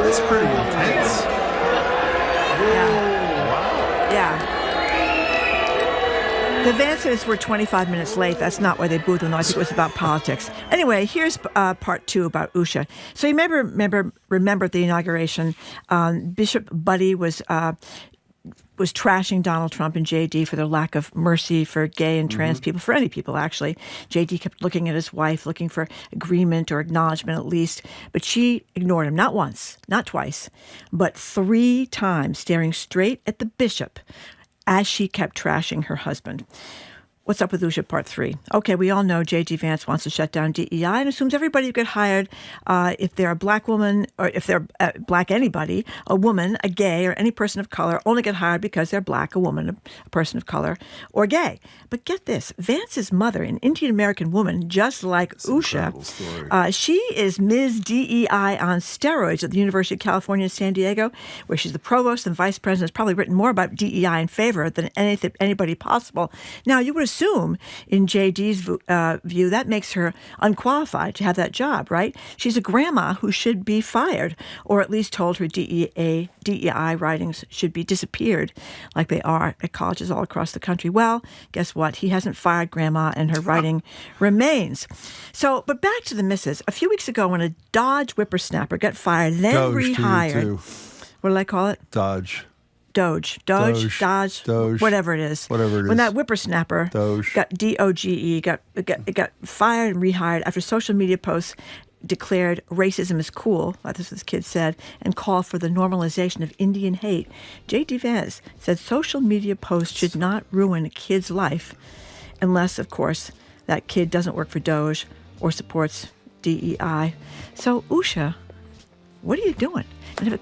It's pretty intense. Yeah. The Vances were 25 minutes late. That's not why they booed them, though. I think it was about politics. Anyway, here's part 2 about Usha. So you may remember at the inauguration, Bishop Buddy was trashing Donald Trump and J.D. for their lack of mercy for gay and trans people, for any people, actually. J.D. kept looking at his wife, looking for agreement or acknowledgement at least, but she ignored him, not once, not twice, but 3 times, staring straight at the bishop as she kept trashing her husband. What's up with Usha Part 3? Okay, we all know J.D. Vance wants to shut down DEI and assumes everybody who get hired, if they're a black woman or if they're black anybody, a woman, a gay, or any person of color, only get hired because they're black, a woman, a person of color, or gay. But get this, Vance's mother, an Indian-American woman, just like Usha, she is Ms. DEI on steroids at the University of California in San Diego, where she's the provost and vice president, has probably written more about DEI in favor than anybody possible. Now, you would assume, in JD's view, that makes her unqualified to have that job, right? She's a grandma who should be fired, or at least told her DEI writings should be disappeared, like they are at colleges all across the country. Well, guess what? He hasn't fired Grandma, and her writing remains. So, but back to the missus. A few weeks ago, when a Dodge whippersnapper got fired, then rehired. What did I call it? Dodge, Dodge, whatever it is. When that whippersnapper got DOGE, got fired and rehired after social media posts declared racism is cool, like this kid said, and called for the normalization of Indian hate, J.D. Vance said social media posts should not ruin a kid's life unless, of course, that kid doesn't work for Doge or supports DEI. So, Usha, what are you doing? And if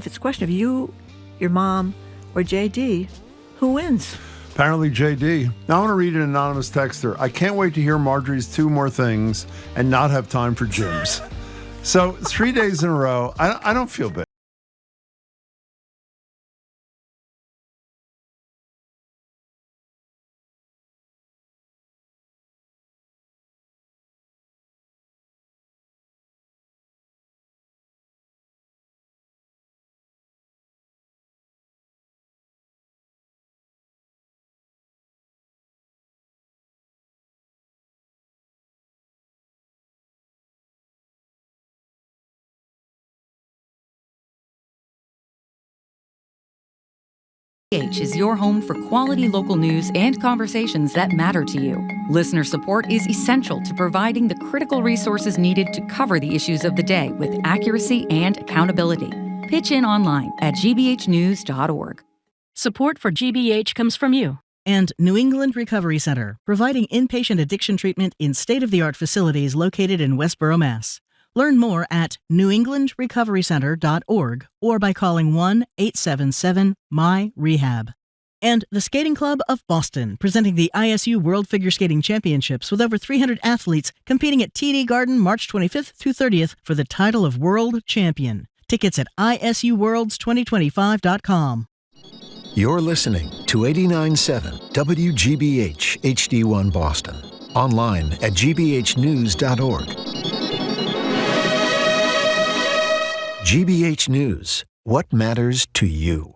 it's a question of you, your mom, or JD, who wins? Apparently JD. Now I want to read an anonymous texter. I can't wait to hear Marjorie's 2 more things and not have time for Jim's. So 3 days in a row, I don't feel bad. Is your home for quality local news and conversations that matter to you. Listener support is essential to providing the critical resources needed to cover the issues of the day with accuracy and accountability. Pitch in online at gbhnews.org. Support for GBH comes from you. And New England Recovery Center, providing inpatient addiction treatment in state-of-the-art facilities located in Westboro, Mass. Learn more at newenglandrecoverycenter.org or by calling 1-877-MY-REHAB. And the Skating Club of Boston, presenting the ISU World Figure Skating Championships with over 300 athletes competing at TD Garden March 25th through 30th for the title of World Champion. Tickets at isuworlds2025.com. You're listening to 89.7 WGBH HD1 Boston. Online at gbhnews.org. GBH News, what matters to you?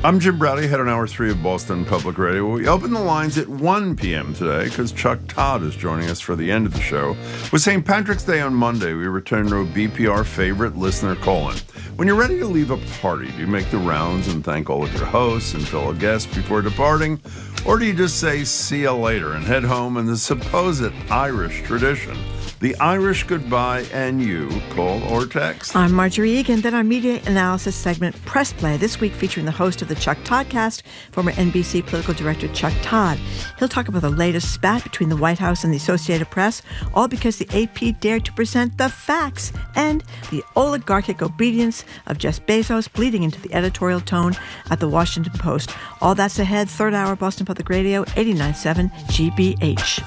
I'm Jim Browdy, head on Hour 3 of Boston Public Radio. We open the lines at 1 p.m. today because Chuck Todd is joining us for the end of the show. With St. Patrick's Day on Monday, we return to a BPR favorite listener call-in. When you're ready to leave a party, do you make the rounds and thank all of your hosts and fellow guests before departing? Or do you just say, see you later, and head home in the supposed Irish tradition? The Irish goodbye, and you call or text. I'm Marjorie Egan. Then our media analysis segment, Press Play, this week featuring the host of the Chuck Toddcast, former NBC political director Chuck Todd. He'll talk about the latest spat between the White House and the Associated Press, all because the AP dared to present the facts, and the oligarchic obedience of Jeff Bezos bleeding into the editorial tone at the Washington Post. All that's ahead, third hour, Boston Public Radio, 89.7 GBH.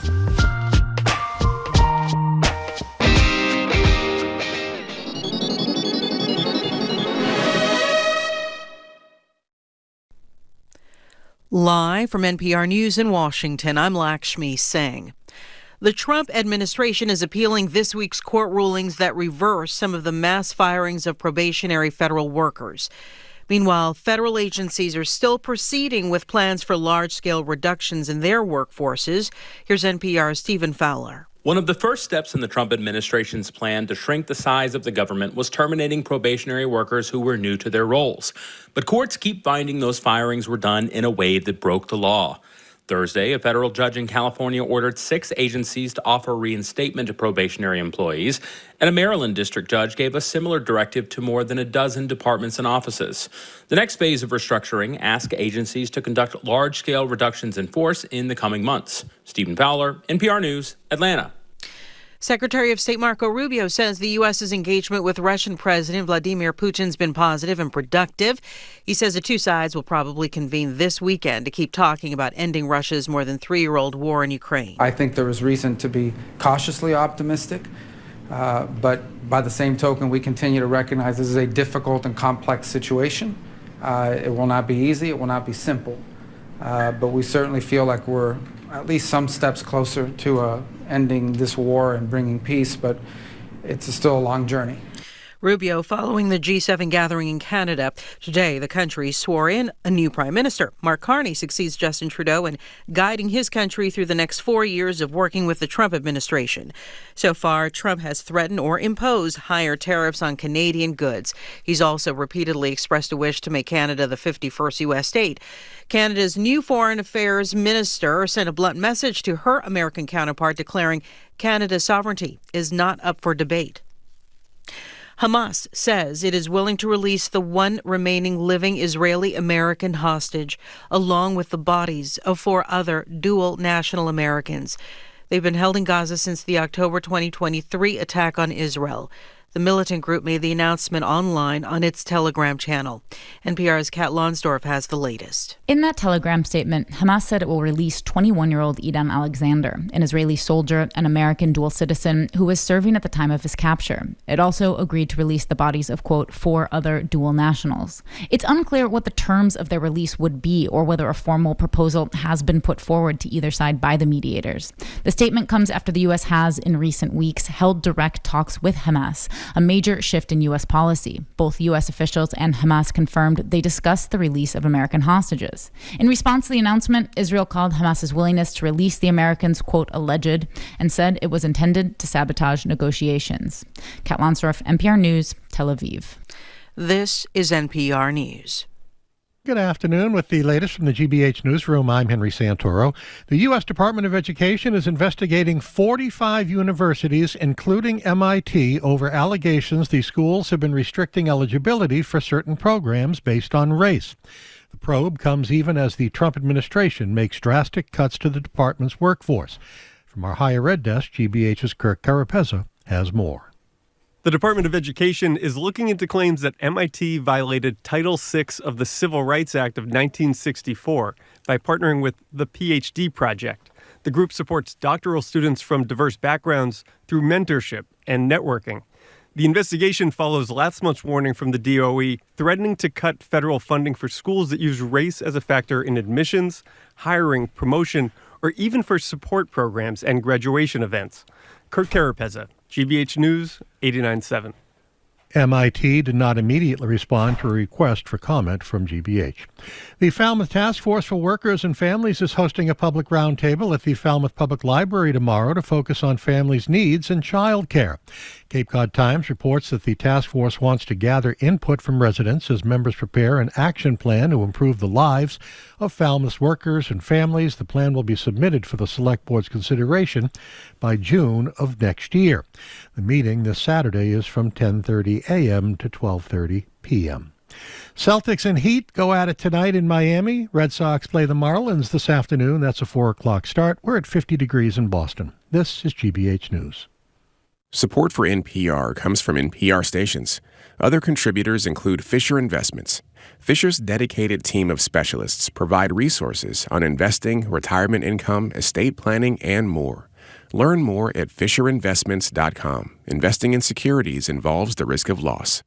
Live from NPR News in Washington, I'm Lakshmi Singh. The Trump administration is appealing this week's court rulings that reverse some of the mass firings of probationary federal workers. Meanwhile, federal agencies are still proceeding with plans for large-scale reductions in their workforces. Here's NPR's Stephen Fowler. One of the first steps in the Trump administration's plan to shrink the size of the government was terminating probationary workers who were new to their roles. But courts keep finding those firings were done in a way that broke the law. Thursday, a federal judge in California ordered 6 agencies to offer reinstatement to probationary employees, and a Maryland district judge gave a similar directive to more than a dozen departments and offices. The next phase of restructuring asks agencies to conduct large-scale reductions in force in the coming months. Stephen Fowler, NPR News, Atlanta. Secretary of State Marco Rubio says the U.S.'s engagement with Russian President Vladimir Putin's been positive and productive. He says the two sides will probably convene this weekend to keep talking about ending Russia's more than 3-year-old war in Ukraine. I think there is reason to be cautiously optimistic, but by the same token, we continue to recognize this is a difficult and complex situation. It will not be easy. It will not be simple. but we certainly feel like we're at least some steps closer to ending this war and bringing peace, but it's still a long journey. Rubio following the G7 gathering in Canada. Today, the country swore in a new prime minister. Mark Carney succeeds Justin Trudeau in guiding his country through the next 4 years of working with the Trump administration. So far, Trump has threatened or imposed higher tariffs on Canadian goods. He's also repeatedly expressed a wish to make Canada the 51st U.S. state. Canada's new foreign affairs minister sent a blunt message to her American counterpart declaring Canada's sovereignty is not up for debate. Hamas says it is willing to release the one remaining living Israeli-American hostage, along with the bodies of 4 other dual national Americans. They've been held in Gaza since the October 2023 attack on Israel. The militant group made the announcement online on its Telegram channel. NPR's Kat Lonsdorf has the latest. In that Telegram statement, Hamas said it will release 21-year-old Idan Alexander, an Israeli soldier and American dual citizen who was serving at the time of his capture. It also agreed to release the bodies of, quote, 4 other dual nationals. It's unclear what the terms of their release would be or whether a formal proposal has been put forward to either side by the mediators. The statement comes after the U.S. has, in recent weeks, held direct talks with Hamas, a major shift in U.S. policy. Both U.S. officials and Hamas confirmed they discussed the release of American hostages. In response to the announcement, Israel called Hamas's willingness to release the Americans, quote, alleged, and said it was intended to sabotage negotiations. Kat Lonsdorf, NPR News, Tel Aviv. This is NPR News. Good afternoon. With the latest from the GBH Newsroom, I'm Henry Santoro. The U.S. Department of Education is investigating 45 universities, including MIT, over allegations these schools have been restricting eligibility for certain programs based on race. The probe comes even as the Trump administration makes drastic cuts to the department's workforce. From our higher ed desk, GBH's Kirk Carapezza has more. The Department of Education is looking into claims that MIT violated Title VI of the Civil Rights Act of 1964 by partnering with the PhD Project. The group supports doctoral students from diverse backgrounds through mentorship and networking. The investigation follows last month's warning from the DOE threatening to cut federal funding for schools that use race as a factor in admissions, hiring, promotion, or even for support programs and graduation events. Kirk Carapezza, GBH News, 89.7. MIT did not immediately respond to a request for comment from GBH. The Falmouth Task Force for Workers and Families is hosting a public roundtable at the Falmouth Public Library tomorrow to focus on families' needs and child care. Cape Cod Times reports that the task force wants to gather input from residents as members prepare an action plan to improve the lives of Falmouth's workers and families. The plan will be submitted for the Select Board's consideration by June of next year. The meeting this Saturday is from 10:30 a.m. to 12:30 p.m. Celtics and Heat go at it tonight in Miami. Red Sox play the Marlins this afternoon. That's a 4 o'clock start. We're at 50 degrees in Boston. This is GBH News. Support for NPR comes from NPR stations. Other contributors include Fisher Investments. Fisher's dedicated team of specialists provide resources on investing, retirement income, estate planning, and more. Learn more at FisherInvestments.com. Investing in securities involves the risk of loss.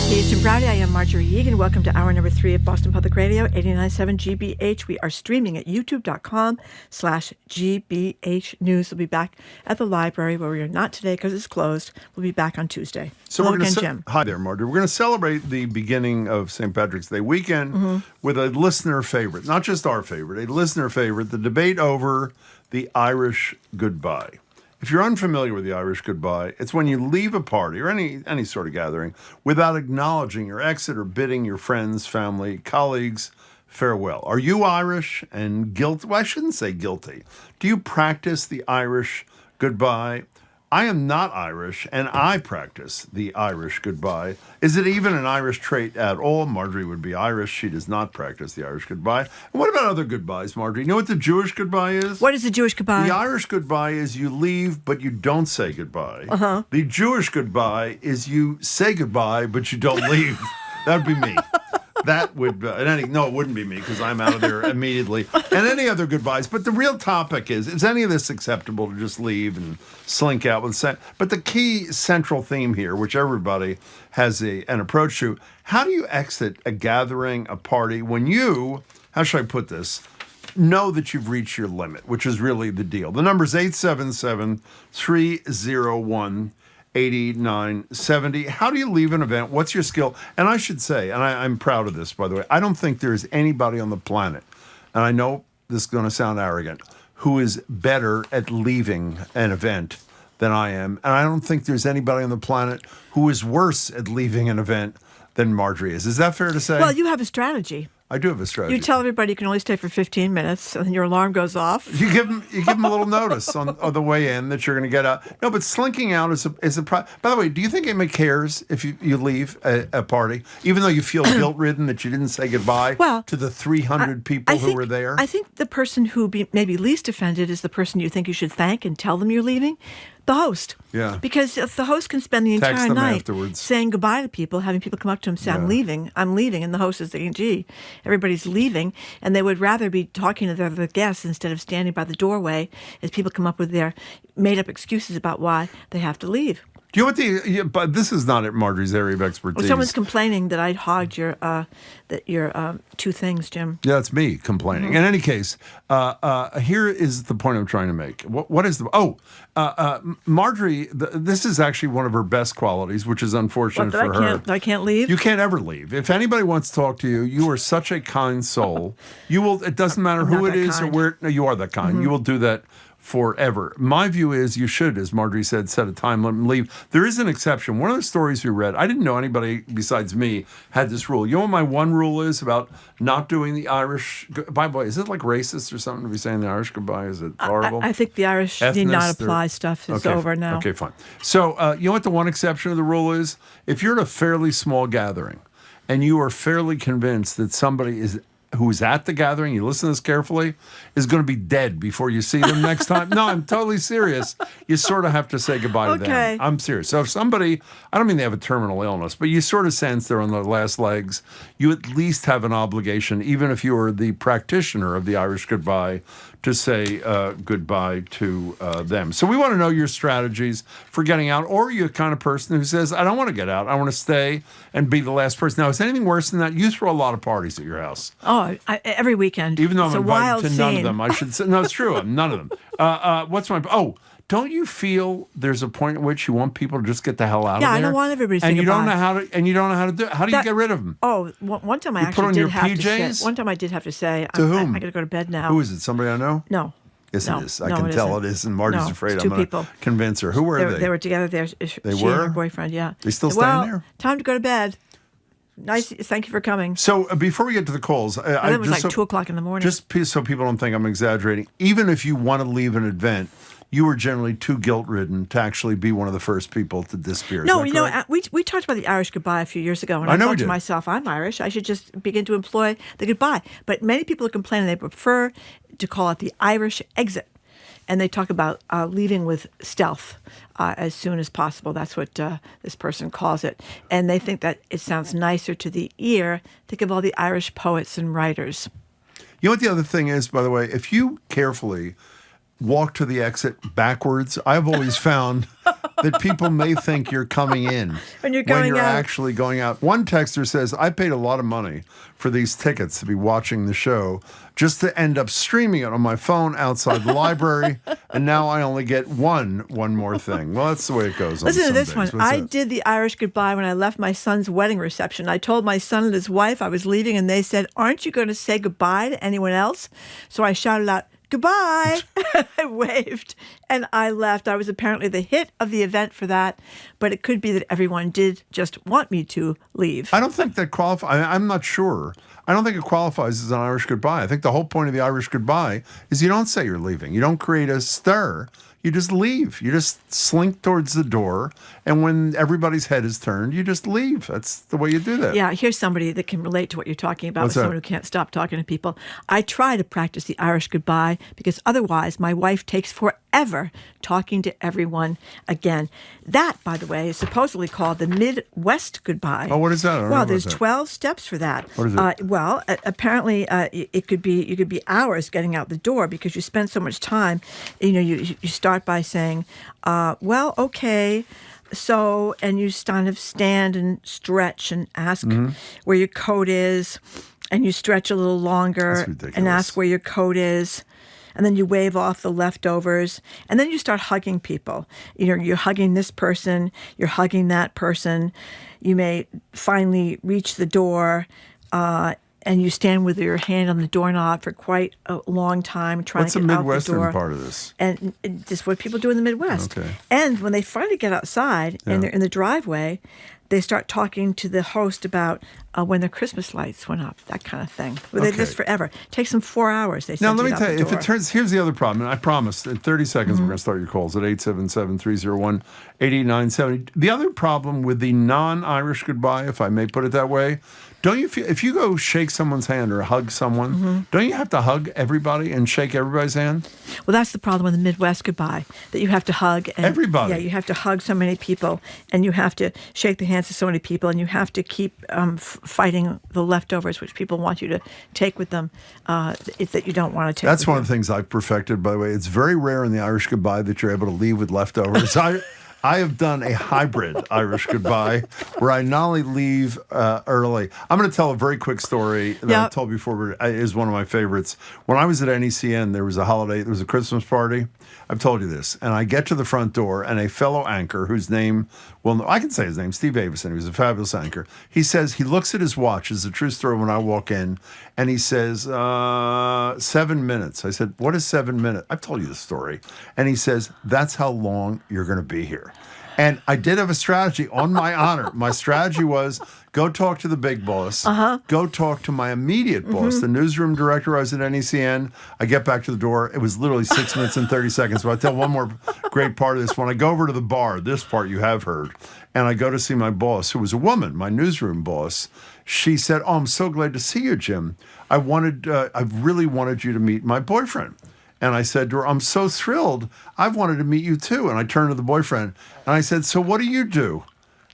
It's Jim Browdy. I am Marjorie Egan. Welcome to hour number 3 of Boston Public Radio, 89.7 GBH. We are streaming at youtube.com/GBH News. We'll be back at the library where we are not today because it's closed. We'll be back on Tuesday. So Hello we're again, Jim. Hi there, Marjorie. We're going to celebrate the beginning of St. Patrick's Day weekend with a listener favorite, not just our favorite, a listener favorite, the debate over the Irish goodbye. If you're unfamiliar with the Irish goodbye, it's when you leave a party or any sort of gathering without acknowledging your exit or bidding your friends, family, colleagues farewell. Are you Irish and guilty? Well, I shouldn't say guilty. Do you practice the Irish goodbye? I am not Irish, and I practice the Irish goodbye. Is it even an Irish trait at all? Marjorie would be Irish. She does not practice the Irish goodbye. And what about other goodbyes, Marjorie? You know what the Jewish goodbye is? What is the Jewish goodbye? The Irish goodbye is you leave, but you don't say goodbye. The Jewish goodbye is you say goodbye, but you don't leave. That would be me. That would, it wouldn't be me because I'm out of there immediately. And any other goodbyes. But the real topic is any of this acceptable to just leave and slink out with But the key central theme here, which everybody has an approach to, how do you exit a gathering, a party, when you, how should I put this, know that you've reached your limit, which is really the deal. The number is 877-301-8970. How do you leave an event? What's your skill? And I should say, and I'm proud of this, by the way, I don't think there's anybody on the planet, and I know this is going to sound arrogant, who is better at leaving an event than I am. And I don't think there's anybody on the planet who is worse at leaving an event than Marjorie is. Is that fair to say? Well, you have a strategy. I do have a strategy. You tell everybody you can only stay for 15 minutes, and then your alarm goes off. You give them a little notice on the way in that you're going to get out. No, but slinking out is a By the way, do you think anybody cares if you leave a party, even though you feel guilt-ridden that you didn't say goodbye to the 300 people who were there? I think the person who may be least offended is the person you think you should thank and tell them you're leaving. The host. Yeah. Because if the host can spend the entire night afterwards, saying goodbye to people, having people come up to him and say, I'm leaving, and the host is thinking, gee, everybody's leaving, and they would rather be talking to their other guests instead of standing by the doorway as people come up with their made-up excuses about why they have to leave. Do you know what but this is not at Marjorie's area of expertise. Well, someone's complaining that I'd hogged your two things, Jim. Yeah, it's me complaining. Mm-hmm. In any case, here is the point I'm trying to make. What is Marjorie, this is actually one of her best qualities, which is unfortunate for her. I can't leave? You can't ever leave. If anybody wants to talk to you, you are such a kind soul. You will. It doesn't matter who it is or where. No, you are that kind. Mm-hmm. You will do that forever. My view is you should, as Marjorie said, set a time limit and leave. There is an exception. One of the stories we read, I didn't know anybody besides me had this rule. You know what my one rule is about not doing the Irish, by the way, is it like racist or something to be saying the Irish goodbye? Is it horrible? I think the Irish need not apply stuff. It's over now. Okay, fine. So you know what the one exception of the rule is? If you're at a fairly small gathering and you are fairly convinced that somebody who's at the gathering, you listen to this carefully, is going to be dead before you see them next time. No, I'm totally serious. You sort of have to say goodbye to them. I'm serious. So if somebody, I don't mean they have a terminal illness, but you sort of sense they're on their last legs, you at least have an obligation, even if you are the practitioner of the Irish goodbye, to say goodbye to them. So we want to know your strategies for getting out, or you're the kind of person who says, I don't want to get out. I want to stay and be the last person. Now, is anything worse than that? You throw a lot of parties at your house. Oh, every weekend. Even though I'm invited to none scene. of them. I should say, no, it's true. None of them. Don't you feel there's a point at which you want people to just get the hell out of there? Yeah, I don't want everybody to say goodbye. goodbye. And you don't know how to do it. How do you get rid of them? Oh, one time I you actually put on did your have PJs? to say. One time I did have to say. To whom? I got to go to bed now. Who is it? Somebody I know? No. Yes, no, it is. I no, can tell isn't. it is. And Marty's afraid it's I'm two going people. to convince her. Who were they? They were together there. They she were? and her boyfriend, yeah. They still staying there? Time to go to bed. Nice. Thank you for coming. So before we get to the calls, it was like 2 o'clock in the morning. Just so people don't think I'm exaggerating, even if you want to leave an event, you were generally too guilt-ridden to actually be one of the first people to disappear. No, we talked about the Irish goodbye a few years ago, and I thought to myself, I'm Irish. I should just begin to employ the goodbye. But many people are complaining they prefer to call it the Irish exit. And they talk about leaving with stealth as soon as possible. That's what this person calls it. And they think that it sounds nicer to the ear. Think of all the Irish poets and writers. You know what the other thing is, by the way? If you carefully walk to the exit backwards, I've always found that people may think you're coming in when you're actually going out. One texter says, I paid a lot of money for these tickets to be watching the show just to end up streaming it on my phone outside the library, and now I only get one more thing. Well, that's the way it goes. Listen to this days. one. I did the Irish goodbye when I left my son's wedding reception. I told my son and his wife I was leaving, and they said, aren't you going to say goodbye to anyone else? So I shouted out, goodbye. I waved and I left. I was apparently the hit of the event for that, but it could be that everyone did just want me to leave. I don't think that qualifies. I'm not sure. I don't think it qualifies as an Irish goodbye. I think the whole point of the Irish goodbye is you don't say you're leaving. You don't create a stir. You just leave. You just slink towards the door, and when everybody's head is turned, you just leave. That's the way you do that. Yeah, here's somebody that can relate to what you're talking about. What's someone that? Who can't stop talking to people. I try to practice the Irish goodbye because otherwise my wife takes forever ever talking to everyone again. That, by the way, is supposedly called the Midwest goodbye. Oh, what is that? I don't know Well, about there's that. 12 steps for that. What is it? Well, apparently you could be hours getting out the door because you spend so much time. You start by saying, well, okay, so, and you kind of stand and stretch and ask where your coat is, and you stretch a little longer and ask where your coat is. And then you wave off the leftovers, and then you start hugging people. You're hugging this person, you're hugging that person. You may finally reach the door, and you stand with your hand on the doorknob for quite a long time trying What's to get the out the door. What's the Midwestern part of this? And just what people do in the Midwest. Okay. And when they finally get outside and they're in the driveway, they start talking to the host about when the Christmas lights went up, that kind of thing. Well, they do this forever. It takes them 4 hours. They Now, send let me out tell the you, if door. it turns, here's the other problem, and I promise, in 30 seconds, we're going to start your calls at 877-301-8970. The other problem with the non-Irish goodbye, if I may put it that way, don't you feel, if you go shake someone's hand or hug someone, don't you have to hug everybody and shake everybody's hand? Well, that's the problem with the Midwest goodbye, that you have to hug. And, everybody. Yeah, you have to hug so many people, and you have to shake the hands of so many people, and you have to keep fighting the leftovers, which people want you to take with them, that you don't want to take. That's with one you. of the things I've perfected, by the way. It's very rare in the Irish goodbye that you're able to leave with leftovers. I have done a hybrid Irish goodbye where I not only leave early. I'm going to tell a very quick story that I told before, but is one of my favorites. When I was at NECN, there was a holiday, there was a Christmas party. I've told you this. And I get to the front door, and a fellow anchor whose name, well, I can say his name, Steve Avison. He was a fabulous anchor. He says, he looks at his watch. It's a true story when I walk in, and he says, 7 minutes. I said, what is 7 minutes? I've told you the story. And he says, that's how long you're going to be here. And I did have a strategy on my honor. My strategy was go talk to the big boss. Go talk to my immediate boss, the newsroom director. I was at NECN. I get back to the door. It was literally 6 minutes and 30 seconds. But I'll tell one more great part of this. When I go over to the bar, this part you have heard, and I go to see my boss, who was a woman, my newsroom boss, she said, oh, I'm so glad to see you, Jim. I really wanted you to meet my boyfriend. And I said to her, I'm so thrilled. I've wanted to meet you too. And I turned to the boyfriend and I said, so what do you do?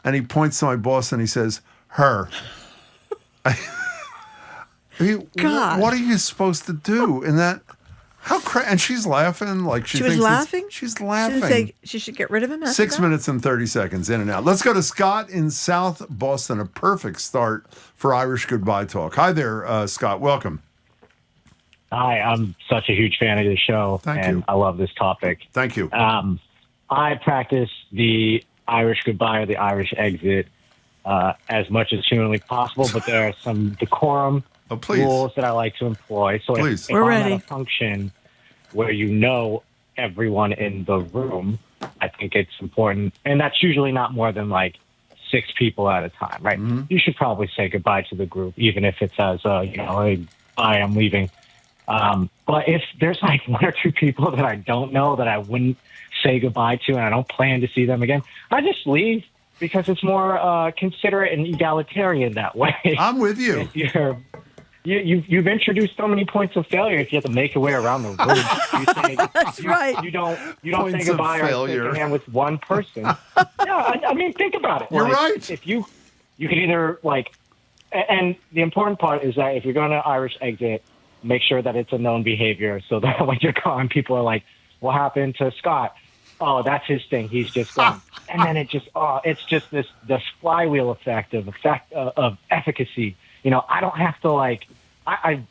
And he points to my boss and he says, her. I mean, God. what are you supposed to do in that? And she's laughing like she was thinks laughing? She's She laughing. didn't say she should get rid of him after 6 that? minutes and 30 seconds in and out. Let's go to Scott in South Boston. A perfect start for Irish Goodbye Talk. Hi there, Scott. Welcome. Hi, I'm such a huge fan of the show, and I love this topic. Thank you. I practice the Irish goodbye or the Irish exit as much as humanly possible, but there are some decorum rules that I like to employ. So if I'm at a function where you know everyone in the room, I think it's important, and that's usually not more than like 6 people at a time, right? You should probably say goodbye to the group, even if it's as hey, bye, I'm leaving. But if there's like 1 or 2 people that I don't know that I wouldn't say goodbye to and I don't plan to see them again, I just leave because it's more considerate and egalitarian that way. I'm with you. You've introduced so many points of failure if you have to make your way around the room. That's right. You don't Points say goodbye of or failure. shake a hand with one person. Yeah, I mean, think about it. You're Like, right. If you can either like, and the important part is that if you're going to Irish exit, make sure that it's a known behavior so that when you're gone, people are like, what happened to Scott? Oh, that's his thing. He's just gone. And then it's just this flywheel effect of efficacy. I don't have to like, I've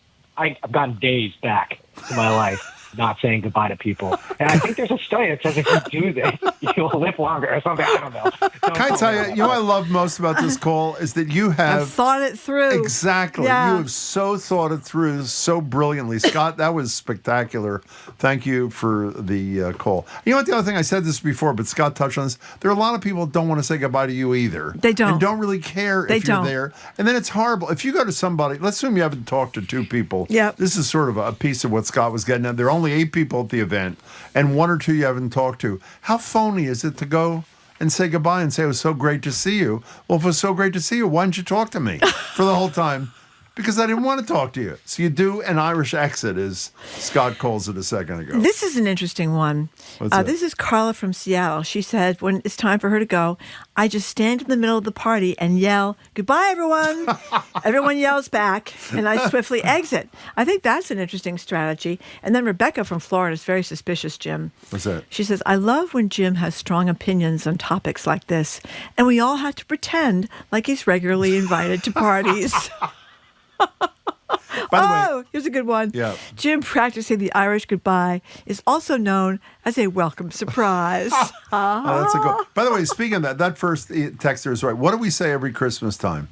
gotten days back to my life not saying goodbye to people. And I think there's a study that says if you do this, you'll live longer or something. I don't know. Can I tell you, what I love most about this call is that you have I've thought it through. Exactly. Yeah. You have so thought it through so brilliantly. Scott, that was spectacular. Thank you for the call. You know what? The other thing, I said this before, but Scott touched on this. There are a lot of people that don't want to say goodbye to you either. They don't. And don't really care if you're there. And then it's horrible. If you go to somebody, let's assume you haven't talked to 2 people. Yeah. This is sort of a piece of what Scott was getting at. There are only 8 people at the event and 1 or 2 you haven't talked to. How phony is it to go and say goodbye and say it was so great to see you? Well, if it was so great to see you, why didn't you talk to me for the whole time? because I didn't want to talk to you. So you do an Irish exit, as Scott calls it a second ago. This is an interesting one. This is Carla from Seattle. She said, when it's time for her to go, I just stand in the middle of the party and yell, "Goodbye, everyone." Everyone yells back, and I swiftly exit. I think that's an interesting strategy. And then Rebecca from Florida is very suspicious, Jim. What's that? She says, I love when Jim has strong opinions on topics like this, and we all have to pretend like he's regularly invited to parties. By the way, here's a good one. Yeah. Jim practicing the Irish goodbye is also known as a welcome surprise. Oh, that's a good. By the way, speaking of that first texter is right. What do we say every Christmas time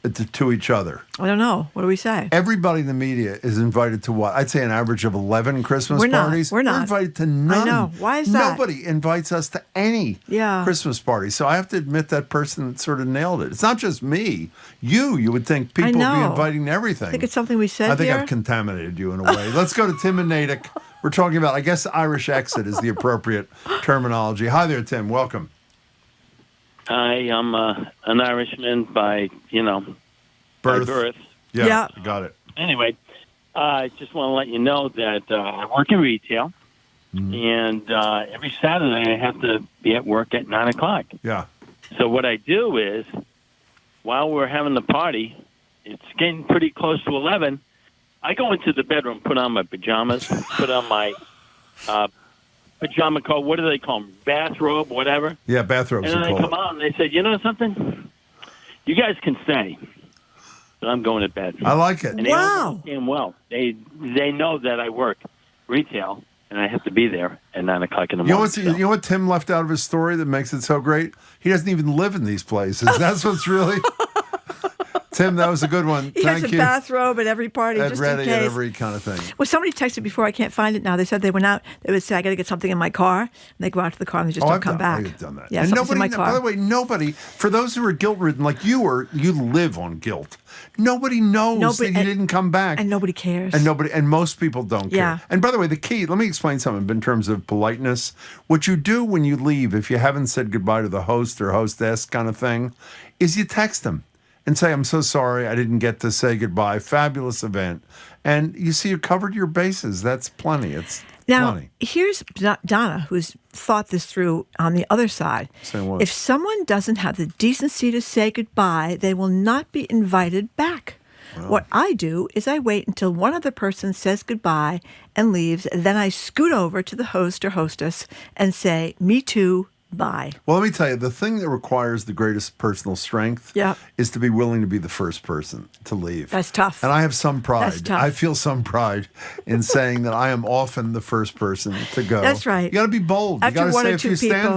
to each other? I don't know. What do we say? Everybody in the media is invited to what? I'd say an average of 11 Christmas parties. We're not. We're invited to none. I know. Why is that? Nobody invites us to any Christmas party. So I have to admit that person sort of nailed it. It's not just me. You would think people would be inviting to everything. I think it's something we said I think here. I've contaminated you in a way. Let's go to Tim and Natick. We're talking about, I guess, Irish exit is the appropriate terminology. Hi there, Tim. Welcome. Hi, I'm an Irishman by birth. Yeah, got it. Anyway, I just want to let you know that I work in retail, and every Saturday I have to be at work at 9 o'clock. Yeah. So what I do is, while we're having the party, it's getting pretty close to 11, I go into the bedroom, put on my pajamas, put on my pajama coat, what do they call them, bathrobe, whatever. Yeah, bathrobes. And then they come out and they said, you know something? You guys can stay. But I'm going to bed. I like it. And they all understand well. They know that I work retail, and I have to be there at 9 o'clock in the morning. You know what Tim left out of his story that makes it so great? He doesn't even live in these places. That's what's really... Tim, that was a good one. He has a bathrobe at every party, just ready in case. At every kind of thing. Well, somebody texted before. I can't find it now. They said they went out. They would say, I got to get something in my car. And they go out to the car and they just don't come back. I've done that. Yeah, and something's in my car. By the way, nobody, for those who are guilt-ridden like you were, you live on guilt. Nobody knows that you didn't come back. And nobody cares. And most people don't care. And by the way, the key, let me explain something in terms of politeness. What you do when you leave, if you haven't said goodbye to the host or hostess kind of thing, is you text them and say, I'm so sorry, I didn't get to say goodbye. Fabulous event. And you see, you covered your bases. That's plenty. It's plenty. Here's Donna, who's thought this through on the other side. Say what? If someone doesn't have the decency to say goodbye, they will not be invited back. Wow. What I do is I wait until one other person says goodbye and leaves. Then I scoot over to the host or hostess and say, me too, bye. Well, let me tell you, the thing that requires the greatest personal strength is to be willing to be the first person to leave. That's tough. And I have some pride. That's tough. I feel some pride in saying that I am often the first person to go. That's right. You got to be bold. After you got one to or say two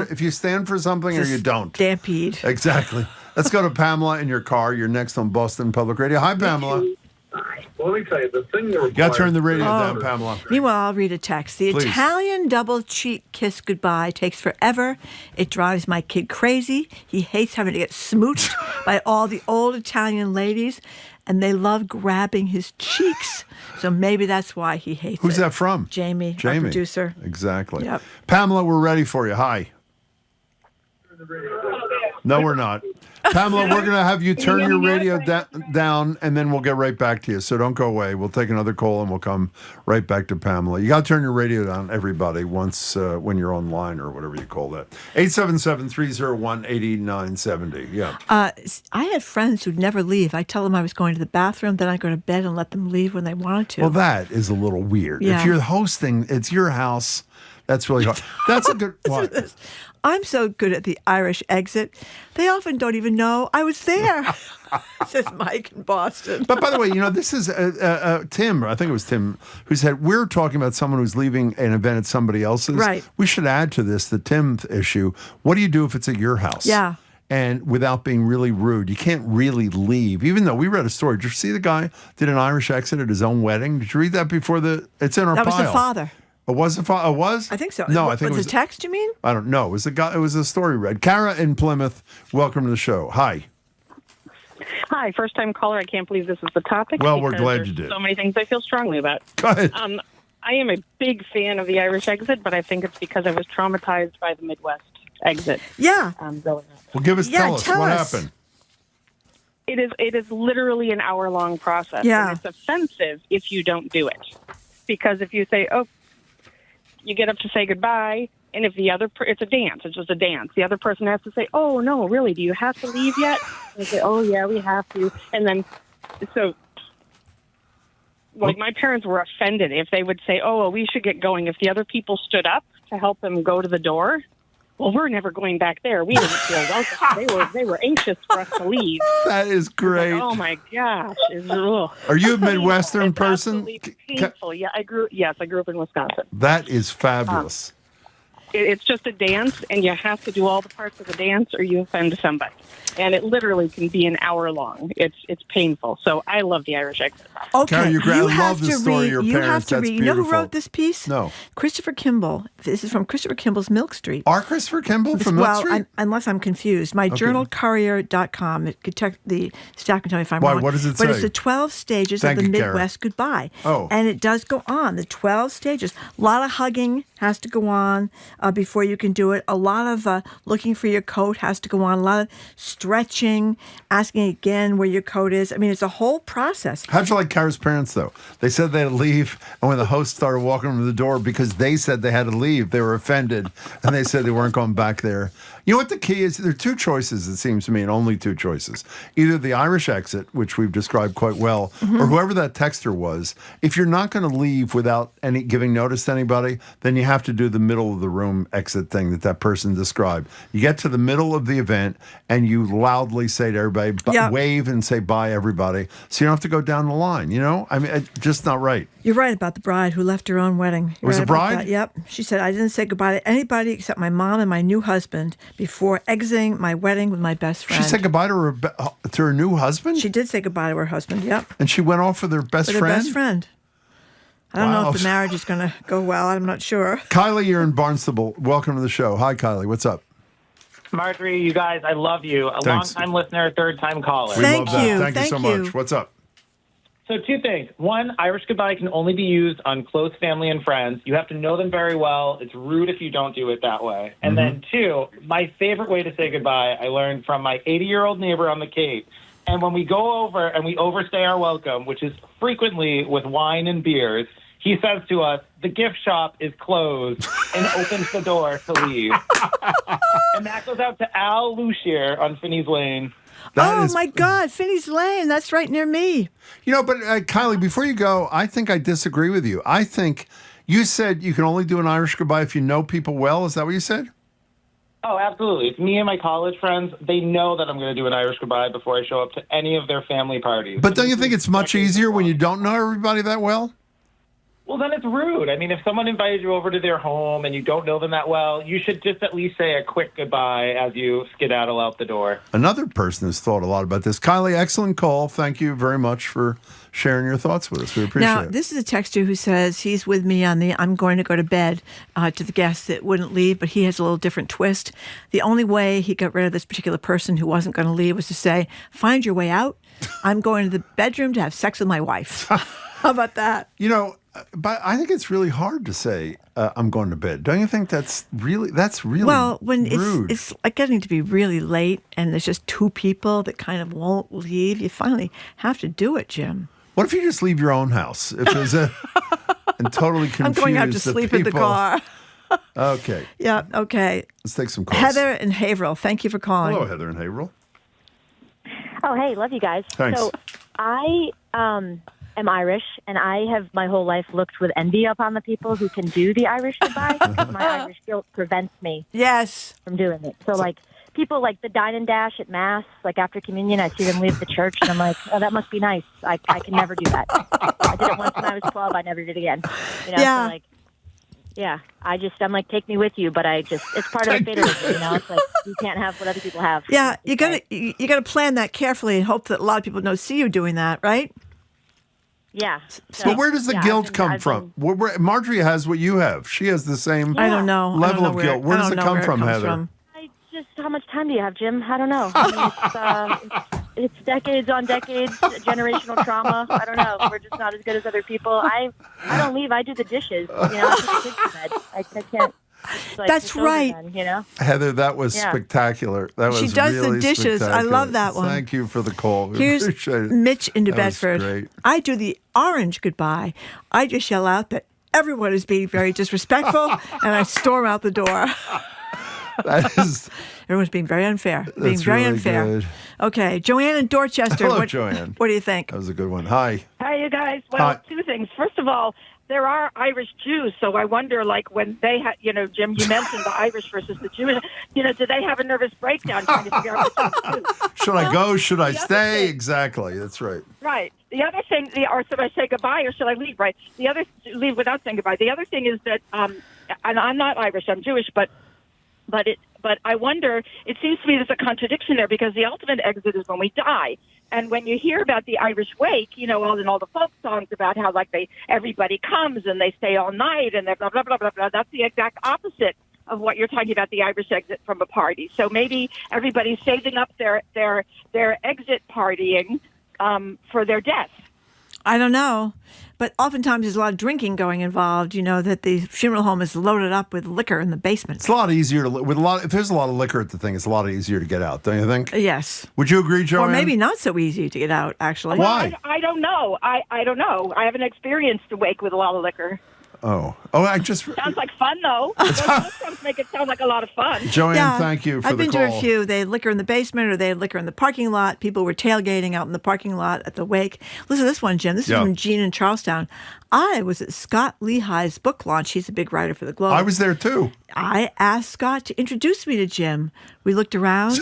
if you stand for something or you don't. Stampede. Exactly. Let's go to Pamela in your car. You're next on Boston Public Radio. Hi, Pamela. Well, let me tell you, the thing that requires... You got to turn the radio down, Pamela. Meanwhile, I'll read a text. The Please. Italian double cheek kiss goodbye takes forever. It drives my kid crazy. He hates having to get smooched by all the old Italian ladies, and they love grabbing his cheeks. So maybe that's why he hates Who's it. that from? Jamie, our producer. Exactly. Yep. Pamela, we're ready for you. Hi. No, we're not. Pamela, we're going to have you turn your radio down, and then we'll get right back to you. So don't go away. We'll take another call, and we'll come right back to Pamela. You got to turn your radio down, everybody, once when you're online or whatever you call that. 877-301-8970. Yeah. I had friends who'd never leave. I tell them I was going to the bathroom, then I go to bed and let them leave when they wanted to. Well, that is a little weird. Yeah. If you're hosting, it's your house. That's really hard. That's a good what? I'm so good at the Irish exit. They often don't even know I was there, says Mike in Boston. But by the way, this is Tim, I think it was Tim, who said, we're talking about someone who's leaving an event at somebody else's. Right. We should add to this the Tim issue. What do you do if it's at your house? Yeah. And without being really rude, you can't really leave. Even though we read a story. Did you see the guy did an Irish exit at his own wedding? Did you read that before it's in our pile? That was the father. Oh, was the father? Oh, was? I think so. No, I think it was a text, you mean? I don't know. It was a guy. It was a story read. Kara in Plymouth, welcome to the show. Hi. Hi, first time caller. I can't believe this is the topic. Well, we're glad you did. So many things I feel strongly about. Go ahead. I am a big fan of the Irish exit, but I think it's because I was traumatized by the Midwest exit. Yeah. Growing up. Well, tell us what happened. It is literally an hour-long process. Yeah. And it's offensive if you don't do it. Because if you say, oh, you get up to say goodbye, and if the other it's a dance, it's just a dance. The other person has to say, oh, no, really, do you have to leave yet? And they say, oh, yeah, we have to. And then, so, like, my parents were offended if they would say, oh, well, we should get going. If the other people stood up to help them go to the door, well, we're never going back there. We didn't feel welcome. They were anxious for us to leave. That is great. Like, oh my gosh! Are you a Midwestern person? Absolutely painful. Yeah, I grew up in Wisconsin. That is fabulous. It's just a dance, and you have to do all the parts of the dance, or you offend somebody. And it literally can be an hour long. It's painful. So I love the Irish exit. Okay, I love the story of your you parents. have to That's read. You know who beautiful. wrote this piece? No. Christopher Kimball. This is from Christopher Kimball's Milk Street. Are Christopher Kimball from Milk Street? Unless I'm confused. MyJournalCourier.com. It could check the staff can tell me if I'm Why, wrong. what does it But say? it's the 12 stages Thank of the you, Kara. Midwest goodbye. Oh. And it does go on. The 12 stages. A lot of hugging has to go on before you can do it. A lot of looking for your coat has to go on. A lot of stretching, asking again where your coat is. I mean, it's a whole process. How'd you like Kara's parents, though? They said they had to leave, and when the host started walking them to the door because they said they had to leave, they were offended, and they said they weren't going back there. You know what the key is? There are two choices, it seems to me, and only two choices. Either the Irish exit, which we've described quite well, or whoever that texter was. If you're not going to leave without any giving notice to anybody, then you have to do the middle of the room exit thing that person described. You get to the middle of the event, and you loudly say to everybody, wave and say bye, everybody, so you don't have to go down the line, you know? I mean, it's just not right. You're right about the bride who left her own wedding. You're Was right the bride? about that. Yep. She said, I didn't say goodbye to anybody except my mom and my new husband before exiting my wedding with my best friend. She said goodbye to her new husband? She did say goodbye to her husband, yep. And she went off with her best with friend? Her best friend. I don't know if the marriage is going to go well. I'm not sure. Kylie, you're in Barnstable. Welcome to the show. Hi, Kylie. What's up? Marjorie, you guys, I love you. A Thanks. long-time listener, third-time caller. We love that. Thank you so much. What's up? So two things. One, Irish goodbye can only be used on close family and friends. You have to know them very well. It's rude if you don't do it that way. And then two, my favorite way to say goodbye, I learned from my 80-year-old neighbor on the Cape. And when we go over and we overstay our welcome, which is frequently with wine and beers, he says to us, the gift shop is closed, and opens the door to leave. And that goes out to Al Lucier on Finney's Lane. My God, Finney's Lane. That's right near me. You know, but Kylie, before you go, I think I disagree with you. I think you said you can only do an Irish goodbye if you know people well. Is that what you said? Oh, absolutely. It's me and my college friends. They know that I'm going to do an Irish goodbye before I show up to any of their family parties. But don't you think it's much easier when you don't know everybody that well? Well, then it's rude. I mean, if someone invited you over to their home and you don't know them that well, you should just at least say a quick goodbye as you skedaddle out the door. Another person has thought a lot about this. Kylie, excellent call. Thank you very much for sharing your thoughts with us. We appreciate Now, it. this is a texter who says he's with me on the I'm going to go to bed to the guests that wouldn't leave, but he has a little different twist. The only way he got rid of this particular person who wasn't going to leave was to say, find your way out. I'm going to the bedroom to have sex with my wife. How about that? You know, but I think it's really hard to say I'm going to bed. Don't you think that's really well, when rude? it's like getting to be really late and there's just two people that kind of won't leave, you finally have to do it, Jim. What if you just leave your own house? If there's and totally confused I'm going out to sleep in the car. Okay. Yeah, okay. Let's take some calls. Heather and Haverhill, thank you for calling. Hello, Heather and Haverhill. Oh, hey, love you guys. Thanks. So I am Irish, and I have my whole life looked with envy upon the people who can do the Irish goodbye. My Irish guilt prevents me from doing it. So, like, people like the dine and dash at Mass, like after communion, I see them leave the church, and I'm like, oh, that must be nice. I can never do that. I did it once when I was 12. I never did it again. You know, yeah. So, like, yeah, I'm like, take me with you, but it's part of the fatalism, you know? It's like, you can't have what other people have. Yeah, you gotta plan that carefully and hope that a lot of people don't see you doing that, right? Yeah. But where does the guilt come from? Marjorie has what you have. She has the same I don't know. level of guilt. Where does it come from, Heather? How much time do you have, Jim? I don't know. I mean, it's decades on decades, generational trauma. I don't know. We're just not as good as other people. I don't leave. I do the dishes. You know, I put the kids to bed. I can't. Like, That's right. Then, you know? Heather, that was spectacular. That was she does really the dishes. I love that one. Thank you for the call. We Here's appreciate it. Mitch in New That was Bedford. great. I do the orange goodbye. I just yell out that everyone is being very disrespectful, and I storm out the door. Everyone's being very unfair. Being very really unfair. good. Okay, Joanne in Dorchester. Hello, Joanne. What do you think? That was a good one. Hi. Hi, you guys. Well, Hi. two things. First of all, there are Irish Jews, so I wonder, like, when they had, Jim, you mentioned the Irish versus the Jewish, do they have a nervous breakdown trying to figure out what to do? Should I go? Should I stay? Exactly. That's right. Right. The other thing, or should I say goodbye or should I leave? Right. Leave without saying goodbye. The other thing is that, and I'm not Irish, I'm Jewish, but I wonder, it seems to me there's a contradiction there because the ultimate exit is when we die. And when you hear about the Irish wake, all the folk songs about how everybody comes and they stay all night and they're blah, blah, blah, blah, blah. That's the exact opposite of what you're talking about, the Irish exit from a party. So maybe everybody's saving up their exit partying for their death. I don't know. But oftentimes there's a lot of drinking going involved, that the funeral home is loaded up with liquor in the basement. It's a lot easier if there's a lot of liquor at the thing, it's a lot easier to get out, don't you think? Yes. Would you agree, Joanne? Or maybe not so easy to get out, actually. Why? I don't know. I don't know. I haven't experienced a wake with a lot of liquor. Oh, sounds like fun, though. Those songs make it sound like a lot of fun. Joanne, thank you for I've the been call. to a few. They had liquor in the basement or they had liquor in the parking lot. People were tailgating out in the parking lot at the wake. Listen to this one, Jim. This is from Jean in Charlestown. I was at Scott Lehigh's book launch. He's a big writer for the Globe. I was there, too. I asked Scott to introduce me to Jim. We looked around,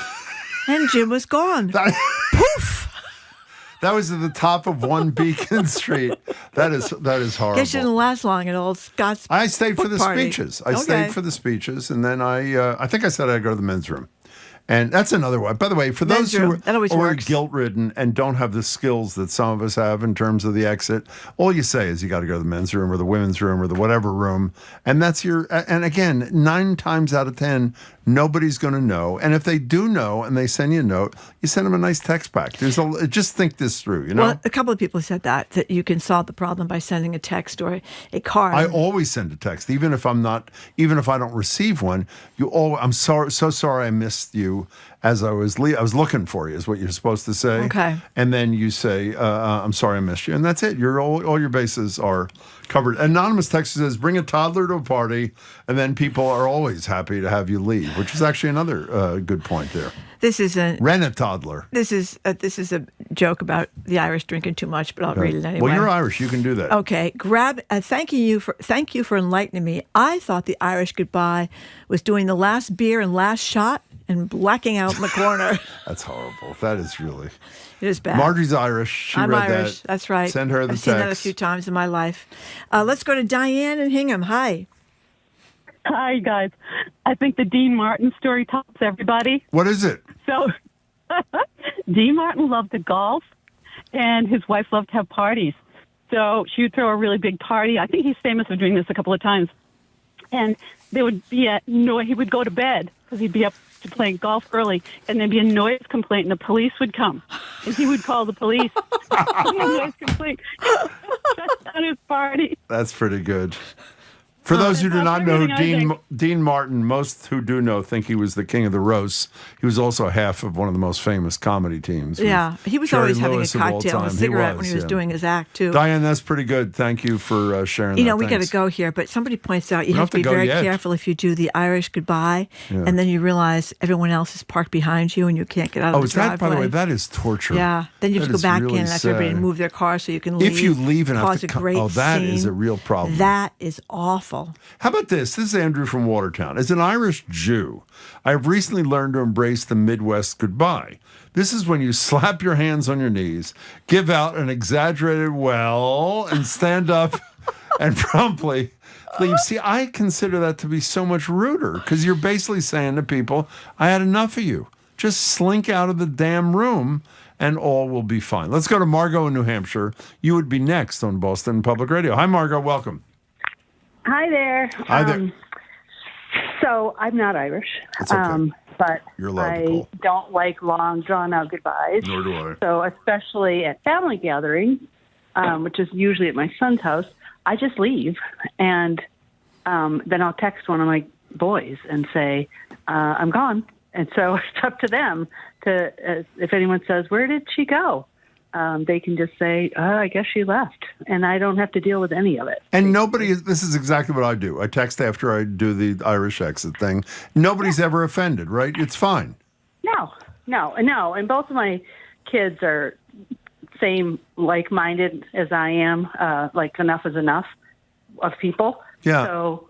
and Jim was gone. Poof! That was at the top of 1 Beacon Street. That is horrible. Guess you didn't last long at old Scott's I stayed for the party. speeches. I stayed for the speeches, and then I think I said I'd go to the men's room. And that's another one. By the way, for those who are guilt-ridden and don't have the skills that some of us have in terms of the exit, all you say is you got to go to the men's room or the women's room or the whatever room. And that's and again, 9 times out of 10, nobody's going to know. And if they do know and they send you a note, you send them a nice text back. Just think this through, Well, a couple of people said that you can solve the problem by sending a text or a card. I always send a text, even if I don't receive one. I'm so sorry I missed you as I was looking for you, is what you're supposed to say. Okay. And then you say, I'm sorry I missed you. And that's it. All your bases are covered. Anonymous text says, bring a toddler to a party, and then people are always happy to have you leave, which is actually another good point there. This is rent a toddler. This is a joke about the Irish drinking too much, but I'll read it anyway. Well, you're Irish. You can do that. Okay. Thank you for enlightening me. I thought the Irish goodbye was doing the last beer and last shot and blacking out in the corner. That's horrible. That is really. It is bad. Margie's Irish. She I'm read Irish. that. That's right. Send her the I've seen that a few times in my life. Let's go to Diane in Hingham. Hi. Hi, guys. I think the Dean Martin story tops everybody. What is it? So, Dean Martin loved to golf, and his wife loved to have parties. So she would throw a really big party. I think he's famous for doing this a couple of times. And there would be he would go to bed because he'd be up to play golf early, and there'd be a noise complaint, and the police would come, and he would call the police. A noise complaint. Shut down his party. That's pretty good. For those who do not know Dean Martin, most who do know think he was the king of the roasts. He was also half of one of the most famous comedy teams. Yeah, he was always having a cocktail and a cigarette when he was doing his act, too. Diane, that's pretty good. Thank you for sharing that. We got to go here, but somebody points out you have to be very careful if you do the Irish goodbye, and then you realize everyone else is parked behind you and you can't get out of the driveway. By the way, that is torture. Yeah, then you have to go back in and ask everybody to move their car so you can leave. If you leave and cause have to a great scene. that is a real problem. That is awful. How about this? This is Andrew from Watertown. As an Irish Jew, I have recently learned to embrace the Midwest goodbye. This is when you slap your hands on your knees, give out an exaggerated well, and stand up and promptly leave. See, I consider that to be so much ruder because you're basically saying to people, I had enough of you. Just slink out of the damn room and all will be fine. Let's go to Margot in New Hampshire. You would be next on Boston Public Radio. Hi, Margot. Welcome. Hi there. Hi there. So I'm not Irish, but I don't like long, drawn-out goodbyes. Nor do I. So especially at family gatherings, which is usually at my son's house, I just leave, and then I'll text one of my boys and say, I'm gone. And so it's up to them to, if anyone says, where did she go? They can just say, I guess she left. And I don't have to deal with any of it. And this is exactly what I do. I text after I do the Irish exit thing. Nobody's ever offended, right? It's fine. No. And both of my kids are same like-minded as I am, like enough is enough of people. Yeah. So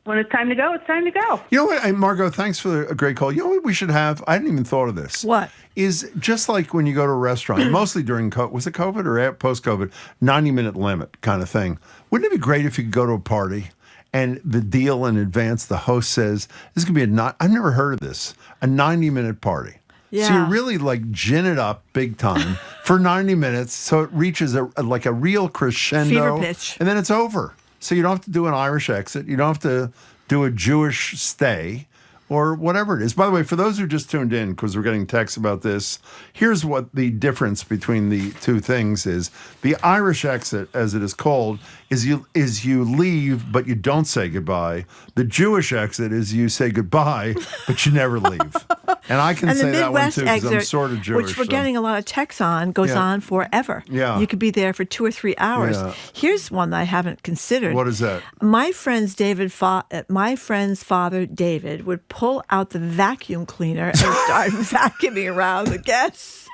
when it's time to go, it's time to go. You know what, Margot, thanks for a great call. You know what we should have? I hadn't even thought of this. What? Is just like when you go to a restaurant, mostly during was it COVID or post-COVID, 90-minute limit kind of thing. Wouldn't it be great if you could go to a party and the deal in advance, the host says, this is going to be I've never heard of this, a 90-minute party. Yeah. So you really like gin it up big time for 90 minutes so it reaches a real crescendo. Fever pitch. And then it's over. So you don't have to do an Irish exit. You don't have to do a Jewish stay or whatever it is. By the way, for those who just tuned in, because we're getting texts about this, here's what the difference between the two things is. The Irish exit, as it is called, is you leave, but you don't say goodbye. The Jewish exit is you say goodbye, but you never leave. And I can say that one too, because I'm sort of Jewish. Which we're getting a lot of texts on, goes on forever. Yeah. You could be there for 2 or 3 hours. Yeah. Here's one that I haven't considered. What is that? My friend's father, David, would pull out the vacuum cleaner and start vacuuming around the guests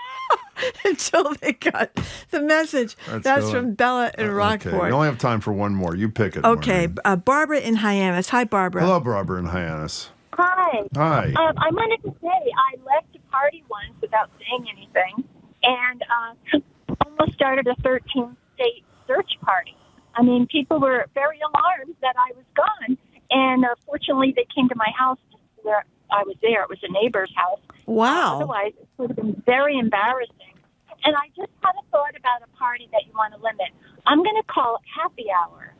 until they got the message. That's from Bella in Rockport. Okay. We only have time for one more. You pick it. Okay. Barbara in Hyannis. Hi, Barbara. Hello, Barbara in Hyannis. Hi. Hi. I wanted to say I left a party once without saying anything, and almost started a 13-state search party. I mean, people were very alarmed that I was gone, and fortunately they came to my house where I was there. It was a neighbor's house. Wow. Otherwise, it would have been very embarrassing. And I just had a thought about a party that you want to limit. I'm going to call it happy hour.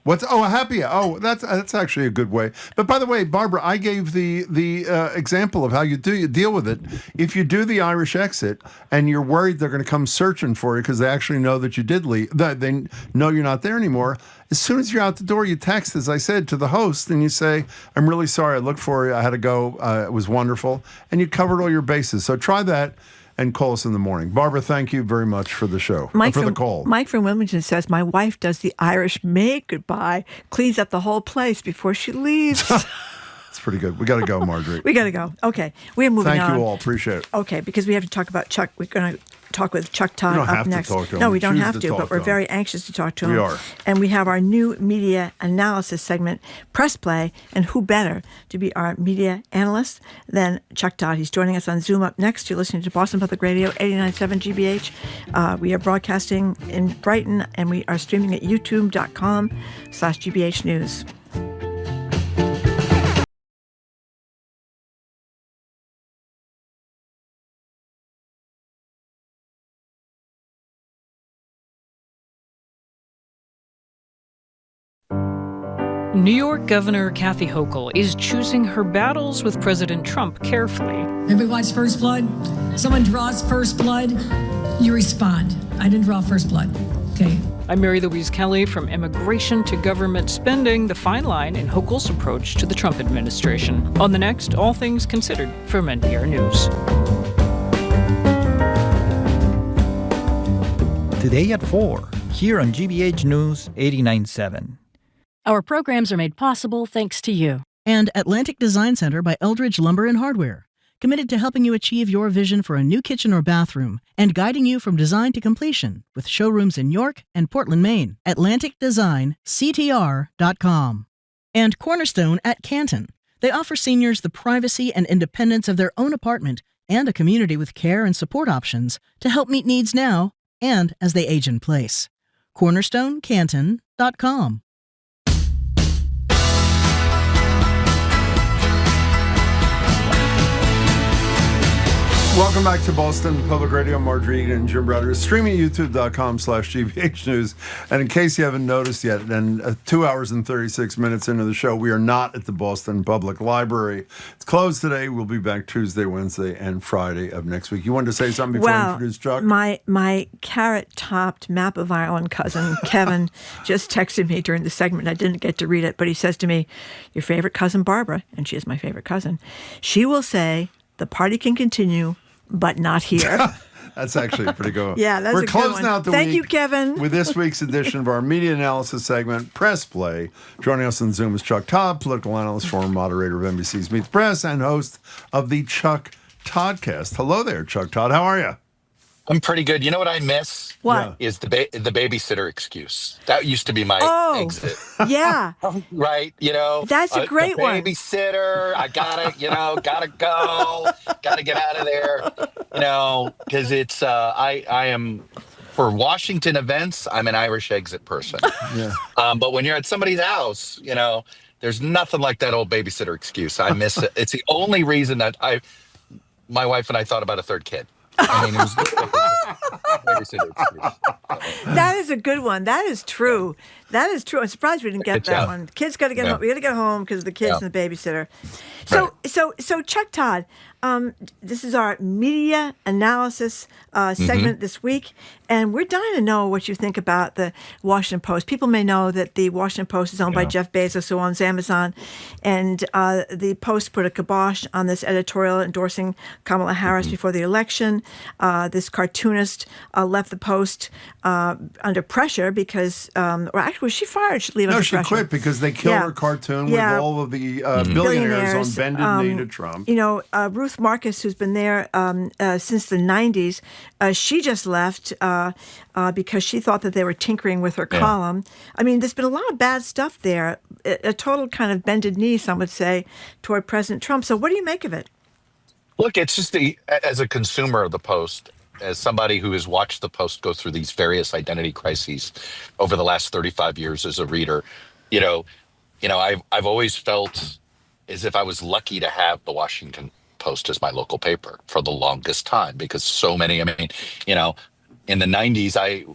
A happy hour? Oh, that's actually a good way. But by the way, Barbara, I gave the example of how you deal with it. If you do the Irish exit and you're worried they're going to come searching for you because they actually know that you did leave, that they know you're not there anymore. As soon as you're out the door, you text, as I said, to the host, and you say, "I'm really sorry. I looked for you. I had to go. It was wonderful," and you covered all your bases. So try that. And call us in the morning. Barbara, thank you very much for the show, the call. Mike from Wilmington says, my wife does the Irish make goodbye, cleans up the whole place before she leaves. That's pretty good. We got to go, Marjorie. We got to go. Okay. We're moving on. Thank you all. Appreciate it. Okay, because we have to talk about Chuck. We're going to talk with Chuck Todd up next. To talk to him. No, we don't have to, but we're very anxious to talk to him. We are. And we have our new media analysis segment, Press Play, and who better to be our media analyst than Chuck Todd. He's joining us on Zoom up next. You're listening to Boston Public Radio, 89.7 GBH. We are broadcasting in Brighton, and we are streaming at youtube.com/GBH News. New York Governor Kathy Hochul is choosing her battles with President Trump carefully. Everybody watch First Blood? Someone draws First Blood, you respond. I didn't draw First Blood. Okay. I'm Mary Louise Kelly. From immigration to government spending, the fine line in Hochul's approach to the Trump administration. On the next, All Things Considered from NPR News. Today at 4, here on GBH News 89.7. Our programs are made possible thanks to you. And Atlantic Design Center by Eldridge Lumber and Hardware, committed to helping you achieve your vision for a new kitchen or bathroom and guiding you from design to completion with showrooms in York and Portland, Maine. AtlanticDesignCTR.com. And Cornerstone at Canton. They offer seniors the privacy and independence of their own apartment and a community with care and support options to help meet needs now and as they age in place. CornerstoneCanton.com. Welcome back to Boston Public Radio. Marjorie Egan and Jim Browder. Streaming at youtube.com/GBH News. And in case you haven't noticed yet, then 2 hours and 36 minutes into the show, we are not at the Boston Public Library. It's closed today. We'll be back Tuesday, Wednesday, and Friday of next week. You wanted to say something before I introduce Chuck? My carrot-topped map of Ireland cousin, Kevin, just texted me during the segment. I didn't get to read it, but he says to me, your favorite cousin, Barbara, and she is my favorite cousin, she will say, the party can continue, but not here. That's actually pretty good. Yeah, that's We're a good closing one. out the Thank week you, Kevin. with this week's edition of our media analysis segment, Press Play. Joining us on Zoom is Chuck Todd, political analyst, former moderator of NBC's Meet the Press, and host of the Chuck Toddcast. Hello there, Chuck Todd. How are you? I'm pretty good. You know what I miss? What? Is the babysitter excuse. That used to be my exit. Yeah. Right? You know? That's a great one. Babysitter. I gotta go. Gotta get out of there. You know, because it's, I am, for Washington events, I'm an Irish exit person. Yeah. But when you're at somebody's house, you know, there's nothing like that old babysitter excuse. I miss it. It's the only reason that my wife and I thought about a third kid. I mean, it was babysitter excuse. That is a good one. That is true. That is true. I'm surprised we didn't get that one. Kids got to get home. We got to get home because of the kids and the babysitter. So Chuck Todd, this is our media analysis segment this week, and we're dying to know what you think about the Washington Post. People may know that the Washington Post is owned by Jeff Bezos, who owns Amazon, and the Post put a kibosh on this editorial endorsing Kamala Harris before the election. This cartoonist left the Post under pressure because, or actually, was she fired? She leave under pressure. No, she quit because they killed her cartoon with all of the billionaires on bended knee to Trump. You know, Ruth Marcus, who's been there since the 90s, she just left because she thought that they were tinkering with her column. I mean, there's been a lot of bad stuff there, a total kind of bended knee, some would say, toward President Trump. So what do you make of it? Look, it's just as a consumer of the Post, as somebody who has watched the Post go through these various identity crises over the last 35 years as a reader, you know, I've always felt as if I was lucky to have the Washington Post as my local paper for the longest time, because so many, I mean, you know, in the 90s, I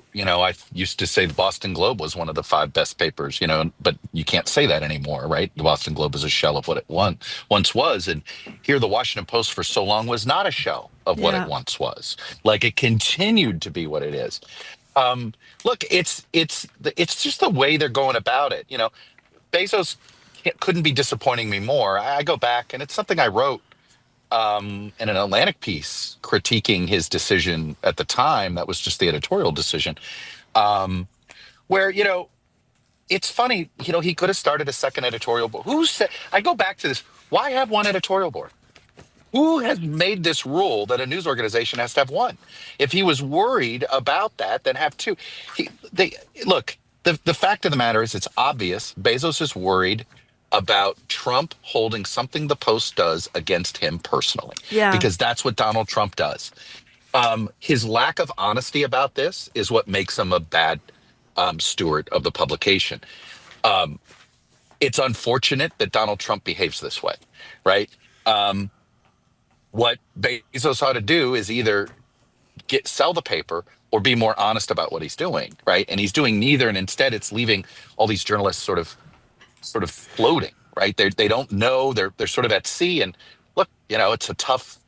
used to say the Boston Globe was one of the 5 best papers, you know, but you can't say that anymore, right? The Boston Globe is a shell of what it once was. And here the Washington Post for so long was not a shell of what it once was. Like, it continued to be what it is. Look, it's just the way they're going about it. You know, Bezos couldn't be disappointing me more. I go back, and it's something I wrote in an Atlantic piece critiquing his decision at the time. That was just the editorial decision, where, you know, it's funny, you know, he could have started a second editorial board. Who said, I go back to this, why have one editorial board? Who has made this rule that a news organization has to have one? If he was worried about that, then have two. Look, the fact of the matter is, it's obvious Bezos is worried about Trump holding something the Post does against him personally. Yeah. Because that's what Donald Trump does. His lack of honesty about this is what makes him a bad steward of the publication. It's unfortunate that Donald Trump behaves this way, right? What Bezos ought to do is either sell the paper or be more honest about what he's doing, right? And he's doing neither, and instead it's leaving all these journalists sort of floating, right? They don't know, they're sort of at sea. And look, you know, it's a tough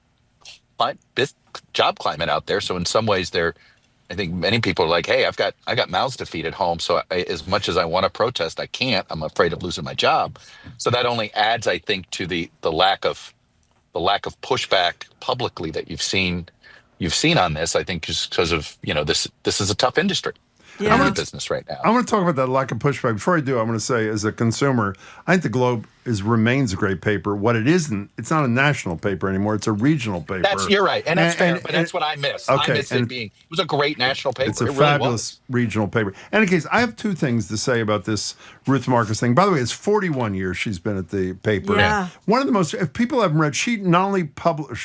job climate out there. So in some ways, I think many people are like, hey, I got mouths to feed at home. So as much as I want to protest, I can't. I'm afraid of losing my job. So that only adds, I think, to the lack of pushback publicly that you've seen on this. I think just because of, you know, this is a tough industry. I'm in business right now. I want to talk about that lack of pushback. Before I do, I want to say, as a consumer, I think the Globe remains a great paper. What it isn't, it's not a national paper anymore. It's a regional paper. You're right, and that's fair. But that's what I miss. Okay, I miss it being. It was a great national paper. It's a fabulous regional paper. In any case, I have 2 things to say about this Ruth Marcus thing. By the way, it's 41 years she's been at the paper. Yeah. One of the most, if people haven't read, she not only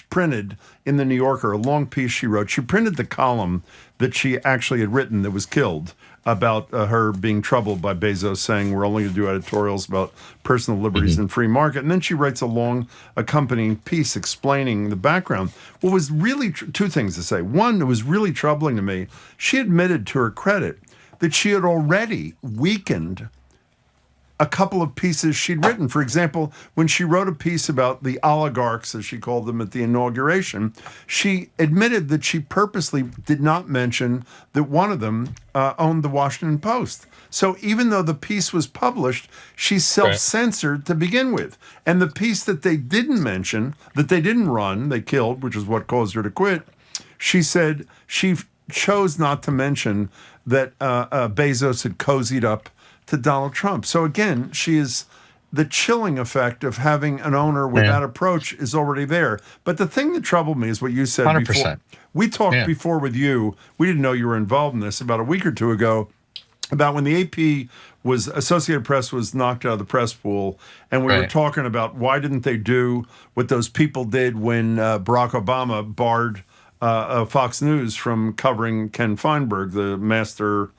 printed in the New Yorker a long piece she wrote. She printed the column that she actually had written that was killed about her being troubled by Bezos saying we're only going to do editorials about personal liberties and free market. And then she writes a long accompanying piece explaining the background. What was really, two things to say. One, it was really troubling to me. She admitted to her credit that she had already weakened a couple of pieces she'd written. For example, when she wrote a piece about the oligarchs, as she called them at the inauguration, she admitted that she purposely did not mention that one of them owned the Washington Post. So even though the piece was published, she self-censored to begin with. And the piece that they didn't mention, that they didn't run, they killed, which is what caused her to quit, she said she chose not to mention that Bezos had cozied up to Donald Trump. So again, the chilling effect of having an owner with that approach is already there. But the thing that troubled me is what you said 100%. before. We talked before with you, we didn't know you were involved in this, about a week or two ago, about when the AP Associated Press was knocked out of the press pool, and we were talking about why didn't they do what those people did when Barack Obama barred Fox News from covering Ken Feinberg, the master,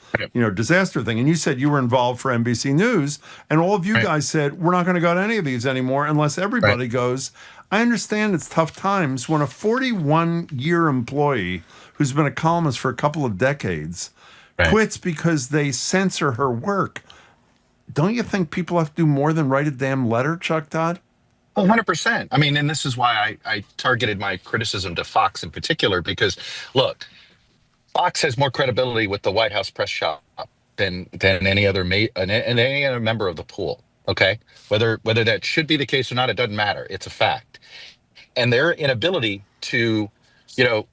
disaster thing. And you said you were involved for NBC News, and all of you guys said, we're not going to go to any of these anymore unless everybody goes. I understand it's tough times when a 41-year employee who's been a columnist for a couple of decades quits because they censor her work. Don't you think people have to do more than write a damn letter, Chuck Todd? 100%. I mean, and this is why I targeted my criticism to Fox in particular, because look, Fox has more credibility with the White House press shop than any other member of the pool. Okay, whether that should be the case or not, it doesn't matter. It's a fact, and their inability to, the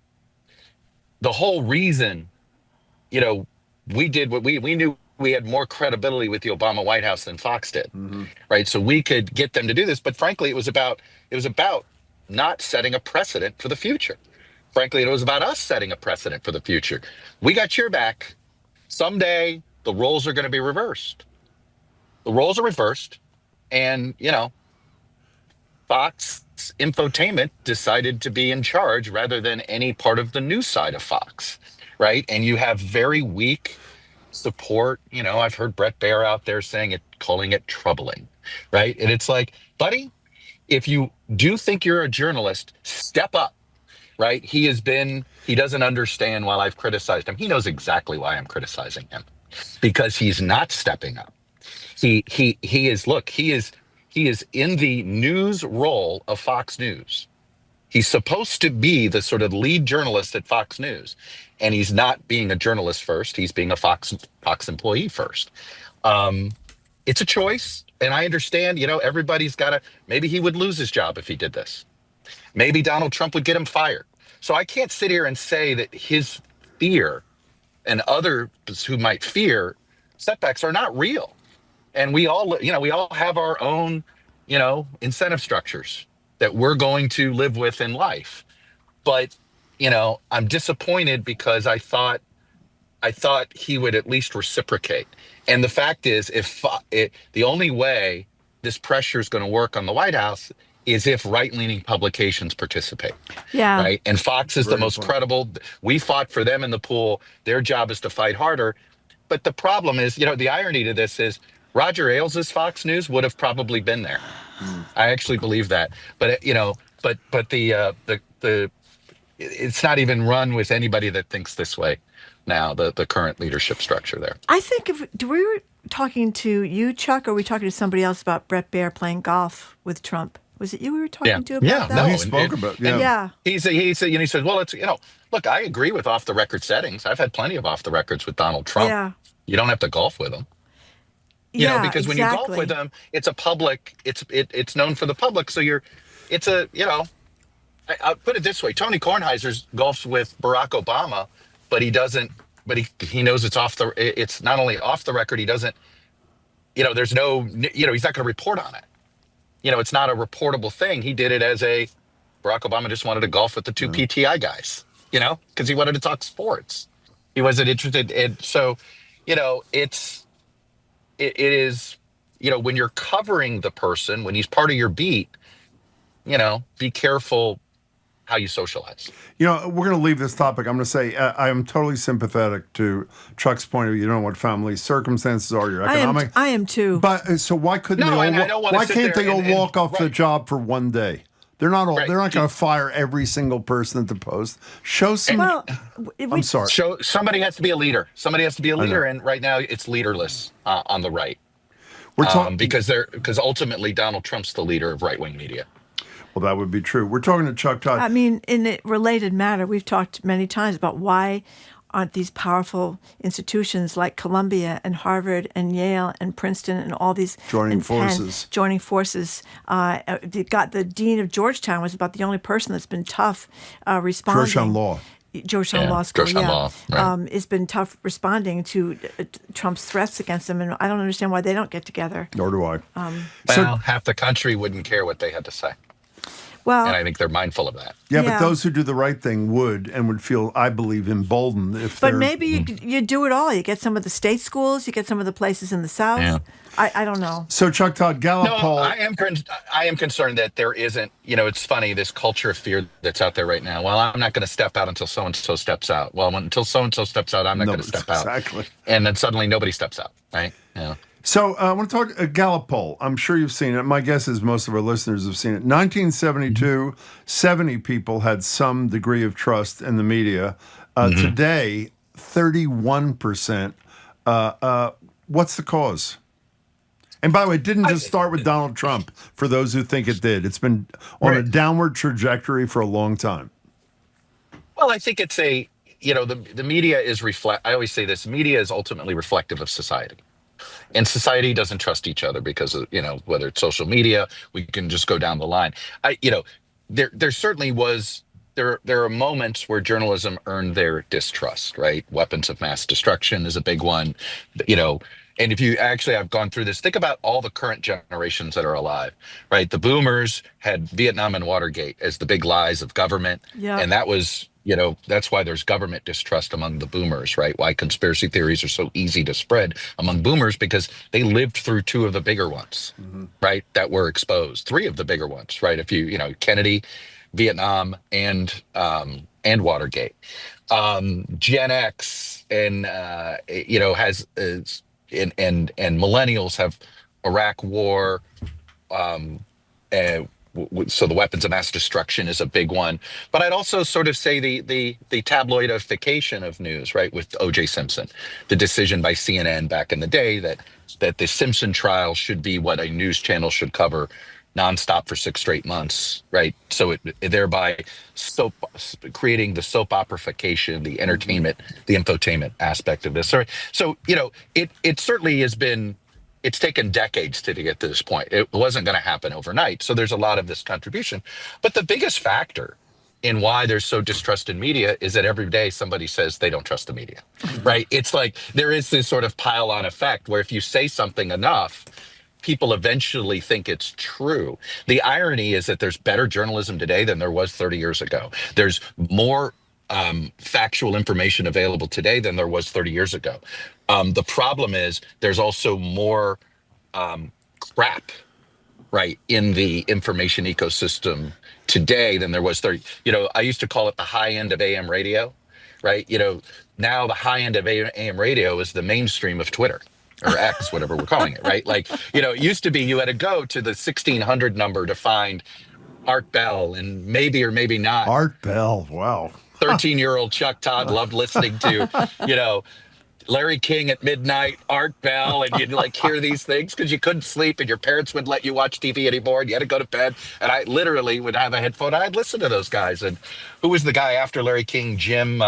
whole reason, we did what we knew. We had more credibility with the Obama White House than Fox did, right? So we could get them to do this, but frankly, it was about not setting a precedent for the future. Frankly, it was about us setting a precedent for the future. We got your back. Someday, the roles are going to be reversed. The roles are reversed, and Fox Infotainment decided to be in charge rather than any part of the news side of Fox, right? And you have very weak support. I've heard Brett Baer out there calling it troubling, right? And it's like, buddy, if you do think you're a journalist, step up, right? He doesn't understand why I've criticized him. He knows exactly why I'm criticizing him, because he's not stepping up. He is in the news role of Fox News. He's supposed to be the sort of lead journalist at Fox News, and he's not being a journalist first. He's being a Fox employee first. It's a choice, and I understand, everybody's got to, maybe he would lose his job if he did this. Maybe Donald Trump would get him fired. So I can't sit here and say that his fear and others who might fear setbacks are not real. And we all have our own, incentive structures that we're going to live with in life. But, I'm disappointed because I thought he would at least reciprocate. And the fact is, the only way this pressure is going to work on the White House is if right-leaning publications participate. Yeah. Right. And Fox is the most credible. We fought for them in the pool. Their job is to fight harder. But the problem is, the irony to this is Roger Ailes' Fox News would have probably been there. I actually believe that. But it's not even run with anybody that thinks this way now, the current leadership structure there. I think we were talking to you, Chuck, or were we talking to somebody else about Brett Baer playing golf with Trump? Was it you we were talking to about that? No, he spoke about He said, well, it's, look, I agree with off the record settings. I've had plenty of off the records with Donald Trump. Yeah. You don't have to golf with him. Because when you golf with him, it's a public, it's known for the public. So I'll put it this way. Tony Kornheiser's golfs with Barack Obama, but he doesn't, but he knows it's not only off the record, he doesn't, there's no, he's not going to report on it. It's not a reportable thing. He did it as Barack Obama just wanted to golf with the two PTI guys, because he wanted to talk sports. He wasn't interested in, so, it is, when you're covering the person, when he's part of your beat, be careful how you socialize. You know, we're going to leave this topic. I'm going to say I am totally sympathetic to Chuck's point of view. You don't know what family circumstances are, your economic. I am too. But so why couldn't why can't they all walk off the job for one day? They're not all. Right. They're not going to fire every single person at the Post. Show some. I'm sorry. Somebody has to be a leader. Somebody has to be a leader, and right now it's leaderless on the right. We're talking because ultimately Donald Trump's the leader of right-wing media. Well, that would be true. We're talking to Chuck Todd. I mean, in a related matter, we've talked many times about why aren't these powerful institutions like Columbia and Harvard and Yale and Princeton and all these joining forces. The dean of Georgetown was about the only person that's been tough responding. Georgetown Law School, has been tough responding to Trump's threats against them, and I don't understand why they don't get together. Nor do I. Half the country wouldn't care what they had to say. Well, and I think they're mindful of that. Yeah, but those who do the right thing would feel, I believe, emboldened if. But maybe you do it all. You get some of the state schools. You get some of the places in the South. Yeah. I don't know. So Chuck Todd, Gallup poll. I am concerned that there isn't. You know, it's funny, this culture of fear that's out there right now. Well, I'm not going to step out until so and so steps out. Well, until so and so steps out, I'm not going to step out. Exactly. And then suddenly nobody steps out. Right. Yeah. So I want to talk a Gallup poll. I'm sure you've seen it. My guess is most of our listeners have seen it. 1972, 70 people had some degree of trust in the media. Today, 31%. What's the cause? And by the way, it didn't just start with Donald Trump, for those who think it did. It's been on a downward trajectory for a long time. Well, I think it's the media is I always say this, media is ultimately reflective of society. And society doesn't trust each other because of, whether it's social media, we can just go down the line. There certainly was, there are moments where journalism earned their distrust, right? Weapons of mass destruction is a big one, and if you actually, I've gone through this, think about all the current generations that are alive, right? The boomers had Vietnam and Watergate as the big lies of government. Yeah. And that was, that's why there's government distrust among the boomers, right? Why conspiracy theories are so easy to spread among boomers, because they lived through two of the bigger ones, right? That were exposed, three of the bigger ones, right? If Kennedy, Vietnam, and Watergate. Gen X and and millennials have Iraq War, so the weapons of mass destruction is a big one. But I'd also sort of say the tabloidification of news, right, with O.J. Simpson, the decision by CNN back in the day that the Simpson trial should be what a news channel should cover nonstop for 6 straight months, right? So it thereby creating the soap operification, the entertainment, the infotainment aspect of this. So it certainly has been. It's taken decades to get to this point. It wasn't going to happen overnight. So there's a lot of this contribution. But the biggest factor in why there's so distrust in media is that every day somebody says they don't trust the media, right? It's like there is this sort of pile-on effect where if you say something enough, people eventually think it's true. The irony is that there's better journalism today than there was 30 years ago. There's more factual information available today than there was 30 years ago. The problem is there's also more crap, right, in the information ecosystem today than there was 30. I used to call it the high end of AM radio, right? Now the high end of AM radio is the mainstream of Twitter or X, whatever we're calling it, right? Like, it used to be you had to go to the 1600 number to find Art Bell, and maybe or maybe not. Art Bell, wow. 13-year-old Chuck Todd loved listening to, Larry King at midnight, Art Bell, and you'd hear these things because you couldn't sleep and your parents wouldn't let you watch TV anymore and you had to go to bed. And I literally would have a headphone. I'd listen to those guys. And who was the guy after Larry King? Jim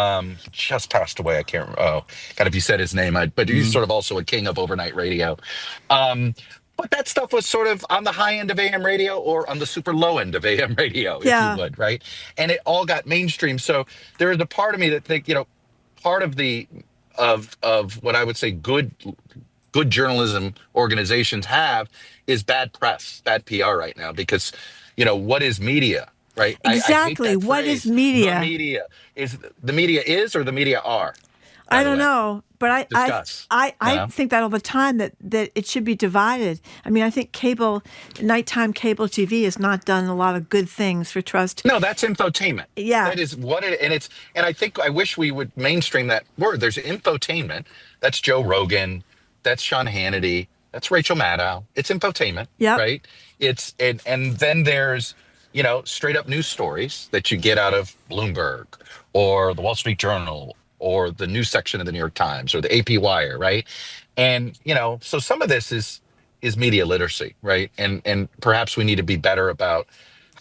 just passed away. I can't remember. Oh, God, if you said his name, but he's sort of also a king of overnight radio. But that stuff was sort of on the high end of AM radio or on the super low end of AM radio, if you would, right? And it all got mainstream. So there is a part of me that think, part of the of what I would say good journalism organizations have is bad press, bad PR right now, because what is media, right? Exactly. What is media? The media is or the media are. I don't know, but I know? think that all the time that it should be divided. I mean, I think nighttime cable TV has not done a lot of good things for trust. No, that's infotainment. Yeah, that is what it, and I wish we would mainstream that word. There's infotainment. That's Joe Rogan. That's Sean Hannity. That's Rachel Maddow. It's infotainment, right? It's and then there's straight up news stories that you get out of Bloomberg or the Wall Street Journal or the news section of the New York Times or the AP Wire, right? And so some of this is media literacy, right? And perhaps we need to be better about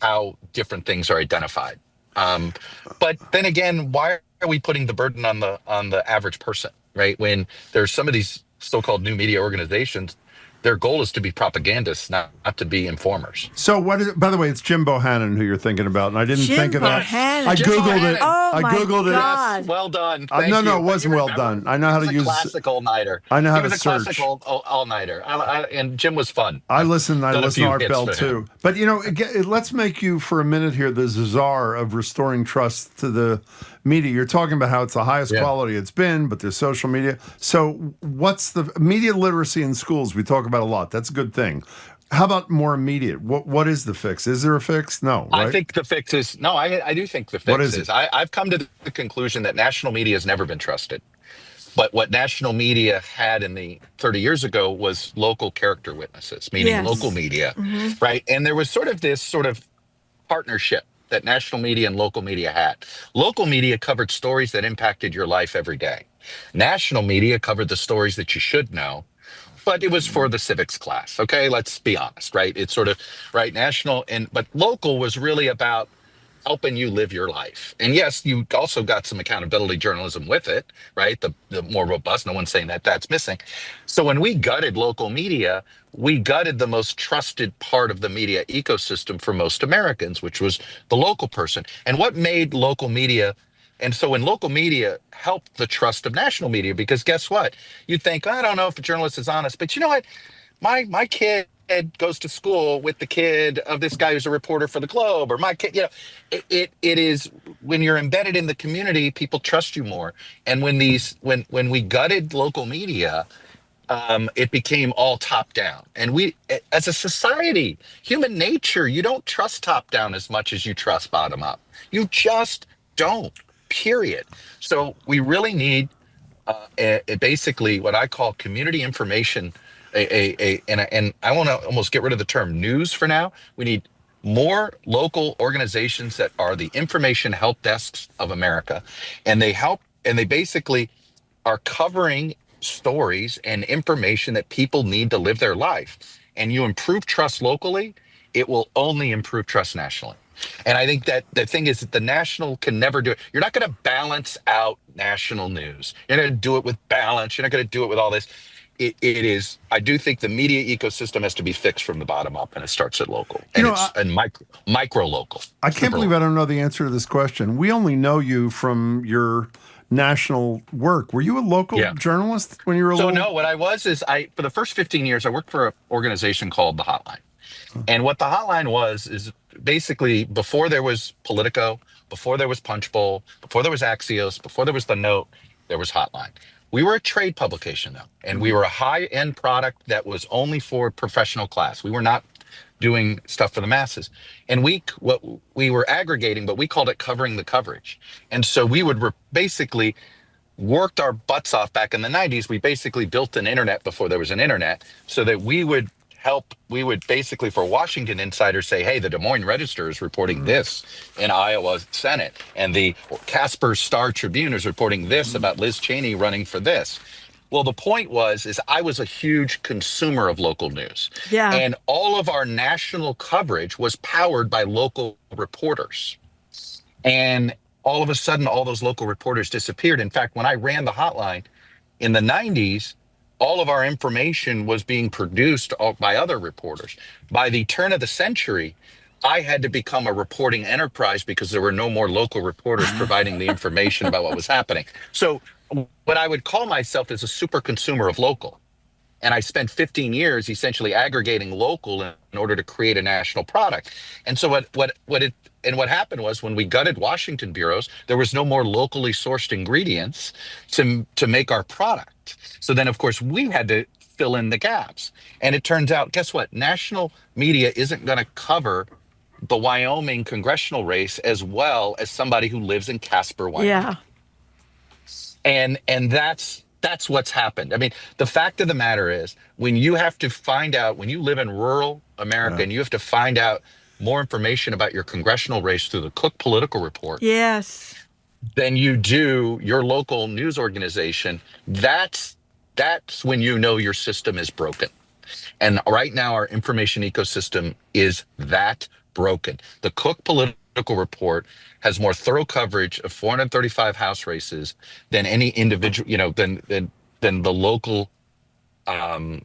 how different things are identified. But then again, why are we putting the burden on the average person, right? When there's some of these so-called new media organizations, their goal is to be propagandists, not to be informers. So what is it? By the way, it's Jim Bohannon who you're thinking about, and I didn't think of that. I Googled it. Oh, I Googled God. it. Yes, well done. No, it wasn't well done. I know how to use classic all-nighter. I know how to search. Classic all-nighter. And Jim was fun. I listen to Art Bell too. But let's make you for a minute here the czar of restoring trust to the media. You're talking about how it's the highest quality it's been, but there's social media. So what's the media literacy in schools? We talk about a lot. That's a good thing. How about more immediate? What is the fix? Is there a fix? No, right? I think the fix is no. I do think the fix is. I've come to the conclusion that national media has never been trusted. But what national media had in the 30 years ago was local character witnesses, meaning local media, right? And there was this partnership that national media and local media had. Local media covered stories that impacted your life every day. National media covered the stories that you should know, but it was for the civics class. Okay, let's be honest, right? It's national, but local was really about helping you live your life. And yes, you also got some accountability journalism with it, right? The more robust, no one's saying that that's missing. So when we gutted local media, we gutted the most trusted part of the media ecosystem for most Americans, which was the local person. And what made local media, and so when local media helped the trust of national media, because guess what? You'd think, I don't know if a journalist is honest, but you know what? My kid goes to school with the kid of this guy who's a reporter for the Globe, or my kid, it is when you're embedded in the community, people trust you more. And when we gutted local media, it became all top down. And we, as a society, human nature, you don't trust top down as much as you trust bottom up. You just don't, period. So we really need basically what I call community information. And I want to almost get rid of the term news for now. We need more local organizations that are the information help desks of America, and they basically are covering stories and information that people need to live their life. And you improve trust locally, it will only improve trust nationally. And I think that the thing is that the national can never do it. You're not going to balance out national news. You're going to do it with balance. You're not going to do it with all this. It is. I do think the media ecosystem has to be fixed from the bottom up, and it starts at local, and micro local. I can't believe I don't know the answer to this question. We only know you from your national work. Were you a local journalist when you were a little? No, what I was is for the first 15 years, I worked for an organization called The Hotline. And what The Hotline was is basically before there was Politico, before there was Punchbowl, before there was Axios, before there was The Note, there was Hotline. We were a trade publication, though, and we were a high-end product that was only for professional class. We were not doing stuff for the masses. And we were aggregating, but we called it covering the coverage. And so we would basically worked our butts off back in the 90s. We basically built an internet before there was an internet so that we would basically, for Washington insiders, say, hey, the Des Moines Register is reporting this in Iowa Senate, and the Casper Star Tribune is reporting this about Liz Cheney running for this. Well, the point is I was a huge consumer of local news. Yeah. And all of our national coverage was powered by local reporters. And all of a sudden, all those local reporters disappeared. In fact, when I ran the Hotline in the 90s, all of our information was being produced by other reporters. By the turn of the century, I had to become a reporting enterprise because there were no more local reporters providing the information about what was happening. So what I would call myself is a super consumer of local. And I spent 15 years essentially aggregating local in order to create a national product. And so what happened was, when we gutted Washington bureaus, there was no more locally sourced ingredients to make our product. So then, of course, we had to fill in the gaps. And it turns out, guess what? National media isn't going to cover the Wyoming congressional race as well as somebody who lives in Casper, Wyoming. Yeah. And that's what's happened. I mean, the fact of the matter is, when you live in rural America, and you have to find out more information about your congressional race through the Cook Political Report, yes, than you do your local news organization, that's when you know your system is broken. And right now, our information ecosystem is that broken. The Cook Political Report has more thorough coverage of 435 House races than any individual, than the local, than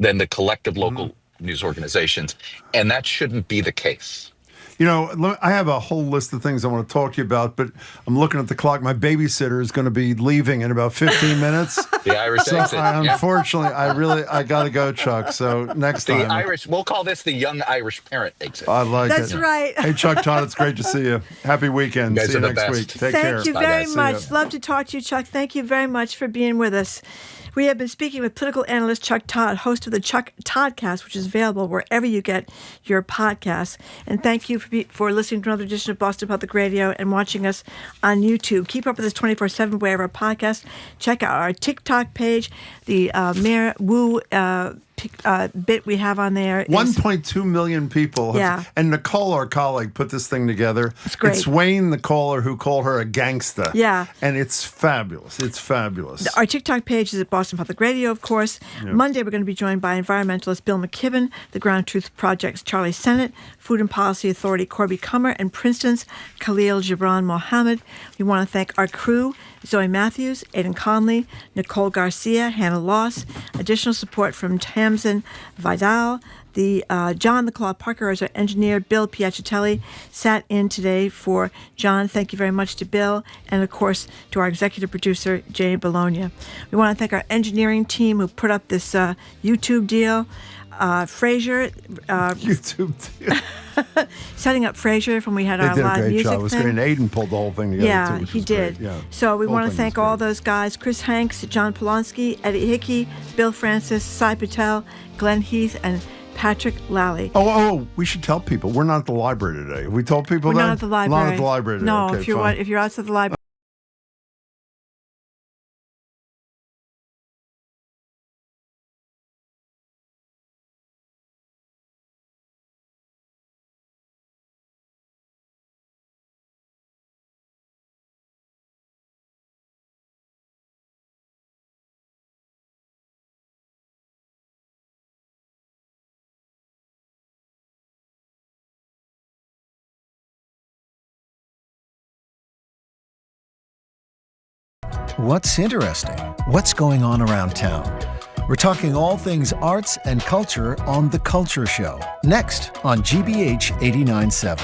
the collective local news organizations. And that shouldn't be the case. I have a whole list of things I want to talk to you about, but I'm looking at the clock. My babysitter is going to be leaving in about 15 minutes. The Irish exit. Unfortunately, I got to go, Chuck. So next time. We'll call this the young Irish parent exit. I like it. That's right. Hey, Chuck Todd, it's great to see you. Happy weekend. You guys see you are the next best. week. Take care. Thank you very much. Love to talk to you, Chuck. Thank you very much for being with us. We have been speaking with political analyst Chuck Todd, host of the Chuck Toddcast, which is available wherever you get your podcasts. And thank you for listening to another edition of Boston Public Radio and watching us on YouTube. Keep up with us 24/7 wherever our podcast. Check out our TikTok page, the Mayor Wu bit we have on there. 1.2 million people. And Nicole, our colleague, put this thing together. It's great. It's Wayne, the caller, who called her a gangsta. Yeah. And it's fabulous. It's fabulous. Our TikTok page is at Boston Public Radio, of course. Yeah. Monday, we're going to be joined by environmentalist Bill McKibben, the Ground Truth Project's Charlie Sennett, Food and Policy Authority Corby Cummer, and Princeton's Khalil Gibran Mohammed. We want to thank our crew, Zoe Matthews, Aidan Conley, Nicole Garcia, Hannah Loss, additional support from Tamsin Vidal. John the Claw Parker is our engineer. Bill Piacitelli sat in today for John. Thank you very much to Bill. And, of course, to our executive producer, Jay Bologna. We want to thank our engineering team who put up this YouTube deal. Frasier. YouTube deal. Setting up Frasier when we had our live music job. It was thing. great. And Aiden pulled the whole thing together, yeah, too, he did. Yeah. So we want to thank all those guys, Chris Hanks, John Polanski, Eddie Hickey, Bill Francis, Sai Patel, Glenn Heath, and Patrick Lally. Oh, we should tell people. We're not at the library today. We told people We're that? not at the library. Not at the library today. No, Okay, if you're outside the library. What's interesting? What's going on around town? We're talking all things arts and culture on The Culture Show, next on GBH 89.7.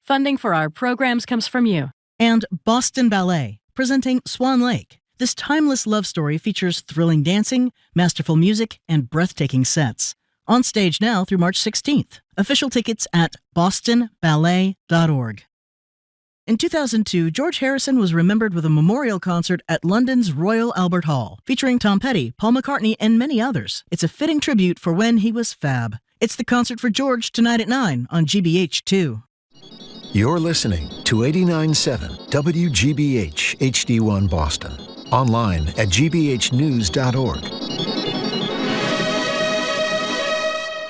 Funding for our programs comes from you. And Boston Ballet, presenting Swan Lake. This timeless love story features thrilling dancing, masterful music, and breathtaking sets. On stage now through March 16th. Official tickets at bostonballet.org. In 2002, George Harrison was remembered with a memorial concert at London's Royal Albert Hall, featuring Tom Petty, Paul McCartney, and many others. It's a fitting tribute for when he was fab. It's the concert for George tonight at 9 on GBH2. You're listening to 89.7 WGBH HD1 Boston. Online at gbhnews.org.